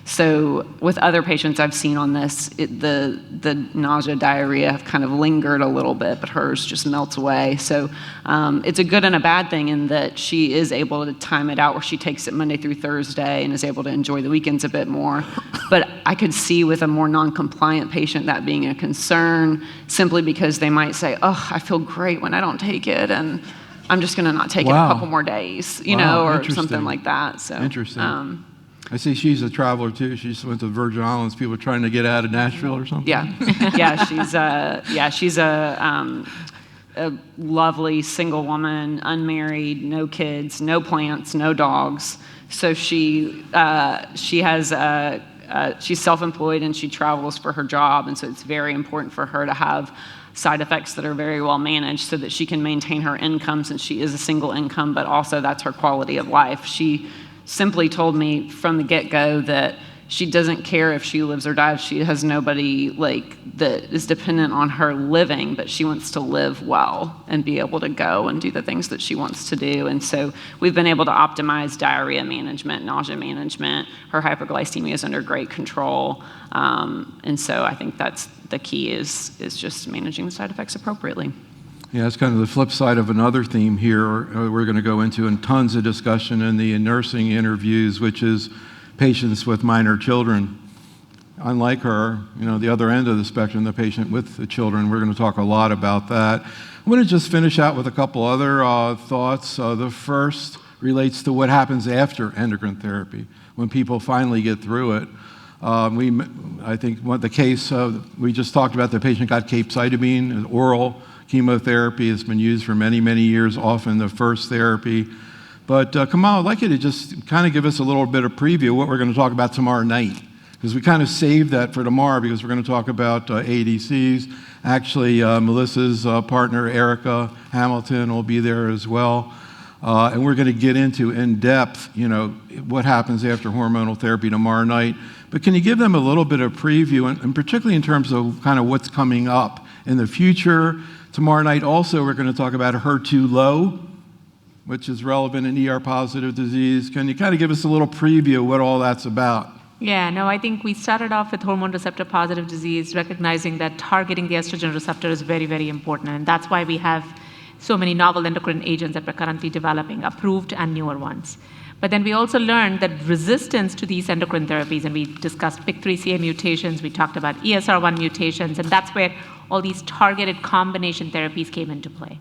So with other patients I've seen on this, the nausea, diarrhea have kind of lingered a little bit, but hers just melts away. So it's a good and a bad thing in that she is able to time it out where she takes it Monday through Thursday and is able to enjoy the weekends a bit more. But I could see with a more non-compliant patient that being a concern, simply because they might say, oh, I feel great when I don't take it, and I'm just going to not take it a couple more days, or something like that. So interesting. I see she's a traveler too. She just went to the Virgin Islands. People are trying to get out of Nashville or something. Yeah, she's a lovely single woman, unmarried, no kids, no plants, no dogs. So she has she's self-employed and she travels for her job, and so it's very important for her to have side effects that are very well managed so that she can maintain her income, since she is a single income, but also that's her quality of life. She simply told me from the get-go that she doesn't care if she lives or dies. She has nobody that is dependent on her living, but she wants to live well and be able to go and do the things that she wants to do. And so we've been able to optimize diarrhea management, nausea management. Her hyperglycemia is under great control. And so I think that's the key is just managing the side effects appropriately. Yeah, it's kind of the flip side of another theme here we're going to go into in tons of discussion in the nursing interviews, which is patients with minor children. Unlike her, the other end of the spectrum, the patient with the children, we're going to talk a lot about that. I'm going to just finish out with a couple other thoughts. The first relates to what happens after endocrine therapy, when people finally get through it. I think the case we just talked about, the patient got capecitabine, oral chemotherapy has been used for many, many years, often the first therapy. But Komal, I'd like you to just kind of give us a little bit of preview of what we're going to talk about tomorrow night, because we kind of saved that for tomorrow because we're going to talk about ADCs. Actually, Melissa's partner, Erica Hamilton, will be there as well. And we're going to get into in depth, what happens after hormonal therapy tomorrow night. But can you give them a little bit of preview, and particularly in terms of kind of what's coming up in the future? Tomorrow night also, we're going to talk about HER2 low, which is relevant in ER-positive disease. Can you kind of give us a little preview of what all that's about? Yeah, no, I think we started off with hormone receptor-positive disease, recognizing that targeting the estrogen receptor is very, very important. And that's why we have so many novel endocrine agents that we're currently developing, approved and newer ones. But then we also learned that resistance to these endocrine therapies, and we discussed PIK3CA mutations, we talked about ESR1 mutations, and that's where all these targeted combination therapies came into play.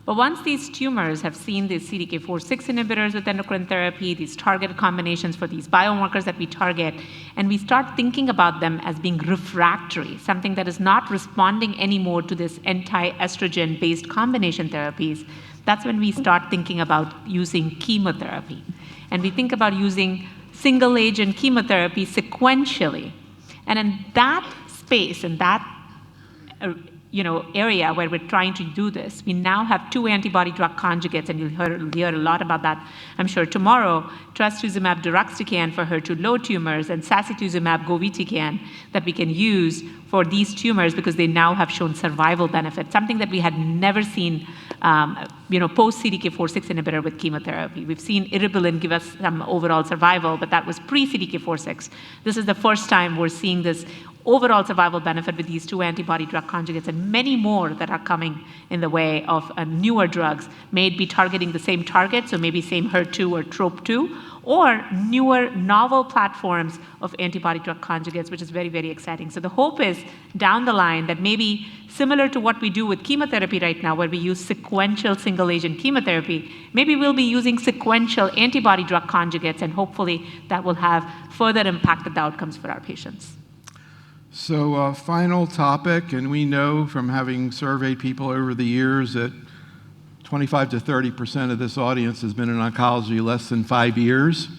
But once these tumors have seen these CDK4/6 inhibitors with endocrine therapy, these targeted combinations for these biomarkers that we target, and we start thinking about them as being refractory, something that is not responding anymore to this anti-estrogen-based combination therapies, that's when we start thinking about using chemotherapy. And we think about using single-agent chemotherapy sequentially. And in that space, in that area where we're trying to do this, we now have 2 antibody-drug conjugates, and you'll hear a lot about that, I'm sure, tomorrow. Trastuzumab deruxtecan for HER2-low tumors and sacituzumab govitecan that we can use for these tumors because they now have shown survival benefit, something that we had never seen post-CDK4/6 inhibitor with chemotherapy. We've seen eribulin give us some overall survival, but that was pre-CDK4/6. This is the first time we're seeing this overall survival benefit with these 2 antibody-drug conjugates, and many more that are coming in the way of newer drugs, may be targeting the same target, so maybe same HER2 or TROP2, or newer novel platforms of antibody-drug conjugates, which is very, very exciting. So the hope is down the line that maybe similar to what we do with chemotherapy right now, where we use sequential single-agent chemotherapy, maybe we'll be using sequential antibody-drug conjugates, and hopefully that will have further impacted the outcomes for our patients. So final topic, and we know from having surveyed people over the years that 25 to 30% of this audience has been in oncology less than 5 years.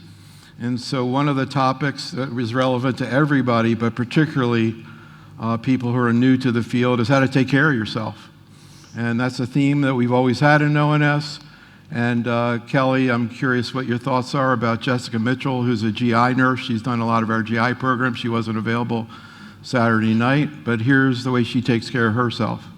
And so one of the topics that was relevant to everybody, but particularly people who are new to the field, is how to take care of yourself. And that's a theme that we've always had in ONS. And Kelly, I'm curious what your thoughts are about Jessica Mitchell, who's a GI nurse. She's done a lot of our GI programs. She wasn't available Saturday night, but here's the way she takes care of herself.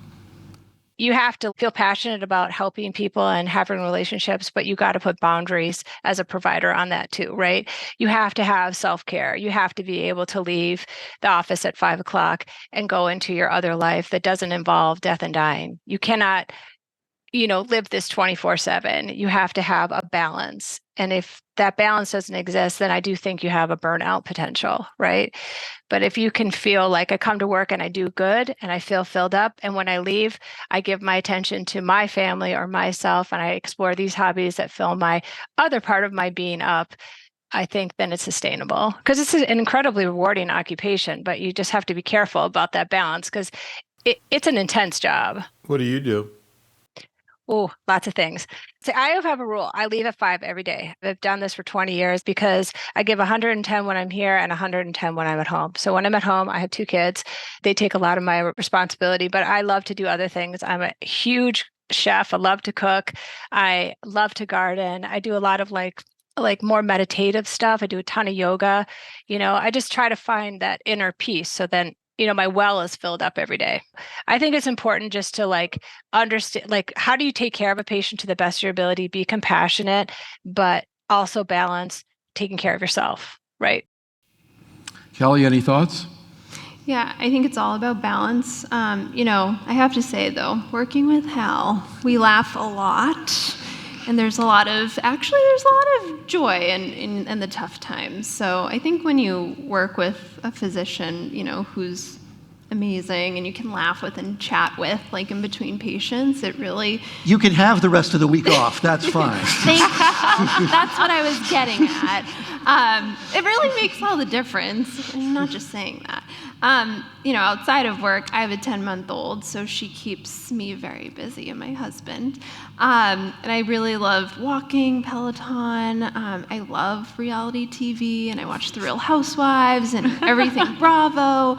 You have to feel passionate about helping people and having relationships, but you got to put boundaries as a provider on that too, right? You have to have self-care. You have to be able to leave the office at 5 o'clock and go into your other life that doesn't involve death and dying. You cannot, live this 24/7. You have to have a balance. And if that balance doesn't exist, then I do think you have a burnout potential, right? But if you can feel like I come to work and I do good and I feel filled up, and when I leave, I give my attention to my family or myself, and I explore these hobbies that fill my other part of my being up, I think then it's sustainable. Because it's an incredibly rewarding occupation, but you just have to be careful about that balance because it's an intense job. What do you do? Oh, lots of things. See, I have a rule. I leave at 5 every day. I've done this for 20 years because I give 110 when I'm here and 110 when I'm at home. So when I'm at home, I have 2 kids. They take a lot of my responsibility, but I love to do other things. I'm a huge chef. I love to cook. I love to garden. I do a lot of like more meditative stuff. I do a ton of yoga. I just try to find that inner peace. So then, my well is filled up every day. I think it's important just to understand, how do you take care of a patient to the best of your ability, be compassionate, but also balance taking care of yourself, right? Kelly, any thoughts? Yeah, I think it's all about balance. I have to say though, working with Hal, we laugh a lot. And there's a lot of joy in the tough times. So I think when you work with a physician, who's amazing and you can laugh with and chat with, in between patients, it really... You can have the rest of the week off. That's fine. That's what I was getting at. It really makes all the difference. I'm not just saying that. Outside of work, I have a 10-month-old, so she keeps me very busy and my husband. And I really love walking, Peloton. I love reality TV, and I watch The Real Housewives and everything Bravo.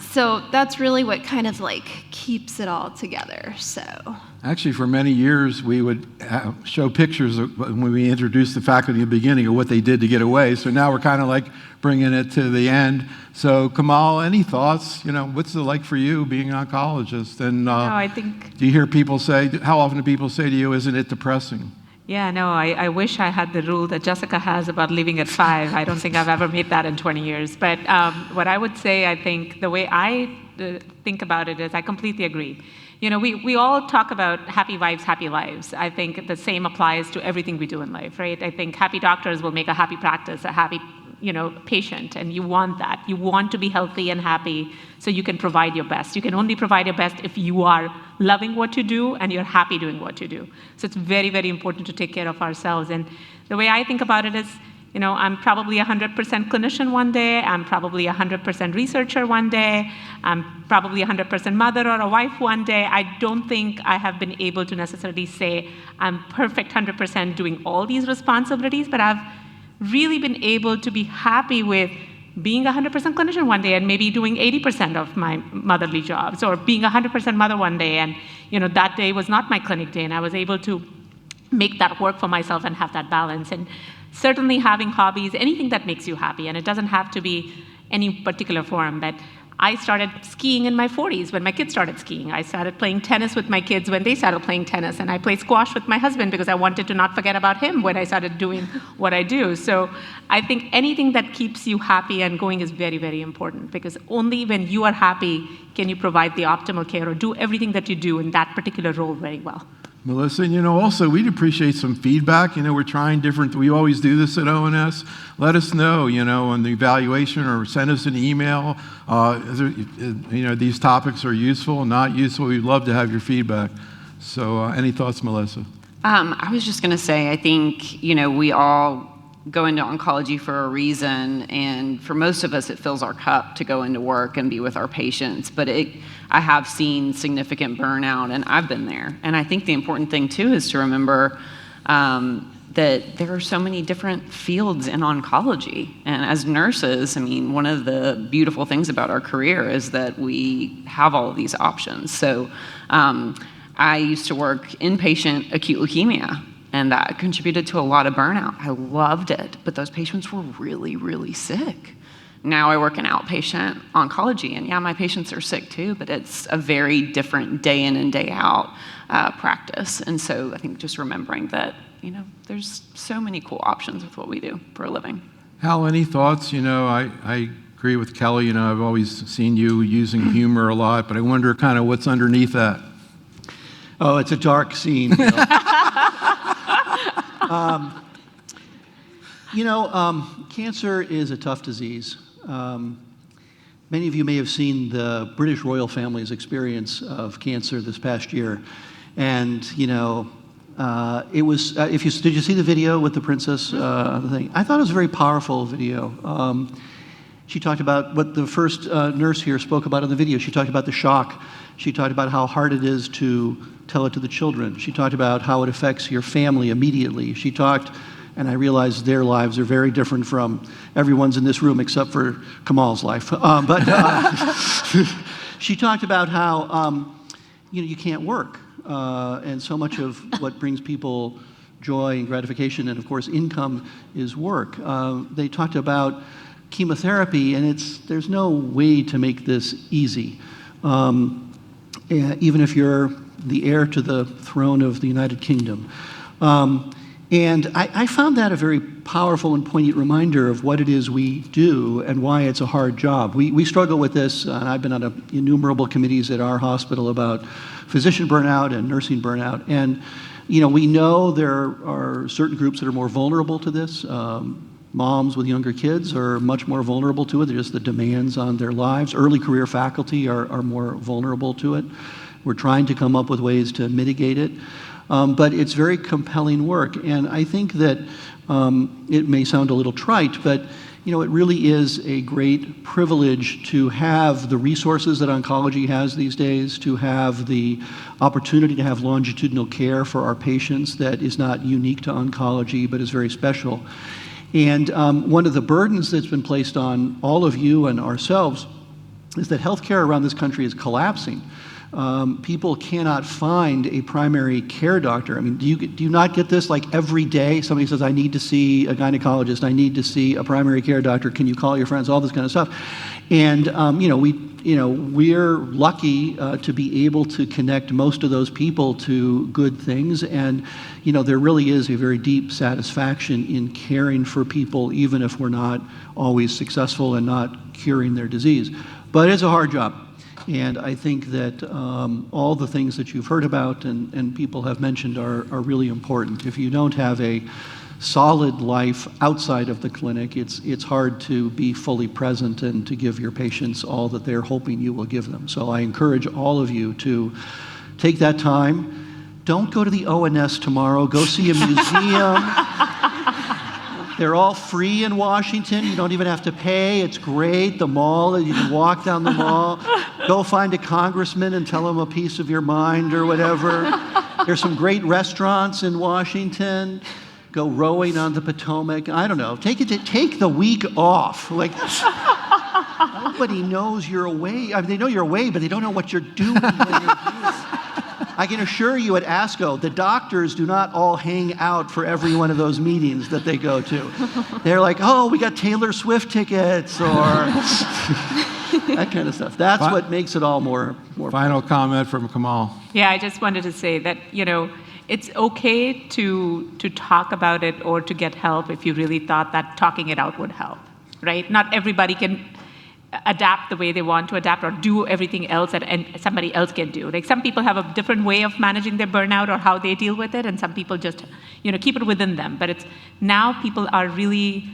So that's really what kind of keeps it all together. So. Actually, for many years, we would show pictures when we introduced the faculty in the beginning of what they did to get away. So now we're kind of bringing it to the end. So Komal, any thoughts? What's it like for you being an oncologist? And I think... do you hear people say, how often do people say to you, isn't it depressing? Yeah, no, I wish I had the rule that Jessica has about leaving at 5. I don't think I've ever made that in 20 years. But what I would say, I think the way I think about it is I completely agree. We all talk about happy wives, happy lives. I think the same applies to everything we do in life, right? I think happy doctors will make a happy practice, a happy patient, and you want that. You want to be healthy and happy so you can provide your best. You can only provide your best if you are loving what you do and you're happy doing what you do. So it's very, very important to take care of ourselves. And the way I think about it is, I'm probably 100% clinician one day, I'm probably 100% researcher one day, I'm probably 100% mother or a wife one day. I don't think I have been able to necessarily say I'm perfect 100% doing all these responsibilities, but I've really been able to be happy with being 100% clinician one day and maybe doing 80% of my motherly jobs, or being 100% mother one day and that day was not my clinic day and I was able to make that work for myself and have that balance. And certainly having hobbies, anything that makes you happy, and it doesn't have to be any particular form, but I started skiing in my 40s when my kids started skiing. I started playing tennis with my kids when they started playing tennis, and I played squash with my husband because I wanted to not forget about him when I started doing what I do. So I think anything that keeps you happy and going is very, very important, because only when you are happy can you provide the optimal care or do everything that you do in that particular role very well. Melissa, also we'd appreciate some feedback. We're trying different, we always do this at ONS. Let us know, on the evaluation, or send us an email. These topics are useful, not useful. We'd love to have your feedback. So any thoughts, Melissa? I was just going to say, I think, we all go into oncology for a reason, and for most of us, it fills our cup to go into work and be with our patients. But I have seen significant burnout, and I've been there. And I think the important thing, too, is to remember that there are so many different fields in oncology. And as nurses, one of the beautiful things about our career is that we have all of these options. So I used to work inpatient acute leukemia, and that contributed to a lot of burnout. I loved it, but those patients were really, really sick. Now I work in outpatient oncology, and yeah, my patients are sick too, but it's a very different day in and day out practice. And so I think just remembering that, there's so many cool options with what we do for a living. Hal, any thoughts? I agree with Kelly. I've always seen you using humor a lot, but I wonder kind of what's underneath that. Oh, it's a dark scene. Cancer is a tough disease. Many of you may have seen the British royal family's experience of cancer this past year. And, it was, did you see the video with the princess thing? I thought it was a very powerful video. She talked about what the first nurse here spoke about in the video. She talked about the shock She talked about how hard it is to tell it to the children. She talked about how it affects your family immediately. She talked, and I realize their lives are very different from everyone's in this room except for Kamal's life. She talked about how you can't work, and so much of what brings people joy and gratification and, of course, income is work. They talked about chemotherapy, and there's no way to make this easy. Even if you're the heir to the throne of the United Kingdom. And I found that a very powerful and poignant reminder of what it is we do and why it's a hard job. We struggle with this, and I've been on innumerable committees at our hospital about physician burnout and nursing burnout. And we know there are certain groups that are more vulnerable to this. Moms with younger kids are much more vulnerable to it. There's the demands on their lives. Early career faculty are more vulnerable to it. We're trying to come up with ways to mitigate it. But it's very compelling work. And I think that it may sound a little trite, but it really is a great privilege to have the resources that oncology has these days, to have the opportunity to have longitudinal care for our patients that is not unique to oncology, but is very special. And one of the burdens that's been placed on all of you and ourselves is that healthcare around this country is collapsing. People cannot find a primary care doctor. I mean, do you not get this like every day? Somebody says, I need to see a gynecologist. I need to see a primary care doctor. Can you call your friends? All this kind of stuff. And, we're lucky to be able to connect most of those people to good things. And, there really is a very deep satisfaction in caring for people, even if we're not always successful in not curing their disease. But it's a hard job. And I think that all the things that you've heard about and people have mentioned are really important. If you don't have a solid life outside of the clinic, it's hard to be fully present and to give your patients all that they're hoping you will give them. So I encourage all of you to take that time. Don't go to the ONS tomorrow. Go see a museum. They're all free in Washington. You don't even have to pay. It's great. The mall, you can walk down the mall. Go find a congressman and tell him a piece of your mind or whatever. There's some great restaurants in Washington. Go rowing on the Potomac. I don't know. Take the week off. Like, nobody knows you're away. I mean, they know you're away, but they don't know what you're doing when you're doing it. I can assure you at ASCO, the doctors do not all hang out for every one of those meetings that they go to. They're like, oh, we got Taylor Swift tickets, or that kind of stuff. That's what makes it all more Final comment from Komal. Yeah, I just wanted to say that, it's okay to talk about it or to get help if you really thought that talking it out would help, right? Not everybody can adapt the way they want to adapt or do everything else that somebody else can do. Like some people have a different way of managing their burnout or how they deal with it, and some people just, keep it within them. But it's now people are really,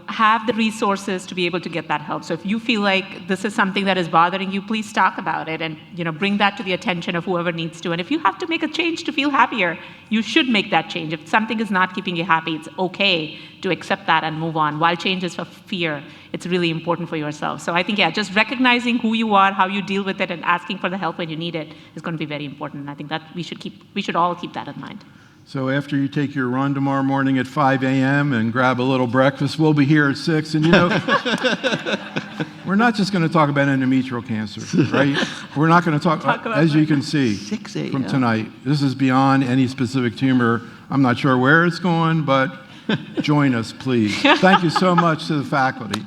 have the resources to be able to get that help. So if you feel like this is something that is bothering you, please talk about it and, bring that to the attention of whoever needs to. And if you have to make a change to feel happier, you should make that change. If something is not keeping you happy, it's okay to accept that and move on. While change is for fear, it's really important for yourself. So I think, just recognizing who you are, how you deal with it, and asking for the help when you need it is going to be very important. And I think that we should all keep that in mind. So after you take your run tomorrow morning at 5 a.m. and grab a little breakfast, we'll be here at 6. And we're not just going to talk about endometrial cancer, right? We're not going to talk about, as you can see 6 a.m. from tonight, this is beyond any specific tumor. I'm not sure where it's going, but join us, please. Thank you so much to the faculty.